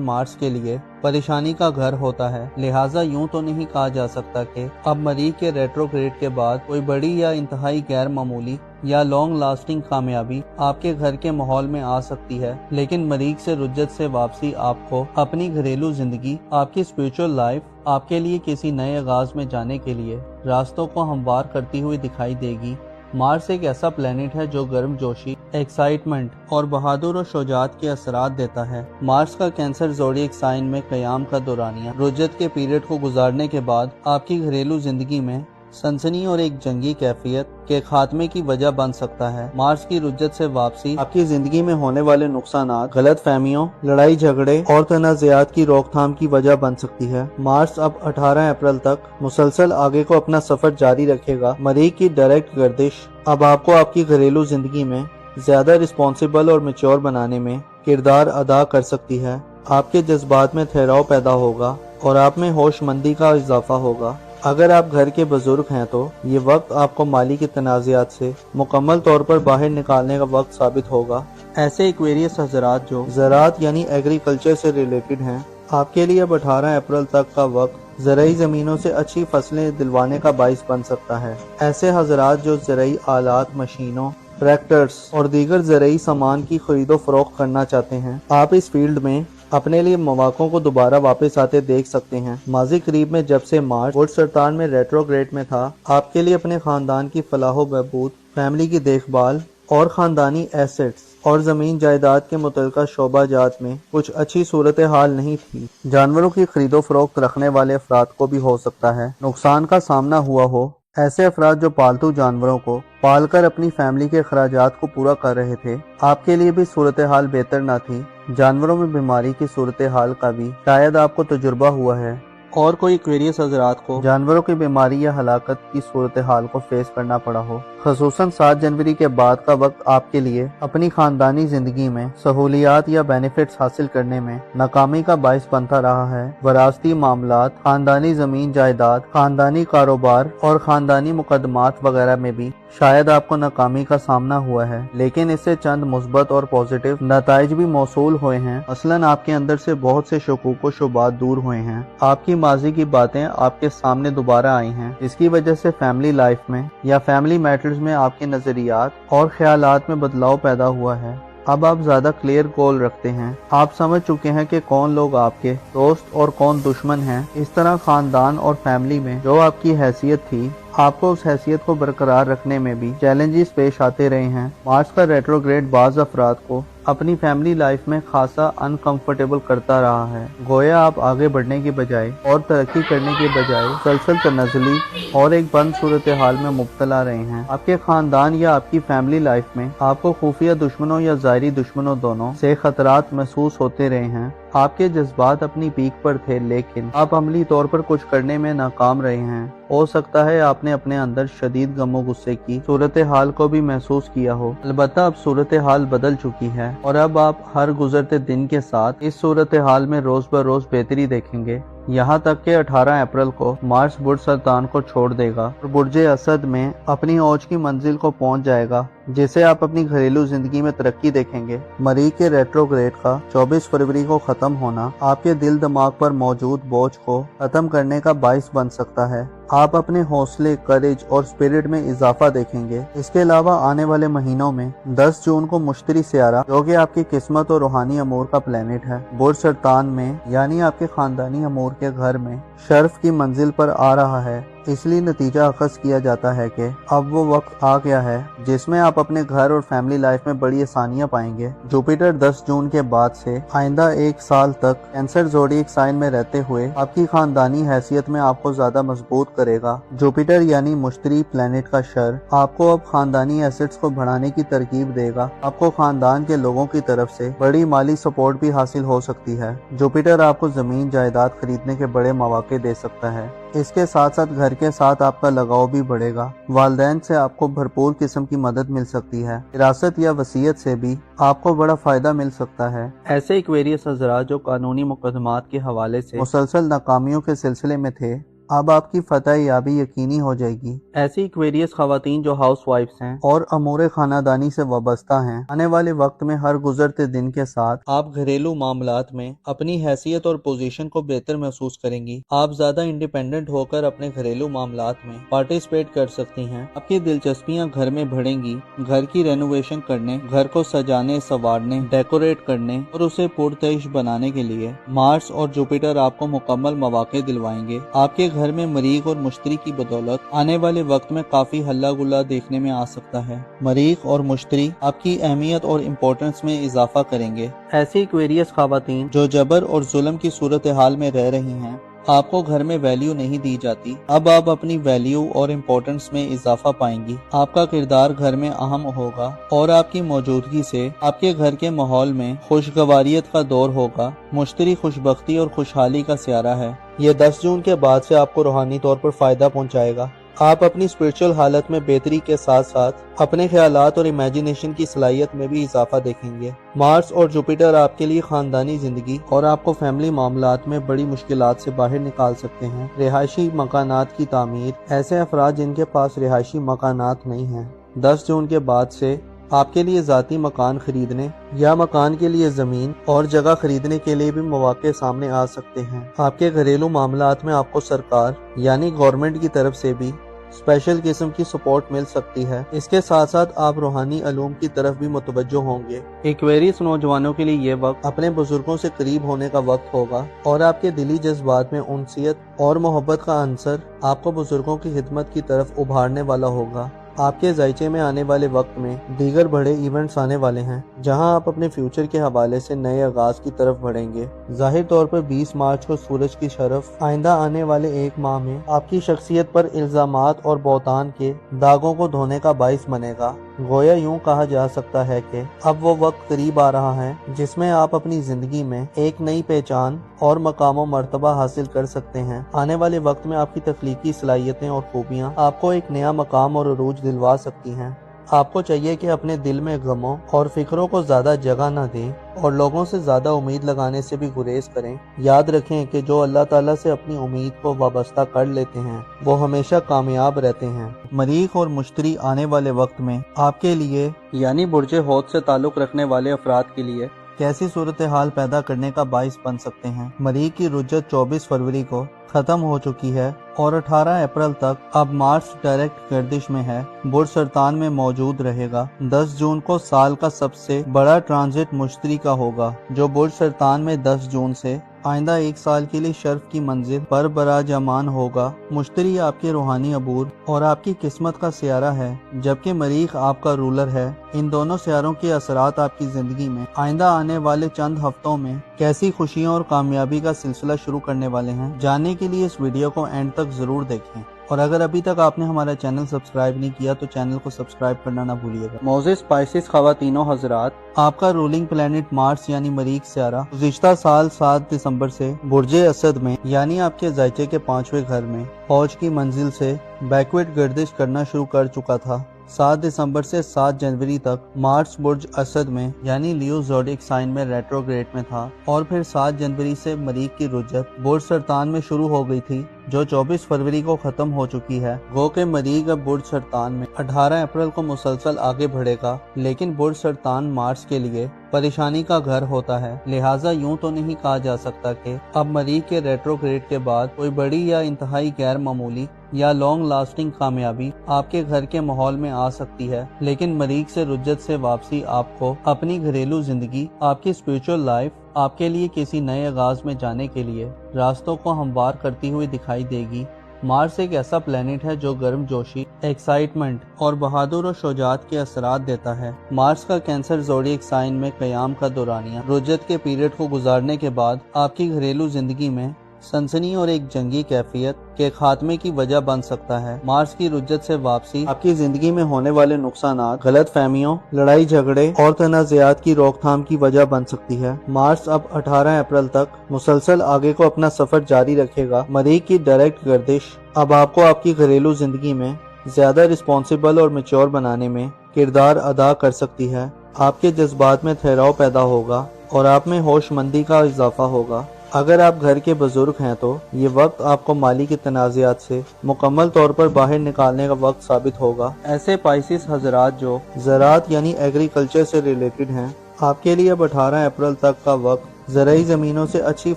مارس کے لیے پریشانی کا گھر ہوتا ہے، لہٰذا یوں تو نہیں کہا جا سکتا کہ اب مریخ کے ریٹروگریڈ کے بعد کوئی بڑی یا انتہائی غیر معمولی یا لانگ لاسٹنگ کامیابی آپ کے گھر کے ماحول میں آ سکتی ہے، لیکن مریخ سے رجت سے واپسی آپ کو اپنی گھریلو زندگی، آپ کی اسپرچل لائف، آپ کے لیے کسی نئے آغاز میں جانے کے لیے راستوں کو ہموار کرتی ہوئی دکھائی دے گی۔ مارس ایک ایسا پلینٹ ہے جو گرم جوشی، ایکسائٹمنٹ اور بہادر و شجاعت کے اثرات دیتا ہے۔ مارس کا کینسر زوڈیک سائن میں قیام کا دورانیہ رجت کے پیریڈ کو گزارنے کے بعد آپ کی گھریلو زندگی میں सनसनी और एक जंगी कैफियत के खात्मे की वजह बन सकता है। मार्स की रुज्जत से वापसी आपकी जिंदगी में होने वाले नुकसानात, गलत फहमियों, लड़ाई झगड़े और तनाज़ात की रोकथाम की वजह बन सकती है। मार्स अब 18 अप्रैल तक मुसलसल आगे को अपना सफर जारी रखेगा। मरीख की डायरेक्ट गर्दिश अब आपको आपकी घरेलू जिंदगी में ज्यादा रिस्पॉन्सिबल और मैच्योर बनाने में किरदार अदा कर सकती है। आपके जज्बात में ठहराव पैदा होगा और आप में होशमंदी का इजाफा होगा। अगर आप घर के बुजुर्ग हैं तो ये वक्त आपको माली के तनाज़ात से मुकम्मल तौर पर बाहर निकालने का वक्त साबित होगा। ऐसे एक्वेरियस हजरात जो ज़राअत यानी एग्रीकल्चर से रिलेटेड हैं, आपके लिए अब 18 अप्रैल तक का वक्त ज़राई ज़मीनों से अच्छी फसलें दिलवाने का बाइस बन सकता है। ऐसे हजरात जो ज़राई आलात, मशीनों, ट्रैक्टर्स और दीगर ज़राई सामान की खरीदो फरोख्त करना चाहते हैं, आप इस फील्ड में अपने लिए मौक़ों को दोबारा वापस आते देख सकते हैं। माजी करीब में जब से मार्स बुर्ज सरतान में रेट्रोग्रेड में था, आपके लिए अपने खानदान की फलाह बहबूद, फैमिली की देखभाल और खानदानी एसेट्स और जमीन जायदाद के मुतल्लिका शोबाजात में कुछ अच्छी सूरत हाल नहीं थी। जानवरों की खरीदो फरोख्त रखने वाले अफराद को भी हो सकता है नुकसान का सामना हुआ हो। ऐसे अफराद जो पालतू जानवरों को पालकर अपनी फैमिली के अखराजात को पूरा कर रहे थे, आपके लिए भी सूरत हाल बेहतर न थी। जानवरों में बीमारी की सूरत हाल का भी शायद आपको तजुर्बा हुआ है और कोई एक्वेरियस हजरात को जानवरों की बीमारी या हलाकत की सूरत हाल को फेस करना पड़ा हो। खसूसन 7 जनवरी के बाद का वक्त आपके लिए अपनी खानदानी जिंदगी में सहूलियात या बेनिफिट्स हासिल करने में नाकामी का बाइस बनता रहा है। वरासती मामलात, खानदानी जमीन जायदाद, खानदानी कारोबार और खानदानी मुकदमात वगैरह में भी शायद आपको नाकामी का सामना हुआ है, लेकिन इससे चंद मुस्बत और पॉजिटिव नताइज भी मौसूल हुए हैं। मसलन आपके अंदर से बहुत से शकूक व शुबात दूर हुए हैं। आपकी माजी की बातें आपके सामने दोबारा आई हैं, जिसकी वजह से फैमिली लाइफ में या फैमिली मैटर्स में आपके नजरियात और ख्यालात में बदलाव पैदा हुआ है। अब आप ज्यादा क्लियर गोल रखते हैं। आप समझ चुके हैं कि कौन लोग आपके दोस्त और कौन दुश्मन हैं। इस तरह खानदान और फैमिली में जो आपकी हैसियत थी, आपको उस हैसियत को बरकरार रखने में भी चैलेंजेस पेश आते रहे हैं। मार्स का रेट्रोग्रेड बाज अफराद को अपनी फैमिली लाइफ में खासा अनकंफर्टेबल करता रहा है। गोया आप आगे बढ़ने की बजाय और तरक्की करने की बजाय सलसल तनज़ली और एक बंद सूरत हाल में मुब्तला रहे हैं। आपके खानदान या आपकी फैमिली लाइफ में आपको खुफिया दुश्मनों या ज़ाहिरी दुश्मनों दोनों से खतरात महसूस होते रहे हैं। आपके जज्बात अपनी पीक पर थे, लेकिन आप अमली तौर पर कुछ करने में नाकाम रहे हैं। हो सकता है आपने अपने अंदर शदीद गमो गुस्से की सूरत हाल को भी महसूस किया हो। अलबत्ता अब सूरत हाल बदल चुकी है और अब आप हर गुजरते दिन के साथ इस सूरत हाल में रोज ब रोज बेहतरी देखेंगे। यहाँ तक कि 18 अप्रैल को मार्स बुर्ज सरतान को छोड़ देगा और बुर्ज असद में अपनी औज की मंजिल को पहुँच जाएगा, जिसे आप अपनी घरेलू जिंदगी में तरक्की देखेंगे। मरीख के रेट्रोग्रेड का 24 फरवरी को खत्म होना आपके दिल दिमाग पर मौजूद बोझ को खत्म करने का बाइस बन सकता है। आप अपने हौसले, करेज और स्पिरिट में इजाफा देखेंगे। इसके अलावा आने वाले महीनों में 10 जून को मुश्तरी सियारा, जो कि आपकी किस्मत और रूहानी अमूर का प्लेनेट है, बुर्ज सरतान में यानी आपके खानदानी अमूर के घर में शर्फ की मंजिल पर आ रहा है। इसलिए नतीजा अखज़ किया जाता है कि अब वो वक्त आ गया है जिसमें आप अपने घर और फैमिली लाइफ में बड़ी आसानियां पाएंगे। जुपिटर 10 जून के बाद से आइंदा 1 साल तक कैंसर ज़ोडिएक साइन में रहते हुए आपकी खानदानी हैसियत में आपको ज्यादा मजबूत करेगा। जुपिटर यानी मुश्तरी प्लेनेट का शर आपको अब खानदानी एसेट्स को बढ़ाने की तरकीब देगा। आपको खानदान के लोगों की तरफ से बड़ी माली सपोर्ट भी हासिल हो सकती है। जुपिटर आपको जमीन जायदाद खरीदने के बड़े मौके दे सकता है। इसके साथ साथ घर के साथ आपका लगाव भी बढ़ेगा। वालिदैन से आपको भरपूर किस्म की मदद मिल सकती है। विरासत या वसीयत से भी आपको बड़ा फायदा मिल सकता है। ऐसे एक्वेरियस हजरात जो कानूनी मुकदमात के हवाले से मुसलसल नाकामियों के सिलसिले में थे, अब आपकी फतह याबी यकीनी हो जाएगी। ऐसी एक्वेरियस खवातीन जो हाउस वाइफ्स हैं और अमूर खानादानी से वाबस्ता हैं, आने वाले वक्त में हर गुजरते दिन के साथ आप घरेलू मामलात में अपनी हैसियत और पोजीशन को बेहतर महसूस करेंगी। आप ज्यादा इंडिपेंडेंट होकर अपने घरेलू मामलात में पार्टिसिपेट कर सकती हैं। आपकी दिलचस्पियां घर में बढ़ेंगी। घर की रेनोवेशन करने, घर को सजाने, संवारने, डेकोरेट करने और उसे पुरतश बनाने के लिए मार्स और जुपिटर आपको मुकम्मल मौके दिलवाएंगे। आपके घर में मरीख और मुश्तरी की बदौलत आने वाले वक्त में काफी हल्ला गुल्ला देखने में आ सकता है। मरीख और मुश्तरी आपकी अहमियत और इम्पोर्टेंस में इजाफा करेंगे। ऐसी एक्वेरियस खवातीन जो जबर और जुल्म की सूरत हाल में रह रही हैं, آپ کو گھر میں ویلیو نہیں دی جاتی، اب آپ اپنی ویلیو اور امپورٹنس میں اضافہ پائیں گی۔ آپ کا کردار گھر میں اہم ہوگا اور آپ کی موجودگی سے آپ کے گھر کے ماحول میں خوشگواریت کا دور ہوگا۔ مشتری خوشبختی اور خوشحالی کا سیارہ ہے۔ یہ 10 جون کے بعد سے آپ کو روحانی طور پر فائدہ پہنچائے گا۔ آپ اپنی اسپرچل حالت میں بہتری کے ساتھ ساتھ اپنے خیالات اور امیجینیشن کی صلاحیت میں بھی اضافہ دیکھیں گے۔ مارس اور جوپیٹر آپ کے لیے خاندانی زندگی اور آپ کو فیملی معاملات میں بڑی مشکلات سے باہر نکال سکتے ہیں۔ رہائشی مکانات کی تعمیر، ایسے افراد جن کے پاس رہائشی مکانات نہیں ہیں، 10 جون کے بعد سے آپ کے لیے ذاتی مکان خریدنے یا مکان کے لیے زمین اور جگہ خریدنے کے لیے بھی مواقع سامنے آ سکتے ہیں۔ آپ کے گھریلو معاملات میں آپ کو سرکار یعنی گورنمنٹ کی طرف سے بھی اسپیشل قسم کی سپورٹ مل سکتی ہے۔ اس کے ساتھ ساتھ آپ روحانی علوم کی طرف بھی متوجہ ہوں گے۔ ایکویریس نوجوانوں کے لیے یہ وقت اپنے بزرگوں سے قریب ہونے کا وقت ہوگا اور آپ کے دلی جذبات میں انسیت اور محبت کا عنصر آپ کو بزرگوں کی خدمت کی طرف ابھارنے والا ہوگا۔ آپ کے ذائچے میں آنے والے وقت میں دیگر بڑے ایونٹس آنے والے ہیں جہاں آپ اپنے فیوچر کے حوالے سے نئے آغاز کی طرف بڑھیں گے۔ ظاہر طور پر 20 مارچ کو سورج کی شرف آئندہ آنے والے ایک ماہ میں آپ کی شخصیت پر الزامات اور بہتان کے داغوں کو دھونے کا باعث بنے گا۔ گویا یوں کہا جا سکتا ہے کہ اب وہ وقت قریب آ رہا ہے جس میں آپ اپنی زندگی میں ایک نئی پہچان اور مقام و مرتبہ حاصل کر سکتے ہیں۔ آنے والے وقت میں آپ کی تخلیقی صلاحیتیں اور خوبیاں آپ کو ایک نیا مقام اور عروج دلوا سکتی ہیں۔ آپ کو چاہیے کہ اپنے دل میں غموں اور فکروں کو زیادہ جگہ نہ دیں اور لوگوں سے زیادہ امید لگانے سے بھی گریز کریں۔ یاد رکھیں کہ جو اللہ تعالیٰ سے اپنی امید کو وابستہ کر لیتے ہیں وہ ہمیشہ کامیاب رہتے ہیں۔ مریخ اور مشتری آنے والے وقت میں آپ کے لیے یعنی برج حوت سے تعلق رکھنے والے افراد کے لیے کیسی صورتحال پیدا کرنے کا باعث بن سکتے ہیں۔ مریخ کی رجت 24 فروری کو ختم ہو چکی ہے اور 18 اپریل تک اب مارس ڈائریکٹ گردش میں ہے، برج سرطان میں موجود رہے گا۔ 10 جون کو سال کا سب سے بڑا ٹرانزٹ مشتری کا ہوگا جو برج سرطان میں 10 جون سے آئندہ ایک سال کے لیے شرف کی منزل پر براجمان ہوگا۔ مشتری آپ کے روحانی عبور اور آپ کی قسمت کا سیارہ ہے جبکہ مریخ آپ کا رولر ہے۔ ان دونوں سیاروں کے اثرات آپ کی زندگی میں آئندہ آنے والے چند ہفتوں میں کیسی خوشیوں اور کامیابی کا سلسلہ شروع کرنے والے ہیں، جاننے کے لیے اس ویڈیو کو اینڈ تک ضرور دیکھیں۔ اور اگر ابھی تک آپ نے ہمارا چینل سبسکرائب نہیں کیا تو چینل کو سبسکرائب کرنا نہ بھولیے گا۔ موزس اسپائسز خواتین و حضرات، آپ کا رولنگ پلانٹ مارس یعنی مریخ سیارہ گزشتہ سال 7 دسمبر سے برج اسد میں یعنی آپ کے ذائچے کے 5ویں گھر میں فوج کی منزل سے بیکورڈ گردش کرنا شروع کر چکا تھا۔ 7 دسمبر سے 7 جنوری تک مارس برج اسد میں یعنی لیو زوڈیک سائن میں ریٹروگریڈ میں تھا اور پھر 7 جنوری سے مریخ کی رجت برج سرطان میں شروع ہو گئی تھی جو 24 فروری کو ختم ہو چکی ہے۔ گو کہ مریخ اب برج سرطان میں 18 اپریل کو مسلسل آگے بڑھے گا، لیکن برج سرطان مارس کے لیے پریشانی کا گھر ہوتا ہے، لہٰذا یوں تو نہیں کہا جا سکتا کہ اب مریخ کے ریٹروگریڈ کے بعد کوئی بڑی یا انتہائی غیر معمولی یا لانگ لاسٹنگ کامیابی آپ کے گھر کے ماحول میں آ سکتی ہے، لیکن مریخ سے رجت سے واپسی آپ کو اپنی گھریلو زندگی، آپ کی اسپرچل لائف، آپ کے لیے کسی نئے آغاز میں جانے کے لیے راستوں کو ہموار کرتی ہوئی دکھائی دے گی۔ مارس ایک ایسا پلینٹ ہے جو گرم جوشی، ایکسائٹمنٹ اور بہادر و شجاعت کے اثرات دیتا ہے۔ مارس کا کینسر زوڈیک سائن میں قیام کا دورانیہ رجت کے پیریڈ کو گزارنے کے بعد آپ کی گھریلو زندگی میں سنسنی اور ایک جنگی کیفیت کے خاتمے کی وجہ بن سکتا ہے۔ مارس کی رجت سے واپسی آپ کی زندگی میں ہونے والے نقصانات، غلط فہمیوں، لڑائی جھگڑے اور تنازعات کی روک تھام کی وجہ بن سکتی ہے۔ مارس اب 18 اپریل تک مسلسل آگے کو اپنا سفر جاری رکھے گا۔ مریخ کی ڈائریکٹ گردش اب آپ کو آپ کی گھریلو زندگی میں زیادہ رسپانسبل اور میچور بنانے میں کردار ادا کر سکتی ہے۔ آپ کے جذبات میں ٹھہراؤ پیدا ہوگا اور آپ میں ہوش مندی کا اضافہ ہوگا۔ اگر آپ گھر کے بزرگ ہیں تو یہ وقت آپ کو مالی کے تنازعات سے مکمل طور پر باہر نکالنے کا وقت ثابت ہوگا۔ ایسے پائسس حضرات جو زراعت یعنی ایگریکلچر سے ریلیٹڈ ہیں، آپ کے لیے اب 18 اپریل تک کا وقت زرعی زمینوں سے اچھی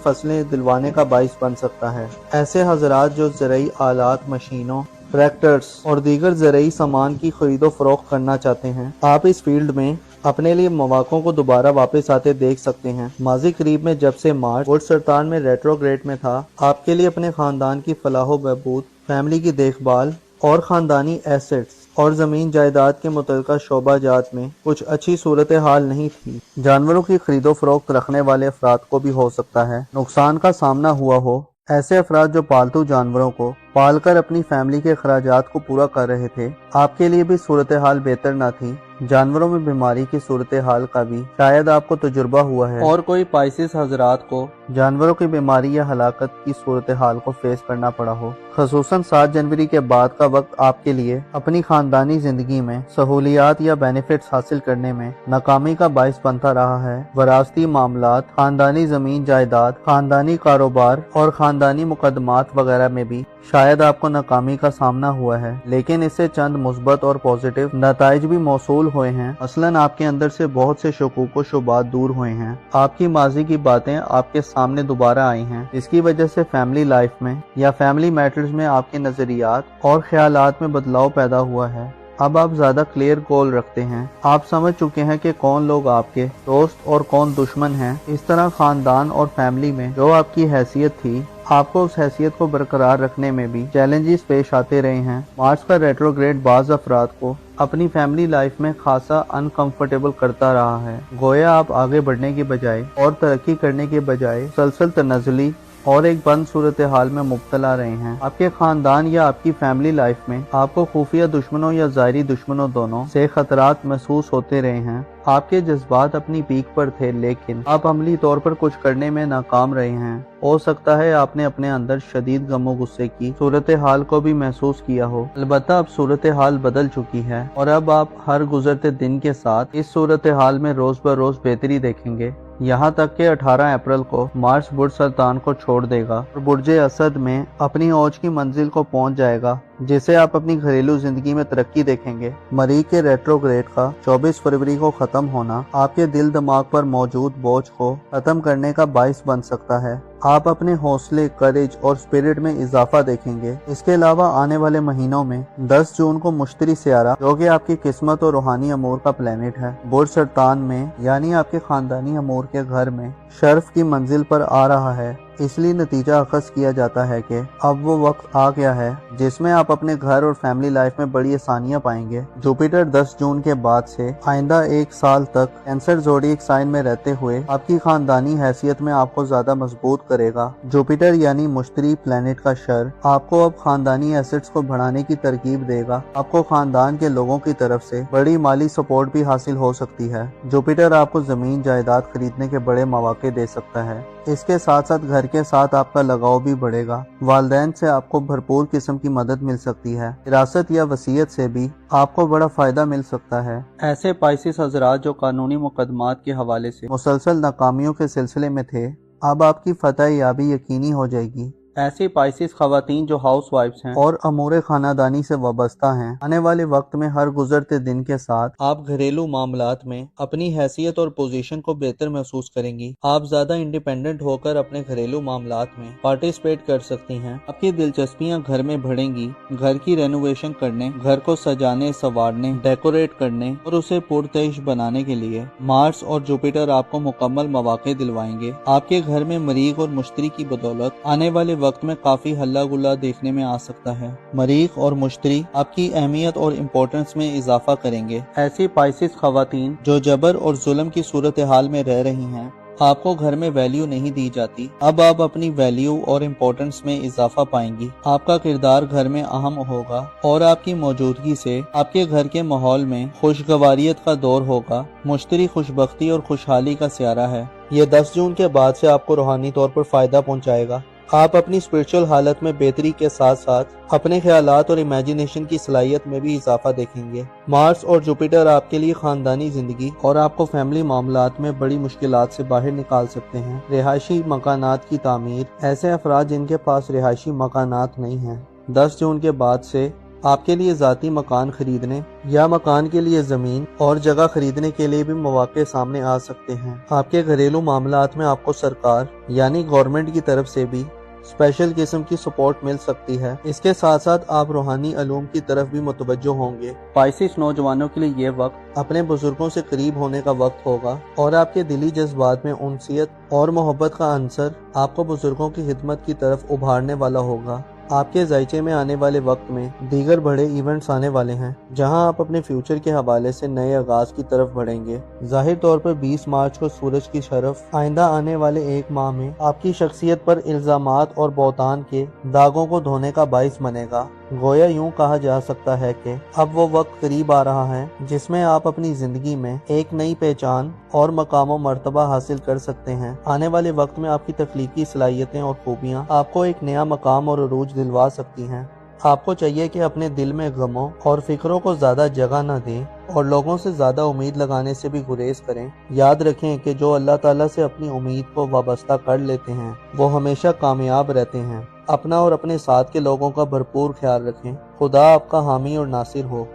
فصلیں دلوانے کا باعث بن سکتا ہے۔ ایسے حضرات جو زرعی آلات، مشینوں، ٹریکٹرز اور دیگر زرعی سامان کی خرید و فروخت کرنا چاہتے ہیں، آپ اس فیلڈ میں اپنے لیے مواقع کو دوبارہ واپس آتے دیکھ سکتے ہیں۔ ماضی قریب میں جب سے مارس برج سرطان میں ریٹروگریڈ میں تھا، آپ کے لیے اپنے خاندان کی فلاح و بہبود، فیملی کی دیکھ بھال اور خاندانی ایسٹس اور زمین جائیداد کے متعلقہ شعبہ جات میں کچھ اچھی صورتحال نہیں تھی۔ جانوروں کی خرید و فروخت رکھنے والے افراد کو بھی ہو سکتا ہے نقصان کا سامنا ہوا ہو۔ ऐसे अफराद जो पालतू जानवरों को पालकर अपनी फैमिली के अखराजात को पूरा कर रहे थे, आपके लिए भी सूरत हाल बेहतर न थी। जानवरों में बीमारी की सूरत हाल का भी शायद आपको तजुर्बा हुआ है और कोई पाइसिस हजरात को जानवरों की बीमारी या हलाकत की सूरत हाल को फेस करना पड़ा हो। खसूसन 7 जनवरी के बाद का वक्त आपके लिए अपनी खानदानी जिंदगी में सहूलियात या बेनिफिट्स हासिल करने में नाकामी का बाइस बनता रहा है। वरासती मामलात, खानदानी जमीन जायदाद, खानदानी कारोबार और खानदानी मुकदमात वगैरह में भी शायद आपको नाकामी का सामना हुआ है, लेकिन इससे चंद मुस्बत और पॉजिटिव नताइज भी मौसूल हुए हैं। मसलन आपके अंदर से बहुत से शकूक व शुबात दूर हुए हैं। आपकी माजी की बातें आपके सामने दोबारा आई हैं, इसकी वजह से फैमिली लाइफ में या फैमिली मैटर्स में आपके नजरियात और ख्यालात में बदलाव पैदा हुआ है। अब आप ज्यादा क्लियर गोल रखते हैं। आप समझ चुके हैं कि कौन लोग आपके दोस्त और कौन दुश्मन हैं। इस तरह खानदान और फैमिली में जो आपकी हैसियत थी, आपको उस हैसियत को बरकरार रखने में भी चैलेंजेस पेश आते रहे हैं। मार्स का रेट्रोग्रेड बाज अफराद को अपनी फैमिली लाइफ में खासा अनकंफर्टेबल करता रहा है। गोया आप आगे बढ़ने की बजाय और तरक्की करने के बजाय सलसल तनज़ुली और एक बंद सूरत हाल में मुब्तला रहे हैं। आपके खानदान या आपकी फैमिली लाइफ में आपको खुफिया दुश्मनों या ज़ाहिरी दुश्मनों दोनों से खतरात महसूस होते रहे हैं। आपके जज्बात अपनी पीक पर थे, लेकिन आप अमली तौर पर कुछ करने में नाकाम रहे हैं। हो सकता है आपने अपने अंदर शदीद गमो गुस्से की सूरत हाल को भी महसूस किया हो। अलबत्ता अब सूरत हाल बदल चुकी है और अब आप हर गुजरते दिन के साथ इस सूरत हाल में रोज ब रोज बेहतरी देखेंगे। यहाँ तक कि 18 अप्रैल को मार्स बुर्ज सरतान को छोड़ देगा और बुर्ज असद में अपनी औज की मंजिल को पहुंच जाएगा, जिसे आप अपनी घरेलू जिंदगी में तरक्की देखेंगे। मरीख के रेट्रोग्रेड का 24 फरवरी को खत्म होना आपके दिल दिमाग पर मौजूद बोझ को खत्म करने का बाइस बन सकता है। आप अपने हौसले, करेज और स्पिरिट में इजाफा देखेंगे। इसके अलावा आने वाले महीनों में 10 जून को मुश्तरी सियारा, जो कि आपकी किस्मत और रूहानी अमूर का प्लेनेट है, बुर्ज सरतान में यानी आपके खानदानी अमूर के घर में शर्फ की मंजिल पर आ रहा है। इसलिए नतीजा अखज़ किया जाता है कि अब वो वक्त आ गया है जिसमें आप अपने घर और फैमिली लाइफ में बड़ी आसानियां पाएंगे। जुपिटर 10 जून के बाद से आइंदा 1 साल तक कैंसर ज़ोडिएक साइन में रहते हुए आपकी खानदानी हैसियत में आपको ज्यादा मजबूत करेगा। जुपिटर यानी मुश्तरी प्लेनेट का शर आपको अब खानदानी एसेट्स को बढ़ाने की तरकीब देगा। आपको खानदान के लोगों की तरफ से बड़ी माली सपोर्ट भी हासिल हो सकती है। जुपिटर आपको जमीन जायदाद खरीदने के बड़े मौके दे सकता है। इसके साथ साथ घर के साथ आपका लगाव भी बढ़ेगा। वालिदैन से आपको भरपूर किस्म की मदद मिल सकती है। विरासत या वसीयत से भी आपको बड़ा फायदा मिल सकता है। ऐसे पाइसिस हजरात जो कानूनी मुकदमात के हवाले से मुसलसल नाकामियों के सिलसिले में थे, अब आपकी फतह याबी यकीनी हो जाएगी। ऐसी पाइसिस खवातीन जो हाउस वाइफ्स हैं और अमूरे खानादानी से वाबस्ता हैं, आने वाले वक्त में हर गुजरते दिन के साथ आप घरेलू मामलात में अपनी हैसियत और पोजीशन को बेहतर महसूस करेंगी। आप ज्यादा इंडिपेंडेंट होकर अपने घरेलू मामलात में पार्टिसिपेट कर सकती हैं। आपकी दिलचस्पियां घर में बढ़ेंगी। घर की रेनोवेशन करने, घर को सजाने, संवारने, डेकोरेट करने और उसे पुरतश बनाने के लिए मार्स और जुपिटर आपको मुकम्मल मौके दिलवाएंगे। आपके घर में मरीख और मुश्तरी की बदौलत आने वाले वक्त में काफी हल्ला गुल्ला देखने में आ सकता है। मरीख और मुश्तरी आपकी अहमियत और इम्पोर्टेंस में इजाफा करेंगे। ऐसी पाइसिस खवातीन जो जबर और जुल्म की सूरत हाल में रह रही हैं, आपको घर में वैल्यू नहीं दी जाती, अब आप अपनी वैल्यू और इम्पोर्टेंस में इजाफा पाएंगी। आपका किरदार घर में अहम होगा और आपकी मौजूदगी से आपके घर के माहौल में खुशगवारियत का दौर होगा। मुश्तरी खुशबख्ती और खुशहाली का सियारा है। ये 10 जून के बाद से आपको रूहानी तौर पर फायदा पहुंचाएगा। आप अपनी स्पिरिचुअल हालत में बेहतरी के साथ साथ अपने ख्यालात और इमेजिनेशन की सलाहियत में भी इजाफा देखेंगे। मार्स और जुपिटर आपके लिए खानदानी जिंदगी और आपको फैमिली मामलात में बड़ी मुश्किलात से बाहर निकाल सकते हैं। रिहायशी मकानात की तामीर, ऐसे अफराद जिनके पास रिहायशी मकानात नहीं हैं, 10 जून के बाद से आपके लिए ज़ाती मकान खरीदने या मकान के लिए ज़मीन और जगह खरीदने के लिए भी मौके सामने आ सकते हैं। आपके घरेलू मामलात में आपको सरकार यानी गवर्नमेंट की तरफ से भी स्पेशल किस्म की सपोर्ट मिल सकती है। इसके साथ साथ आप रूहानी अलूम की तरफ भी मुतवज्जो होंगे। पाइसिस नौजवानों के लिए ये वक्त अपने बुजुर्गों से करीब होने का वक्त होगा और आपके दिली जज्बात में उनसियत और मोहब्बत का अंसर आपको बुजुर्गों की खिदमत की तरफ उभारने वाला होगा। آپ کے ذائچے میں آنے والے وقت میں دیگر بڑے ایونٹس آنے والے ہیں جہاں آپ اپنے فیوچر کے حوالے سے نئے آغاز کی طرف بڑھیں گے۔ ظاہر طور پر 20 مارچ کو سورج کی شرف آئندہ آنے والے ایک ماہ میں آپ کی شخصیت پر الزامات اور بہتان کے داغوں کو دھونے کا باعث بنے گا۔ گویا یوں کہا جا سکتا ہے کہ اب وہ وقت قریب آ رہا ہے جس میں آپ اپنی زندگی میں ایک نئی پہچان اور مقام و مرتبہ حاصل کر سکتے ہیں۔ آنے والے وقت میں آپ کی تخلیقی صلاحیتیں اور خوبیاں آپ کو ایک نیا مقام اور عروج دلوا سکتی ہیں۔ آپ کو چاہیے کہ اپنے دل میں غموں اور فکروں کو زیادہ جگہ نہ دیں اور لوگوں سے زیادہ امید لگانے سے بھی گریز کریں۔ یاد رکھیں کہ جو اللہ تعالیٰ سے اپنی امید کو وابستہ کر لیتے ہیں وہ ہمیشہ کامیاب رہتے ہیں۔ اپنا اور اپنے ساتھ کے لوگوں کا بھرپور خیال رکھیں۔ خدا آپ کا حامی اور ناصر ہو۔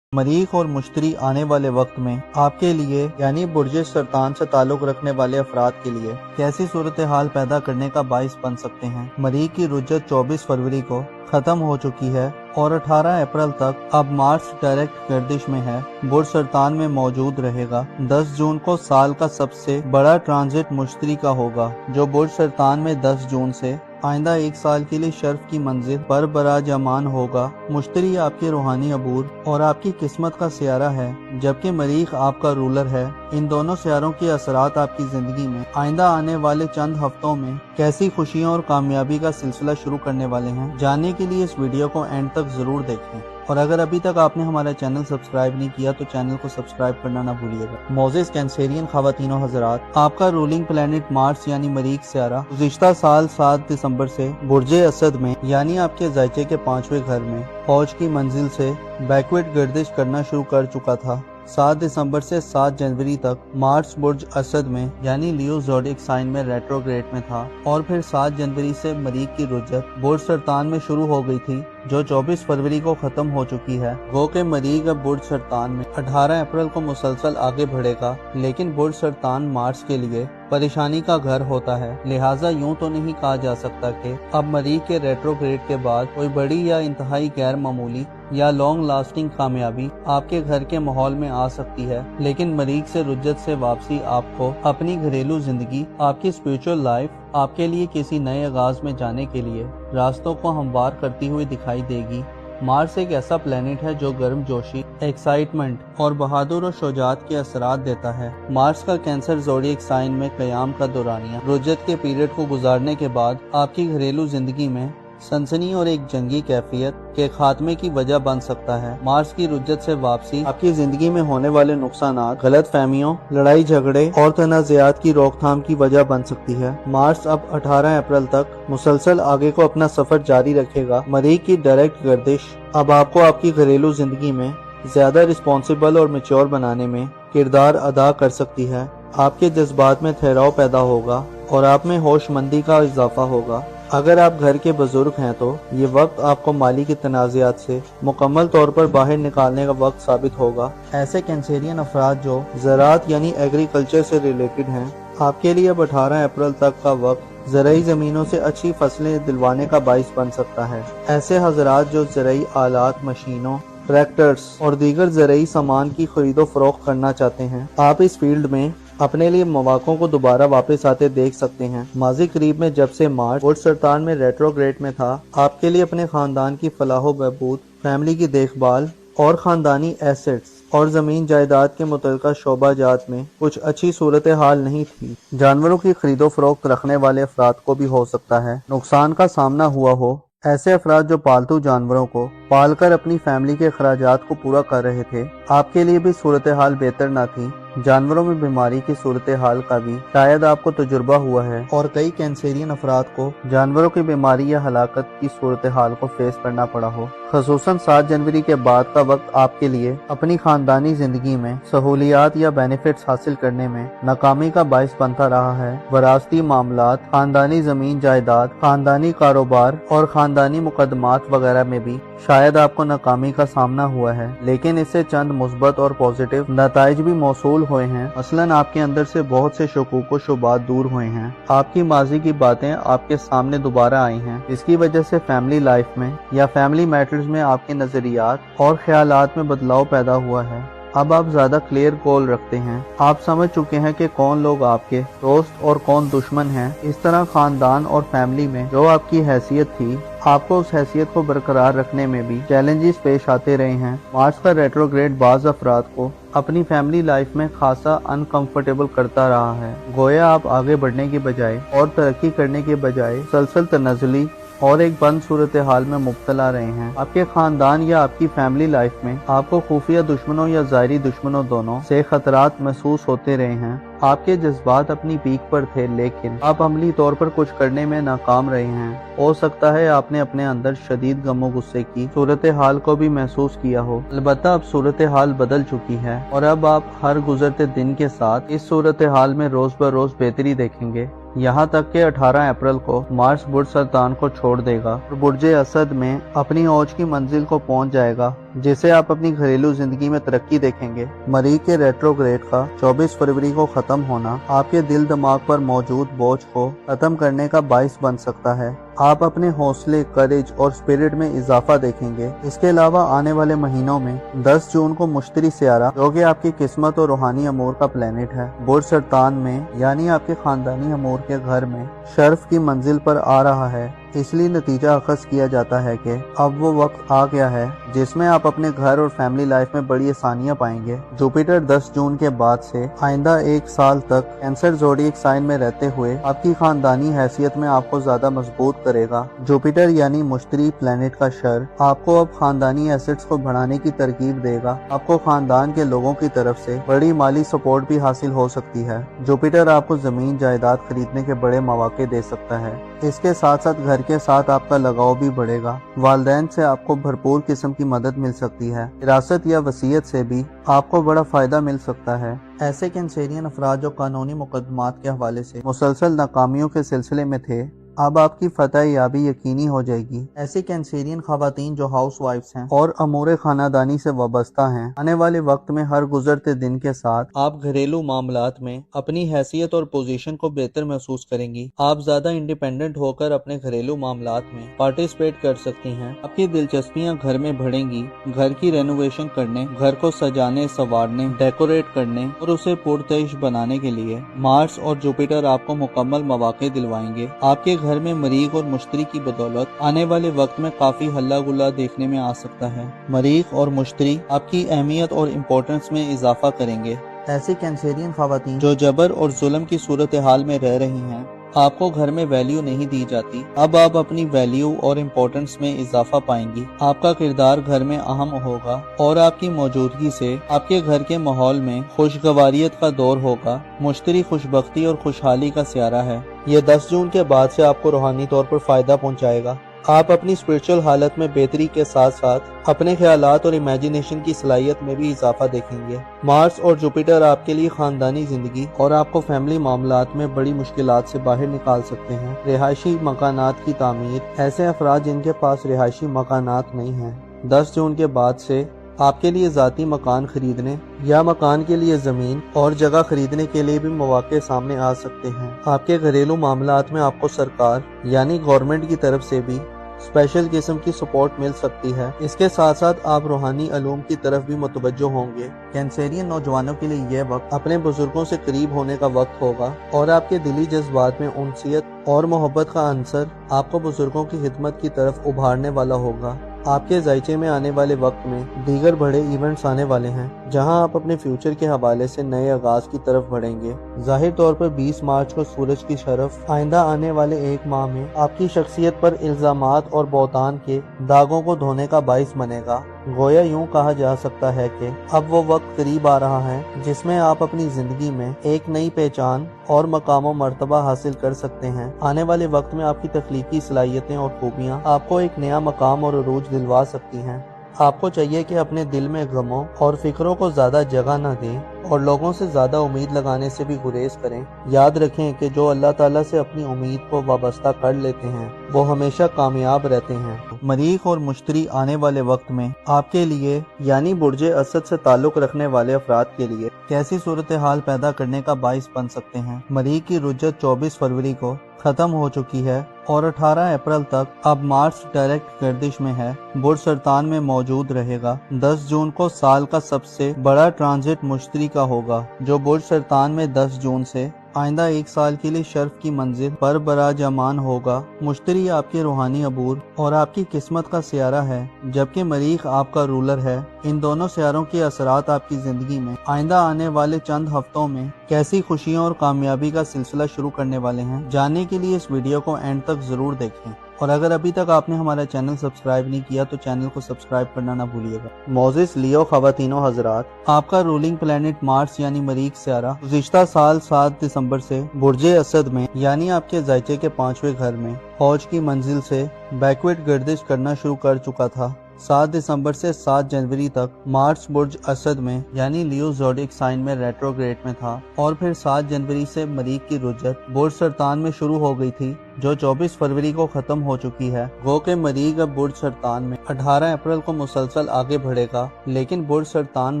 مریخ اور مشتری آنے والے وقت میں آپ کے لیے یعنی برج سرطان سے تعلق رکھنے والے افراد کے لیے کیسی صورتحال پیدا کرنے کا باعث بن سکتے ہیں۔ مریخ کی رجت 24 فروری کو ختم ہو چکی ہے اور 18 اپریل تک اب مارس ڈائریکٹ گردش میں ہے۔ برج سرطان میں موجود رہے گا۔ 10 جون کو سال کا سب سے بڑا ٹرانزٹ مشتری کا ہوگا جو برج سرطان میں 10 جون سے آئندہ ایک سال کے لیے شرف کی منزل پر براجمان ہوگا۔ مشتری آپ کے روحانی عبور اور آپ کی قسمت کا سیارہ ہے جبکہ مریخ آپ کا رولر ہے۔ ان دونوں سیاروں کے اثرات آپ کی زندگی میں آئندہ آنے والے چند ہفتوں میں کیسی خوشیوں اور کامیابی کا سلسلہ شروع کرنے والے ہیں، جاننے کے لیے اس ویڈیو کو اینڈ تک ضرور دیکھیں۔ اور اگر ابھی تک آپ نے ہمارا چینل سبسکرائب نہیں کیا تو چینل کو سبسکرائب کرنا نہ بھولیے گا۔ معزز کینسیرین خواتین و حضرات، آپ کا رولنگ پلانٹ مارس یعنی مریخ سیارہ گزشتہ سال 7 دسمبر سے برج اسد میں یعنی آپ کے ذائچے کے 5ویں گھر میں فوج کی منزل سے بیکورڈ گردش کرنا شروع کر چکا تھا۔ 7 دسمبر سے 7 جنوری تک مارس برج اسد میں یعنی لیو زوڈیک سائن میں ریٹروگریڈ میں تھا اور پھر 7 جنوری سے مریخ کی رجت برج سرطان میں شروع ہو گئی تھی جو 24 فروری کو ختم ہو چکی ہے۔ گو کہ مریخ اب برج سرطان میں 18 اپریل کو مسلسل آگے بڑھے گا، لیکن برج سرطان مارس کے لیے پریشانی کا گھر ہوتا ہے، لہٰذا یوں تو نہیں کہا جا سکتا کہ اب مریخ کے ریٹروگریڈ کے بعد کوئی بڑی یا انتہائی غیر معمولی یا لانگ لاسٹنگ کامیابی آپ کے گھر کے ماحول میں آ سکتی ہے، لیکن مریخ سے رجت سے واپسی آپ کو اپنی گھریلو زندگی، آپ کی اسپریچول لائف، آپ کے لیے کسی نئے آغاز میں جانے کے لیے راستوں کو ہموار کرتی ہوئی دکھائی دے گی۔ مارس ایک ایسا پلینٹ ہے جو گرم جوشی، ایکسائٹمنٹ اور بہادر و شجاعت کے اثرات دیتا ہے۔ مارس کا کینسر زوڈیک سائن میں قیام کا دورانیہ رجت کے پیریڈ کو گزارنے کے بعد آپ کی گھریلو زندگی میں سنسنی اور ایک جنگی کیفیت کے خاتمے کی وجہ بن سکتا ہے۔ مارس کی رجت سے واپسی آپ کی زندگی میں ہونے والے نقصانات، غلط فہمیوں، لڑائی جھگڑے اور تنازعات کی روک تھام کی وجہ بن سکتی ہے۔ مارس اب 18 اپریل تک مسلسل آگے کو اپنا سفر جاری رکھے گا۔ مریخ کی ڈائریکٹ گردش اب آپ کو آپ کی گھریلو زندگی میں زیادہ رسپانسبل اور میچور بنانے میں کردار ادا کر سکتی ہے۔ آپ کے جذبات میں ٹھہراؤ پیدا ہوگا اور آپ میں ہوش مندی کا اضافہ ہوگا۔ اگر آپ گھر کے بزرگ ہیں تو یہ وقت آپ کو مالی کے تنازعات سے مکمل طور پر باہر نکالنے کا وقت ثابت ہوگا۔ ایسے کینسیرین افراد جو زراعت یعنی ایگریکلچر سے ریلیٹڈ ہیں، آپ کے لیے اب 18 اپریل تک کا وقت زرعی زمینوں سے اچھی فصلیں دلوانے کا باعث بن سکتا ہے۔ ایسے حضرات جو زرعی آلات، مشینوں، ٹریکٹرز اور دیگر زرعی سامان کی خرید و فروخت کرنا چاہتے ہیں، آپ اس فیلڈ میں اپنے لیے مواقعوں کو دوبارہ واپس آتے دیکھ سکتے ہیں۔ ماضی قریب میں جب سے مارس برج سرطان میں ریٹروگریڈ میں تھا، آپ کے لیے اپنے خاندان کی فلاح و بہبود، فیملی کی دیکھ بھال اور خاندانی ایسٹس اور زمین جائیداد کے متعلقہ شعبہ جات میں کچھ اچھی صورتحال نہیں تھی۔ جانوروں کی خرید و فروخت رکھنے والے افراد کو بھی ہو سکتا ہے نقصان کا سامنا ہوا ہو۔ ایسے افراد جو پالتو جانوروں کو پال کر اپنی فیملی کے اخراجات کو پورا کر رہے تھے، آپ کے لیے بھی صورتحال بہتر نہ تھی۔ جانوروں میں بیماری کی صورتحال کا بھی شاید آپ کو تجربہ ہوا ہے اور کئی کینسیرین افراد کو جانوروں کی بیماری یا ہلاکت کی صورتحال کو فیس کرنا پڑا ہو۔ خصوصاً 7 جنوری کے بعد کا وقت آپ کے لیے اپنی خاندانی زندگی میں سہولیات یا بینیفٹس حاصل کرنے میں ناکامی کا باعث بنتا رہا ہے۔ وراثتی معاملات، خاندانی زمین جائیداد، خاندانی کاروبار اور خاندانی مقدمات وغیرہ میں بھی شاید آپ کو ناکامی کا سامنا ہوا ہے، لیکن اس سے چند مثبت اور پازیٹیو نتائج بھی موصول ہوئے ہیں۔ مثلاً آپ کے اندر سے بہت سے شکوک و شبہات دور ہوئے ہیں، آپ کی ماضی کی باتیں آپ کے سامنے دوبارہ آئی ہیں، اس کی وجہ سے فیملی لائف میں یا فیملی میٹرز میں آپ کے نظریات اور خیالات میں بدلاؤ پیدا ہوا ہے۔ अब आप ज्यादा क्लियर गोल रखते हैं। आप समझ चुके हैं कि कौन लोग आपके दोस्त और कौन दुश्मन हैं। इस तरह खानदान और फैमिली में जो आपकी हैसियत थी, आपको उस हैसियत को बरकरार रखने में भी चैलेंजेस पेश आते रहे हैं। मार्स का रेट्रोग्रेड बाज अफराद को अपनी फैमिली लाइफ में खासा अनकंफर्टेबल करता रहा है। गोया आप आगे बढ़ने की बजाय और तरक्की करने के बजाय सलसल तनज़ुली और एक बंद सूरत हाल में मुब्तला रहे हैं। आपके खानदान या आपकी फैमिली लाइफ में आपको खुफिया दुश्मनों या ज़ाहिरी दुश्मनों दोनों से खतरात महसूस होते रहे हैं। आपके जज्बात अपनी पीक पर थे, लेकिन आप अमली तौर पर कुछ करने में नाकाम रहे हैं। हो सकता है आपने अपने अंदर शदीद गमो गुस्से की सूरत हाल को भी महसूस किया हो। अलबत्ता अब सूरत हाल बदल चुकी है और अब आप हर गुजरते दिन के साथ इस सूरत हाल में रोज ब रोज बेहतरी देखेंगे। यहाँ तक कि 18 अप्रैल को मार्स बुर्ज सरतान को छोड़ देगा और बुर्ज असद में अपनी औज की मंजिल को पहुँच जाएगा, जिसे आप अपनी घरेलू जिंदगी में तरक्की देखेंगे। मरीख के रेट्रोग्रेड का 24 फरवरी को खत्म होना आपके दिल दिमाग पर मौजूद बोझ को खत्म करने का बाइस बन सकता है। आप अपने हौसले, करेज और स्पिरिट में इजाफा देखेंगे। इसके अलावा आने वाले महीनों में 10 जून को मुश्तरी सियारा, जो कि आपकी किस्मत और रूहानी अमूर का प्लेनेट है, बुर्ज सरतान में यानी आपके खानदानी अमूर के घर में शर्फ की मंजिल पर आ रहा है। इसलिए नतीजा अखज़ किया जाता है कि अब वो वक्त आ गया है जिसमें आप अपने घर और फैमिली लाइफ में बड़ी आसानियां पाएंगे। जुपिटर 10 जून के बाद से आइंदा 1 साल तक कैंसर ज़ोडिएक साइन में रहते हुए आपकी खानदानी हैसियत में आपको ज्यादा मजबूत करेगा। जुपिटर यानी मुश्तरी प्लेनेट का शर आपको अब खानदानी एसेट्स को बढ़ाने की तरकीब देगा। आपको खानदान के लोगों की तरफ से बड़ी माली सपोर्ट भी हासिल हो सकती है। जुपिटर आपको जमीन जायदाद खरीदने के बड़े मौके दे सकता है। इसके साथ साथ घर के साथ आपका लगाव भी बढ़ेगा। वालिदैन से आपको भरपूर किस्म की मदद मिल सकती है। विरासत या वसीयत से भी आपको बड़ा फायदा मिल सकता है। ऐसे कैंसेरियन अफराद जो कानूनी मुकदमात के हवाले से मुसलसल नाकामियों के सिलसिले में थे, अब आपकी फतह याबी यकीनी हो जाएगी। ऐसी कैंसेरियन खवातीन जो हाउस वाइफ्स हैं और अमूर खानादानी से वाबस्ता हैं, आने वाले वक्त में हर गुजरते दिन के साथ आप घरेलू मामलात में अपनी हैसियत और पोजीशन को बेहतर महसूस करेंगी। आप ज्यादा इंडिपेंडेंट होकर अपने घरेलू मामलात में पार्टिसिपेट कर सकती हैं। आपकी दिलचस्पियां घर में बढ़ेंगी। घर की रेनोवेशन करने, घर को सजाने, संवारने, डेकोरेट करने और उसे पुरतश बनाने के लिए मार्स और जुपिटर आपको मुकम्मल मौके दिलवाएंगे। आपके घर में मरीख और मुश्तरी की बदौलत आने वाले वक्त में काफी हल्ला गुल्ला देखने में आ सकता है। मरीख और मुश्तरी आपकी अहमियत और इम्पोर्टेंस में इजाफा करेंगे। ऐसी कैंसेरियन खवातीन जो जबर और जुल्म की सूरत हाल में रह रही हैं, आपको घर में वैल्यू नहीं दी जाती, अब आप अपनी वैल्यू और इम्पोर्टेंस में इजाफा पाएंगी। आपका किरदार घर में अहम होगा और आपकी मौजूदगी से आपके घर के माहौल में खुशगवारियत का दौर होगा। मुश्तरी खुशबख्ती और खुशहाली का सियारा है। ये 10 जून के बाद से आपको रूहानी तौर पर फायदा पहुंचाएगा। आप अपनी स्पिरिचुअल हालत में बेहतरी के साथ साथ अपने ख्यालात और इमेजिनेशन की सलाहियत में भी इजाफा देखेंगे। मार्स और जुपिटर आपके लिए खानदानी जिंदगी और आपको फैमिली मामलात में बड़ी मुश्किलात से बाहर निकाल सकते हैं। रिहायशी मकानात की तामीर, ऐसे अफराद जिनके पास रिहायशी मकानात नहीं हैं, 10 जून के बाद से आपके लिए ज़ाती मकान खरीदने या मकान के लिए ज़मीन और जगह खरीदने के लिए भी मौके सामने आ सकते हैं। आपके घरेलू मामलात में आपको सरकार यानी गवर्नमेंट की तरफ से भी स्पेशल किस्म की सपोर्ट मिल सकती है। इसके साथ साथ आप रूहानी अलूम की तरफ भी मुतवज्जो होंगे। कैंसेरियन नौजवानों के लिए यह वक्त अपने बुजुर्गों से करीब होने का वक्त होगा और आपके दिली जज्बात में उनसियत और मोहब्बत का अंसर आपको बुजुर्गों की खिदमत की तरफ उभारने वाला होगा। आपके जायचे में आने वाले वक्त में दीगर बड़े इवेंट्स आने वाले हैं, जहां आप अपने फ्यूचर के हवाले से नए आगाज की तरफ बढ़ेंगे। जाहिर तौर पर 20 मार्च को सूरज की शरफ आइंदा आने वाले 1 माह में आपकी शख्सियत पर इल्जामात और बौतान के दागों को धोने का बाइस बनेगा। गोया यूं कहा जा सकता है कि अब वो वक्त करीब आ रहा है जिसमें आप अपनी जिंदगी में एक नई पहचान और मकाम मर्तबा हासिल कर सकते हैं। आने वाले वक्त में आपकी तख्लीकी सलाहियतें और खूबियां आपको एक नया मकाम और अरूज दिलवा सकती हैं। आपको चाहिए कि अपने दिल में गमों और फिक्रों को ज्यादा जगह न दें और लोगों से ज्यादा उम्मीद लगाने से भी गुरेज करें। याद रखें कि जो अल्लाह ताला से अपनी उम्मीद को वाबस्ता कर लेते हैं वो हमेशा कामयाब रहते हैं। मरीख और मुश्तरी आने वाले वक्त में आपके लिए यानी बुर्ज असद से ताल्लुक रखने वाले अफराद के लिए कैसी सूरत हाल पैदा करने का बाइस बन सकते हैं। मरीख की रुज्जत 24 फरवरी को खत्म हो चुकी है और 18 अप्रैल तक अब मार्स डायरेक्ट गर्दिश में है, बुर्ज सरतान में मौजूद रहेगा। 10 जून को साल का सबसे बड़ा ट्रांजिट मुश्तरी का होगा, जो बुर्ज सरतान में 10 जून से आइंदा 1 साल के लिए शर्फ की मंजिल पर बराजमान होगा। मुश्तरी आपके रूहानी अबूर और आपकी किस्मत का सियारा है, जबकि मरीख आपका रूलर है। इन दोनों सियारों के असरात आपकी जिंदगी में आइंदा आने वाले चंद हफ्तों में कैसी खुशियों और कामयाबी का सिलसिला शुरू करने वाले हैं, जानने के लिए इस वीडियो को एंड तक जरूर देखें। और अगर अभी तक आपने हमारा चैनल सब्सक्राइब नहीं किया तो चैनल को सब्सक्राइब करना ना भूलिएगा। मोजिस लियो खवातीनो हजरात, आपका रूलिंग प्लेनेट मार्स यानी मरीख सियारा गुज़िश्ता साल 7 दिसंबर से बुर्जे असद में यानी आपके ज़ायचे के 5वें घर में फौज की मंजिल से बैकवर्ड गर्दिश करना शुरू कर चुका था। 7 दिसंबर से 7 जनवरी तक मार्स बुर्ज असद में यानी लियो ज़ोडिएक साइन में रेट्रोग्रेड में था और फिर 7 जनवरी से मरीख की रुजत बुर्ज सरतान में शुरू हो गई थी, जो 24 फरवरी को खत्म हो चुकी है। गो के मरीख अब बुर्ज सरतान में 18 अप्रैल को मुसलसल आगे बढ़ेगा, लेकिन बुर्ज सरतान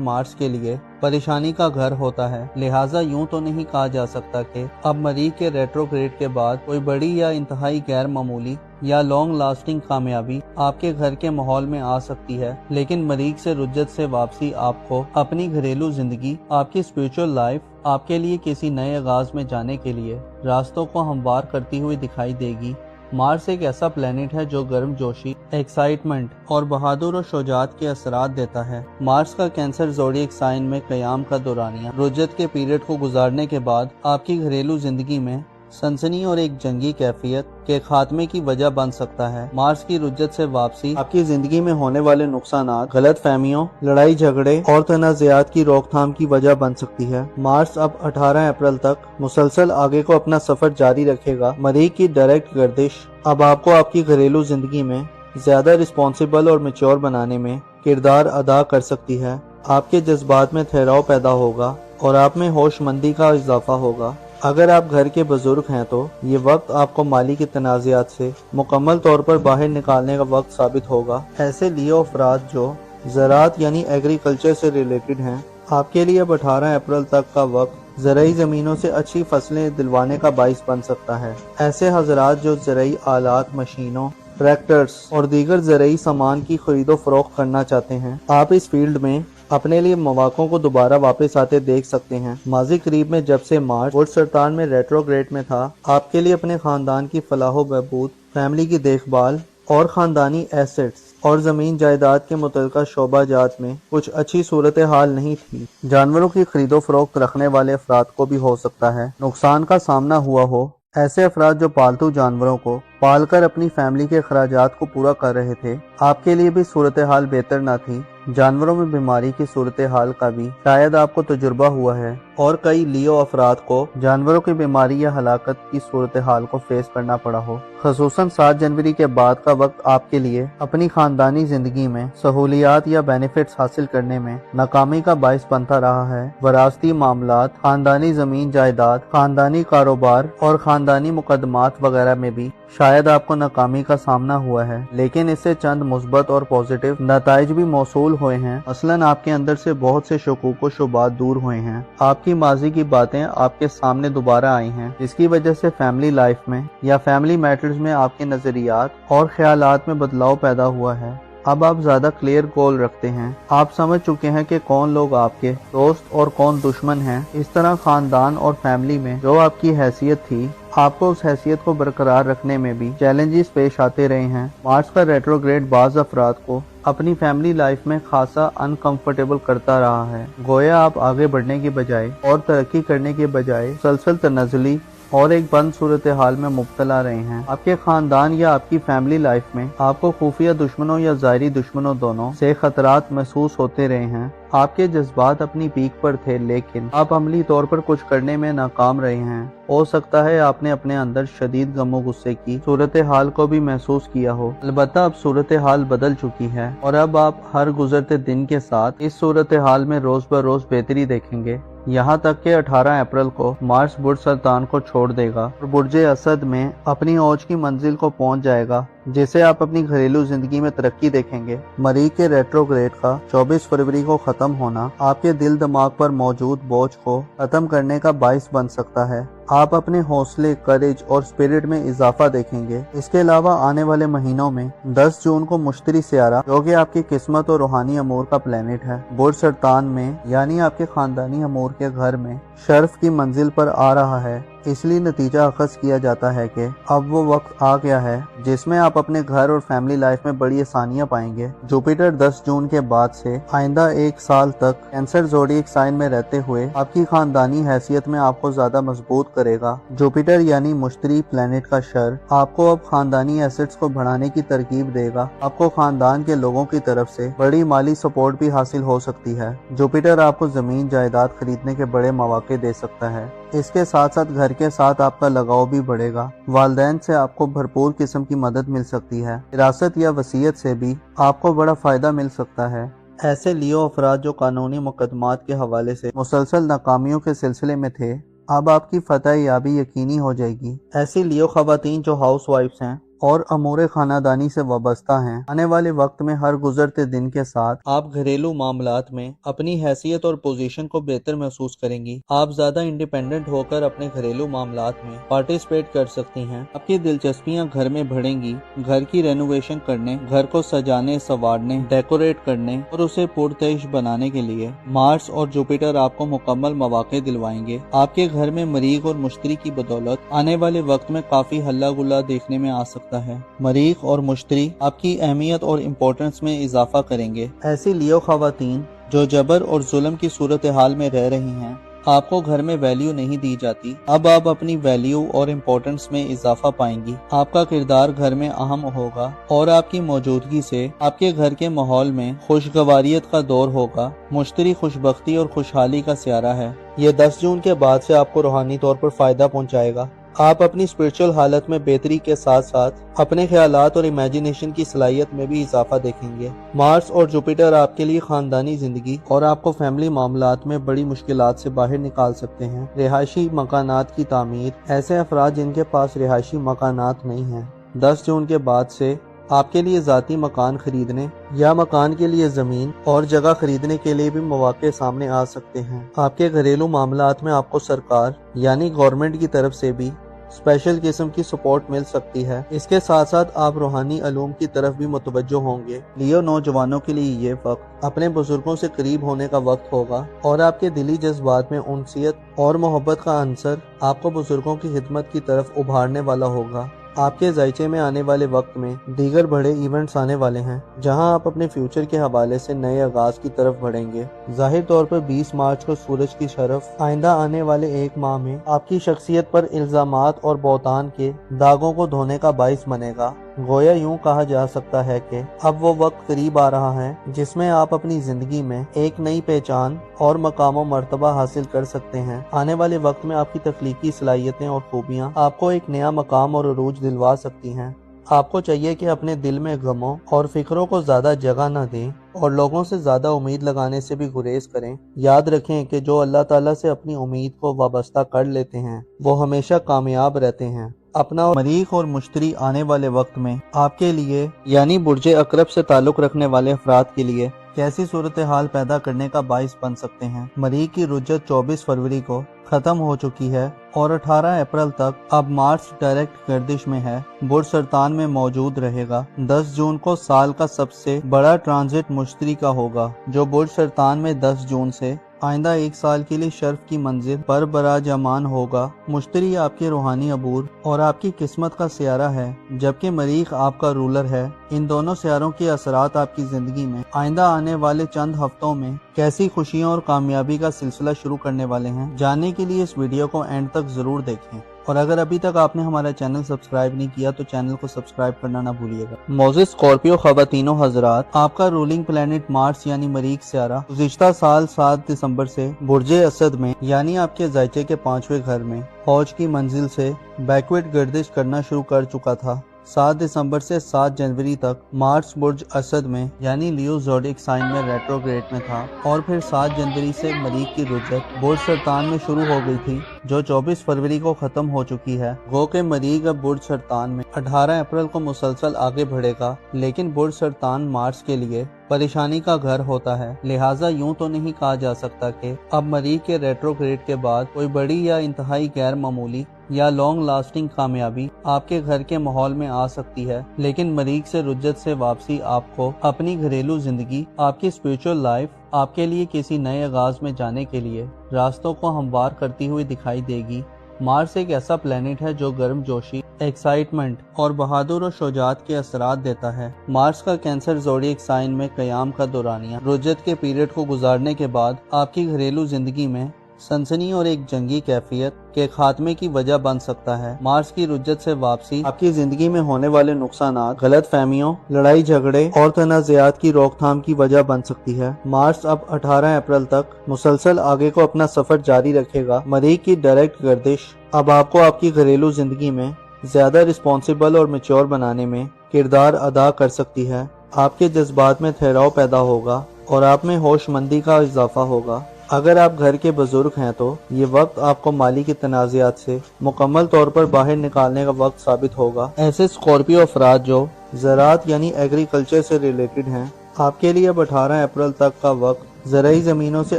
मार्स के लिए परेशानी का घर होता है, लिहाजा यूं तो नहीं कहा जा सकता कि अब मरीख के रेट्रोग्रेड के बाद कोई बड़ी या इंतहाई गैर मामूली या लॉन्ग लास्टिंग कामयाबी आपके घर के माहौल में आ सकती है। लेकिन मरीख से रुज्जत से वापसी आपको अपनी घरेलू जिंदगी, आपकी स्पिरिचुअल लाइफ, आपके लिए किसी नए आगाज में जाने के लिए रास्तों को हमवार करती हुई दिखाई देगी। मार्स एक ऐसा प्लेनेट है जो गर्म जोशी, एक्साइटमेंट और बहादुर और शुजात के असरात देता है। मार्स का कैंसर ज़ोडिएक साइन में क़याम का दौरानिया रुज्जत के पीरियड को गुजारने के बाद आपकी घरेलू जिंदगी में सनसनी और एक जंगी कैफियत के खात्मे की वजह बन सकता है। मार्स की रुज्जत से वापसी आपकी जिंदगी में होने वाले नुकसानात, गलत फहमियों, लड़ाई झगड़े और तनाज़ात की रोकथाम की वजह बन सकती है। मार्स अब 18 अप्रैल तक मुसलसल आगे को अपना सफर जारी रखेगा। मरीख की डायरेक्ट गर्दिश अब आपको आपकी घरेलू जिंदगी में ज्यादा रिस्पॉन्सिबल और मेच्योर बनाने में किरदार अदा कर सकती है। आपके जज्बात में ठहराव पैदा होगा और आप में होशमंदी का इजाफा होगा। अगर आप घर के बुजुर्ग हैं तो ये वक्त आपको माली के तनाज़ात से मुकम्मल तौर पर बाहर निकालने का वक्त साबित होगा। ऐसे लियो अफराद जो ज़राअत यानी एग्रीकल्चर से रिलेटेड हैं, आपके लिए अब 18 अप्रैल तक का वक्त ज़राई ज़मीनों से अच्छी फसलें दिलवाने का बाइस बन सकता है। ऐसे हजरात जो ज़राई आलात, मशीनों, ट्रैक्टर्स और दीगर ज़राई सामान की खरीदो फरोख्त करना चाहते हैं, आप इस फील्ड में अपने लिए मौक़ों को दोबारा वापस आते देख सकते हैं। माजी करीब में जब से मार्स बुर्ज सरतान में रेट्रोग्रेड में था, आपके लिए अपने खानदान की फलाह बहबूद, फैमिली की देखभाल और खानदानी एसेट्स और जमीन जायदाद के मुतल्लिका शोबाजात में कुछ अच्छी सूरत हाल नहीं थी। जानवरों की खरीदो फरोख्त रखने वाले अफराद को भी हो सकता है नुकसान का सामना हुआ हो। ऐसे अफराद जो पालतू जानवरों को पालकर अपनी फैमिली के अखराजात को पूरा कर रहे थे, आपके लिए भी सूरत हाल बेहतर न थी। जानवरों में बीमारी की सूरत हाल का भी शायद आपको तजुर्बा हुआ है और कई लियो अफराद को जानवरों की बीमारी या हलाकत की सूरत हाल को फेस करना पड़ा हो। खसूसन 7 जनवरी के बाद का वक्त आपके लिए अपनी खानदानी जिंदगी में सहूलियात या बेनिफिट्स हासिल करने में नाकामी का बाइस बनता रहा है। वरासती मामलात, खानदानी जमीन जायदाद, खानदानी कारोबार और खानदानी मुकदमात वगैरह में भी शायद आपको नाकामी का सामना हुआ है, लेकिन इससे चंद मुस्बत और पॉजिटिव नताइज भी मौसूल हुए हैं। मसलन आपके अंदर से बहुत से शकूक व शुबात दूर हुए हैं। आपकी माजी की बातें आपके सामने दोबारा आई हैं, जिसकी वजह से फैमिली लाइफ में या फैमिली मैटर्स में आपके नजरियात और ख्यालात में बदलाव पैदा हुआ है। अब आप ज्यादा क्लियर गोल रखते हैं। आप समझ चुके हैं कि कौन लोग आपके दोस्त और कौन दुश्मन हैं। इस तरह खानदान और फैमिली में जो आपकी हैसियत थी, आपको उस हैसियत को बरकरार रखने में भी चैलेंजेस पेश आते रहे हैं। मार्स का रेट्रोग्रेड बाज अफराद को अपनी फैमिली लाइफ में खासा अनकंफर्टेबल करता रहा है। गोया आप आगे बढ़ने की बजाय और तरक्की करने के बजाय सलसल तनज़ुली और एक बंद सूरत हाल में मुब्तला रहे हैं। आपके खानदान या आपकी फैमिली लाइफ में आपको खुफिया दुश्मनों या ज़ाहिरी दुश्मनों दोनों से खतरात महसूस होते रहे हैं। आपके जज्बात अपनी पीक पर थे, लेकिन आप अमली तौर पर कुछ करने में नाकाम रहे हैं। हो सकता है आपने अपने अंदर शदीद गमो गुस्से की सूरत हाल को भी महसूस किया हो। अलबत्ता अब सूरत हाल बदल चुकी है और अब आप हर गुजरते दिन के साथ इस सूरत हाल में रोज ब रोज बेहतरी देखेंगे। यहाँ तक कि 18 अप्रैल को मार्स बुर्ज सरतान को छोड़ देगा और बुर्जे असद में अपनी औज की मंजिल को पहुँच जाएगा। जिससे आप अपनी घरेलू जिंदगी में तरक्की देखेंगे। मरीख के रेट्रोग्रेड का 24 फरवरी को खत्म होना आपके दिल दिमाग पर मौजूद बोझ को खत्म करने का बाइस बन सकता है। आप अपने हौसले, करेज और स्पिरिट में इजाफा देखेंगे। इसके अलावा आने वाले महीनों में 10 जून को मुश्तरी सियारा, जो कि आपकी किस्मत और रूहानी अमूर का प्लेनेट है, बुर्ज सरतान में यानी आपके खानदानी अमूर के घर में शर्फ की मंजिल पर आ रहा है। इसलिए नतीजा अखज़ किया जाता है कि अब वो वक्त आ गया है जिसमें आप अपने घर और फैमिली लाइफ में बड़ी आसानियां पाएंगे। जुपिटर 10 जून के बाद से आइंदा 1 साल तक कैंसर ज़ोडिएक साइन में रहते हुए आपकी खानदानी हैसियत में आपको ज्यादा मजबूत करेगा। जुपिटर यानी मुश्तरी प्लेनेट का शर आपको अब खानदानी एसेट्स को बढ़ाने की तरकीब देगा। आपको खानदान के लोगों की तरफ से बड़ी माली सपोर्ट भी हासिल हो सकती है। जुपिटर आपको जमीन जायदाद खरीदने के बड़े मौके दे सकता है। इसके साथ साथ घर के साथ आपका लगाव भी बढ़ेगा। वालिदैन से आपको भरपूर किस्म की मदद मिल सकती है। विरासत या वसीयत से भी आपको बड़ा फायदा मिल सकता है। ऐसे लियो अफराद जो कानूनी मुकदमात के हवाले से मुसलसल नाकामियों के सिलसिले में थे, अब आपकी फतह याबी यकीनी हो जाएगी। ऐसी लियो खवातीन जो हाउस वाइफ्स हैं और अमूरे खानादानी से वाबस्ता हैं, आने वाले वक्त में हर गुजरते दिन के साथ आप घरेलू मामलात में अपनी हैसियत और पोजीशन को बेहतर महसूस करेंगी। आप ज्यादा इंडिपेंडेंट होकर अपने घरेलू मामलात में पार्टिसिपेट कर सकती हैं। आपकी दिलचस्पियां घर में बढ़ेंगी। घर की रेनोवेशन करने, घर को सजाने, संवारने, डेकोरेट करने और उसे पुरतश बनाने के लिए मार्स और जुपिटर आपको मुकम्मल मौके दिलवाएंगे। आपके घर में मरीख और मुश्तरी की बदौलत आने वाले वक्त में काफी हल्ला गुल्ला देखने में आ सकता है। मरीख और मुश्तरी आपकी अहमियत और इम्पोर्टेंस में इजाफा करेंगे। ऐसी लियो खवातीन जो जबर और जुल्म की सूरत हाल में रह रही हैं, आपको घर में वैल्यू नहीं दी जाती, अब आप अपनी वैल्यू और इम्पोर्टेंस में इजाफा पाएंगी। आपका किरदार घर में अहम होगा और आपकी मौजूदगी से आपके घर के माहौल में खुशगवारियत का दौर होगा। मुश्तरी खुशबख्ती और खुशहाली का सियारा है। ये 10 जून के बाद से आपको रूहानी तौर पर फायदा पहुंचाएगा। आप अपनी स्पिरिचुअल हालत में बेहतरी के साथ साथ अपने ख्यालात और इमेजिनेशन की सलाहियत में भी इजाफा देखेंगे। मार्स और जुपिटर आपके लिए खानदानी जिंदगी और आपको फैमिली मामलात में बड़ी मुश्किलात से बाहर निकाल सकते हैं। रिहायशी मकानात की तामीर, ऐसे अफराद जिनके पास रिहायशी मकानात नहीं हैं, 10 जून के बाद से आपके लिए ज़ाती मकान खरीदने या मकान के लिए ज़मीन और जगह खरीदने के लिए भी मौके सामने आ सकते हैं। आपके घरेलू मामलात में आपको सरकार यानी गवर्नमेंट की तरफ से भी स्पेशल किस्म की सपोर्ट मिल सकती है। इसके साथ साथ आप रूहानी अलूम की तरफ भी मुतवज्जो होंगे। लियो नौजवानों के लिए ये वक्त अपने बुजुर्गों से करीब होने का वक्त होगा और आपके दिली जज्बात में उनसियत और मोहब्बत का अंसर आपको बुजुर्गों की खिदमत की तरफ उभारने वाला होगा। आपके जायचे में आने वाले वक्त में दीगर बड़े इवेंट्स आने वाले हैं, जहां आप अपने फ्यूचर के हवाले से नए आगाज की तरफ बढ़ेंगे। जाहिर तौर पर 20 मार्च को सूरज की शरफ आइंदा आने वाले 1 माह में आपकी शख्सियत पर इल्जामात और बौतान के दागों को धोने का बाइस बनेगा। गोया यूं कहा जा सकता है कि अब वो वक्त करीब आ रहा है जिसमें आप अपनी जिंदगी में एक नई पहचान और मकाम मर्तबा हासिल कर सकते हैं। आने वाले वक्त में आपकी तख्लीकी सलाहियतें और खूबियां आपको एक नया मकाम और अरूज दिलवा सकती हैं। आपको चाहिए कि अपने दिल में गमों और फिक्रों को ज्यादा जगह न दें और लोगों से ज्यादा उम्मीद लगाने से भी गुरेज करें। याद रखें कि जो अल्लाह ताला से अपनी उम्मीद को वाबस्ता कर लेते हैं वो हमेशा कामयाब रहते हैं। अपना मरीख और मुश्तरी आने वाले वक्त में आपके लिए यानी बुर्जे अकरब से ताल्लुक रखने वाले अफराद के लिए कैसी सूरत हाल पैदा करने का बाइस बन सकते हैं। मरीख की रुज्जत 24 फरवरी को खत्म हो चुकी है और 18 अप्रैल तक अब मार्स डायरेक्ट गर्दिश में है, बुर्ज सरतान में मौजूद रहेगा। 10 जून को साल का सबसे बड़ा ट्रांजिट मुश्तरी का होगा, जो बुर्ज सरतान में 10 जून से आइंदा 1 साल के लिए शर्फ की मंजिल पर बराजमान होगा। मुश्तरी आपके रूहानी अबूर और आपकी किस्मत का सियारा है, जबकि मरीख आपका रूलर है। इन दोनों सियारों के असरात आपकी जिंदगी में आइंदा आने वाले चंद हफ्तों में कैसी खुशियों और कामयाबी का सिलसिला शुरू करने वाले हैं, जानने के लिए इस वीडियो को एंड तक जरूर देखें। और अगर अभी तक आपने हमारा चैनल सब्सक्राइब नहीं किया तो चैनल को सब्सक्राइब करना ना भूलिएगा। मोज़िस स्कॉर्पियो खवातीनों हजरात, आपका रूलिंग प्लेनेट मार्स यानी मरीख सियारा गुज़िश्ता साल 7 दिसंबर से बुर्जे असद में यानी आपके जायचे के 5वें घर में फौज की मंजिल से बैकवर्ड गर्दिश करना शुरू कर चुका था। 7 दिसंबर से 7 जनवरी तक मार्स बुर्ज असद में यानी लियो ज़ोडिएक साइन में रेट्रोग्रेड में था और फिर 7 जनवरी से मरीख की रुजत बुर्ज सरतान में शुरू हो गई थी जो 24 फरवरी को खत्म हो चुकी है। गो के मरीख अब बुर्ज सरतान में 18 अप्रैल को मुसलसल आगे बढ़ेगा, लेकिन बुर्ज सरतान मार्स के लिए परेशानी का घर होता है, लिहाजा यूं तो नहीं कहा जा सकता कि अब मरीख के रेट्रोग्रेड के बाद कोई बड़ी या इंतहाई गैर मामूली या लॉन्ग लास्टिंग कामयाबी आपके घर के माहौल में आ सकती है। लेकिन मरीख से रुज्जत से वापसी आपको अपनी घरेलू जिंदगी, आपकी स्पिरिचुअल लाइफ, आपके लिए किसी नए आगाज में जाने के लिए रास्तों को हमवार करती हुई दिखाई देगी। मार्स एक ऐसा प्लेनेट है जो गर्म जोशी, एक्साइटमेंट और बहादुर और शुजाअत के असरात देता है। मार्स का कैंसर ज़ोडिएक साइन में क़याम का दौरानिया रुज्जत के पीरियड को गुजारने के बाद आपकी घरेलू जिंदगी में सनसनी और एक जंगी कैफियत के खात्मे की वजह बन सकता है। मार्स की रुज्जत से वापसी आपकी जिंदगी में होने वाले नुकसानात, गलत फहमियों, लड़ाई झगड़े और तनाज़ात की रोकथाम की वजह बन सकती है। मार्स अब 18 अप्रैल तक मुसलसल आगे को अपना सफर जारी रखेगा। मरीख की डायरेक्ट गर्दिश अब आपको आपकी घरेलू जिंदगी में ज्यादा रिस्पॉन्सिबल और मैच्योर बनाने में किरदार अदा कर सकती है। आपके जज्बात में ठहराव पैदा होगा और आप में होशमंदी का इजाफा होगा। अगर आप घर के बुजुर्ग हैं तो ये वक्त आपको माली की तनाज़ात से मुकम्मल तौर पर बाहर निकालने का वक्त साबित होगा। ऐसे स्कॉर्पियो अफराद जो ज़राअत यानी एग्रीकल्चर से रिलेटेड हैं, आपके लिए अब 18 अप्रैल तक का वक्त ज़राई ज़मीनों से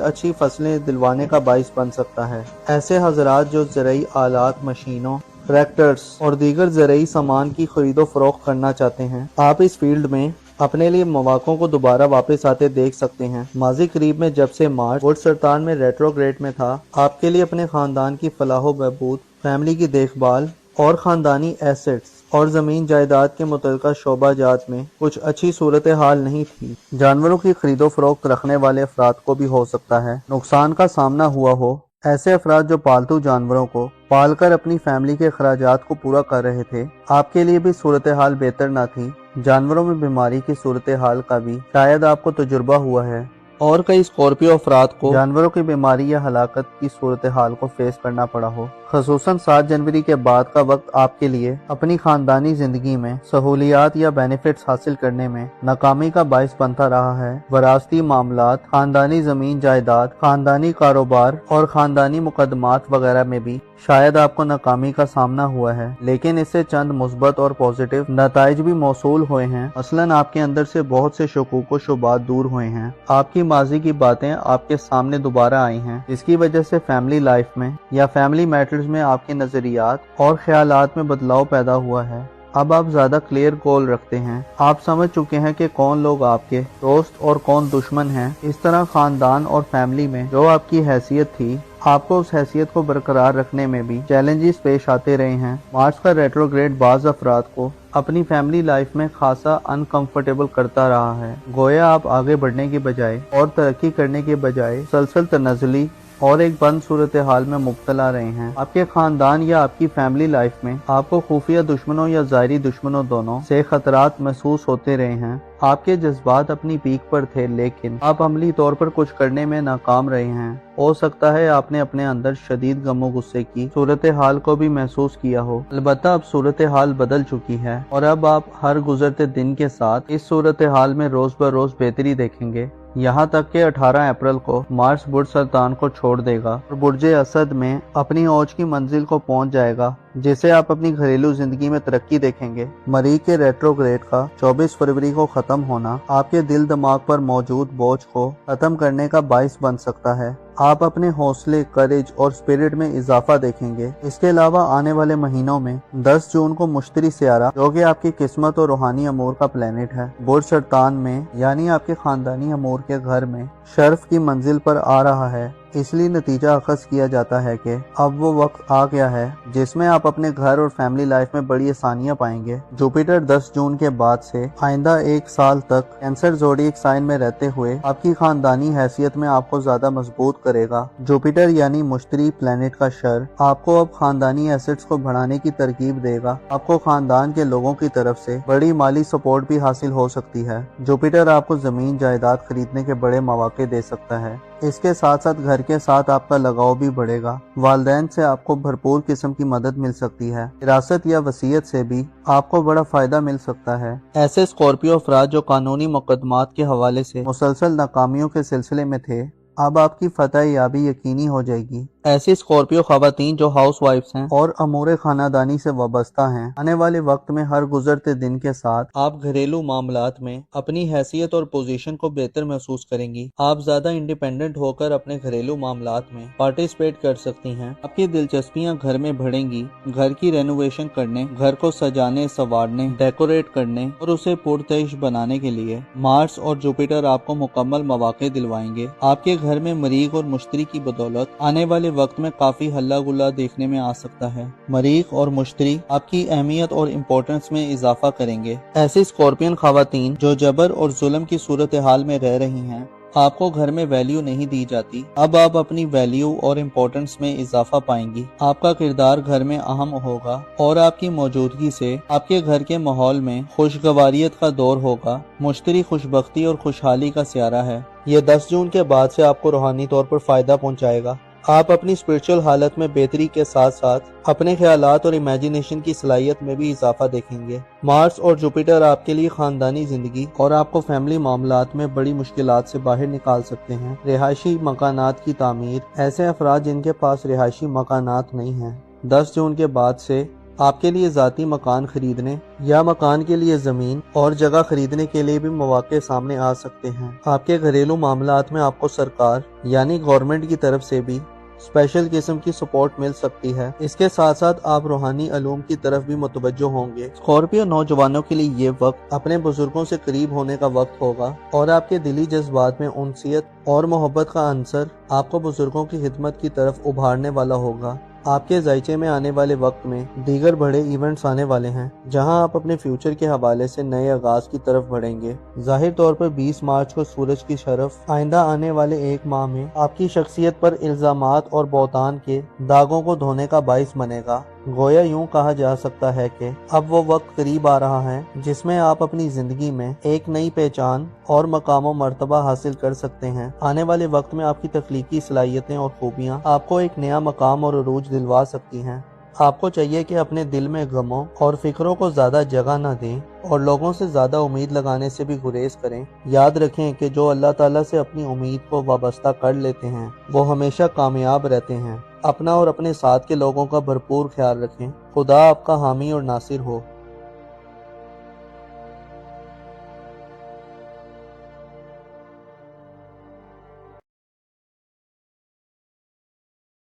अच्छी फसलें दिलवाने का बाइस बन सकता है। ऐसे हजरात जो ज़राई आलात, मशीनों, ट्रैक्टर्स और दीगर ज़राई सामान की खरीदो फरोख्त करना चाहते हैं, आप इस फील्ड में अपने लिए मौक़ों को दोबारा वापस आते देख सकते हैं। माजी करीब में जब से मार्स बुर्ज सरतान में रेट्रोग्रेड में था, आपके लिए अपने खानदान की फलाह बहबूद, फैमिली की देखभाल और खानदानी एसेट्स और जमीन जायदाद के मुतल्लिका शोबा जात में कुछ अच्छी सूरत हाल नहीं थी। जानवरों की खरीदो फरोख्त रखने वाले अफराद को भी हो सकता है नुकसान का सामना हुआ हो। ऐसे अफराद जो पालतू जानवरों को पालकर अपनी फैमिली के अखराजात को पूरा कर रहे थे, आपके लिए भी सूरत हाल बेहतर न थी। जानवरों में बीमारी की सूरत हाल का भी शायद आपको तजुर्बा हुआ है और कई स्कॉर्पियो अफराद को जानवरों की बीमारी या हलाकत की सूरत हाल को फेस करना पड़ा हो। खसूसन 7 जनवरी के बाद का वक्त आपके लिए अपनी खानदानी जिंदगी में सहूलियात या बेनिफिट्स हासिल करने में नाकामी का बाइस बनता रहा है। वरासती मामलात, खानदानी जमीन जायदाद, खानदानी कारोबार और खानदानी मुकदमात वगैरह में भी शायद आपको नाकामी का सामना हुआ है, लेकिन इससे चंद मुस्बत और पॉजिटिव नताइज भी मौसूल हुए हैं। मसलन आपके अंदर से बहुत से शकूक व शुबात दूर हुए हैं। आपकी माजी की बातें आपके सामने दोबारा आई हैं, जिसकी वजह से फैमिली लाइफ में या फैमिली मैटर्स में आपके नजरियात और ख्यालात में बदलाव पैदा हुआ है। अब आप ज्यादा क्लियर गोल रखते हैं। आप समझ चुके हैं कि कौन लोग आपके दोस्त और कौन दुश्मन हैं। इस तरह खानदान और फैमिली में जो आपकी हैसियत थी, आपको उस हैसियत को बरकरार रखने में भी चैलेंजेस पेश आते रहे हैं। मार्स का रेट्रोग्रेड बाज अफराद को अपनी फैमिली लाइफ में खासा अनकंफर्टेबल करता रहा है। गोया आप आगे बढ़ने की बजाय और तरक्की करने के बजाय सलसल तनज़ुली और एक बंद सूरत हाल में मुब्तला रहे हैं। आपके खानदान या आपकी फैमिली लाइफ में आपको खुफिया दुश्मनों या ज़ाहिरी दुश्मनों दोनों से खतरात महसूस होते रहे हैं। आपके जज्बात अपनी पीक पर थे, लेकिन आप अमली तौर पर कुछ करने में नाकाम रहे हैं। हो सकता है आपने अपने अंदर शदीद गमो गुस्से की सूरत हाल को भी महसूस किया हो। अलबत्ता अब सूरत हाल बदल चुकी है और अब आप हर गुजरते दिन के साथ इस सूरत हाल में रोज ब रोज बेहतरी देखेंगे। यहाँ तक कि 18 अप्रैल को मार्स बुर्ज सरतान को छोड़ देगा और बुर्ज असद में अपनी औज की मंजिल को पहुँच जाएगा, जिसे आप अपनी घरेलू जिंदगी में तरक्की देखेंगे। मरीख के रेट्रोग्रेड का 24 फरवरी को खत्म होना आपके दिल दिमाग पर मौजूद बोझ को खत्म करने का बाइस बन सकता है। आप अपने हौसले, करेज और स्पिरिट में इजाफा देखेंगे। इसके अलावा आने वाले महीनों में 10 जून को मुश्तरी सियारा, जो कि आपकी किस्मत और रूहानी अमूर का प्लेनेट है, बुर्ज सरतान में यानी आपके खानदानी अमूर के घर में शर्फ की मंजिल पर आ रहा है। इसलिए नतीजा अखज़ किया जाता है कि अब वो वक्त आ गया है जिसमें आप अपने घर और फैमिली लाइफ में बड़ी आसानियां पाएंगे। जुपिटर 10 जून के बाद से आइंदा 1 साल तक कैंसर ज़ोडिएक साइन में रहते हुए आपकी खानदानी हैसियत में आपको ज्यादा मजबूत करेगा। जुपिटर यानी मुश्तरी प्लेनेट का शर आपको अब खानदानी एसेट्स को बढ़ाने की तरकीब देगा। आपको खानदान के लोगों की तरफ से बड़ी माली सपोर्ट भी हासिल हो सकती है। जुपिटर आपको जमीन जायदाद खरीदने के बड़े मौके दे सकता है। اس کے ساتھ ساتھ گھر کے ساتھ آپ کا لگاؤ بھی بڑھے گا۔ والدین سے آپ کو بھرپور قسم کی مدد مل سکتی ہے۔ وراثت یا وصیت سے بھی آپ کو بڑا فائدہ مل سکتا ہے۔ ایسے اسکارپیو افراد جو قانونی مقدمات کے حوالے سے مسلسل ناکامیوں کے سلسلے میں تھے، اب آپ کی فتح یابی یقینی ہو جائے گی۔ ایسی اسکارپیو خواتین جو ہاؤس وائفز ہیں اور امور خانہ دانی سے وابستہ ہیں، آنے والے وقت میں ہر گزرتے دن کے ساتھ آپ گھریلو معاملات میں اپنی حیثیت اور پوزیشن کو بہتر محسوس کریں گی۔ آپ زیادہ انڈیپینڈنٹ ہو کر اپنے گھریلو معاملات میں پارٹیسپیٹ کر سکتی ہیں۔ آپ کی دلچسپیاں گھر میں بڑھیں گی۔ گھر کی رینوویشن کرنے، گھر کو سجانے، سنوارنے، ڈیکوریٹ کرنے اور اسے پرتعیش بنانے کے لیے مارس اور جوپیٹر آپ کو مکمل مواقع دلوائیں گے۔ آپ کے گھر میں مریخ اور مشتری کی بدولت آنے والے وقت میں کافی ہلہ گلا دیکھنے میں آ سکتا ہے۔ مریخ اور مشتری آپ کی اہمیت اور امپورٹنس میں اضافہ کریں گے۔ ایسی اسکارپین خواتین جو جبر اور ظلم کی صورتحال میں رہ رہی ہیں، آپ کو گھر میں ویلیو نہیں دی جاتی، اب آپ اپنی ویلیو اور امپورٹنس میں اضافہ پائیں گی۔ آپ کا کردار گھر میں اہم ہوگا اور آپ کی موجودگی سے آپ کے گھر کے ماحول میں خوشگواریت کا دور ہوگا۔ مشتری خوشبختی اور خوشحالی کا سیارہ ہے۔ یہ 10 جون کے بعد سے آپ کو روحانی طور پر فائدہ پہنچائے گا۔ آپ اپنی اسپرچل حالت میں بہتری کے ساتھ ساتھ اپنے خیالات اور امیجینیشن کی صلاحیت میں بھی اضافہ دیکھیں گے۔ مارس اور جوپیٹر آپ کے لیے خاندانی زندگی اور آپ کو فیملی معاملات میں بڑی مشکلات سے باہر نکال سکتے ہیں۔ رہائشی مکانات کی تعمیر، ایسے افراد جن کے پاس رہائشی مکانات نہیں ہیں، 10 جون کے بعد سے آپ کے لیے ذاتی مکان خریدنے یا مکان کے لیے زمین اور جگہ خریدنے کے لیے بھی مواقع سامنے آ سکتے ہیں۔ آپ کے گھریلو معاملات میں آپ کو سرکار یعنی گورنمنٹ کی طرف سے بھی اسپیشل قسم کی سپورٹ مل سکتی ہے۔ اس کے ساتھ ساتھ آپ روحانی علوم کی طرف بھی متوجہ ہوں گے۔ اسکارپیو نوجوانوں کے لیے یہ وقت اپنے بزرگوں سے قریب ہونے کا وقت ہوگا اور آپ کے دلی جذبات میں انسیت اور محبت کا عنصر آپ کو بزرگوں کی خدمت کی طرف ابھارنے والا ہوگا۔ آپ کے ذائچے میں آنے والے وقت میں دیگر بڑے ایونٹس آنے والے ہیں جہاں آپ اپنے فیوچر کے حوالے سے نئے آغاز کی طرف بڑھیں گے۔ ظاہر طور پر 20 مارچ کو سورج کی شرف آئندہ آنے والے ایک ماہ میں آپ کی شخصیت پر الزامات اور بہتان کے داغوں کو دھونے کا باعث بنے گا۔ گویا یوں کہا جا سکتا ہے کہ اب وہ وقت قریب آ رہا ہے جس میں آپ اپنی زندگی میں ایک نئی پہچان اور مقام و مرتبہ حاصل کر سکتے ہیں۔ آنے والے وقت میں آپ کی تخلیقی صلاحیتیں اور خوبیاں آپ کو ایک نیا مقام اور عروج دلوا سکتی ہیں۔ آپ کو چاہیے کہ اپنے دل میں غموں اور فکروں کو زیادہ جگہ نہ دیں اور لوگوں سے زیادہ امید لگانے سے بھی گریز کریں۔ یاد رکھیں کہ جو اللہ تعالیٰ سے اپنی امید کو وابستہ کر لیتے ہیں وہ ہمیشہ کامیاب رہتے ہیں۔ اپنا اور اپنے ساتھ کے لوگوں کا بھرپور خیال رکھیں۔ خدا آپ کا حامی اور ناصر ہو۔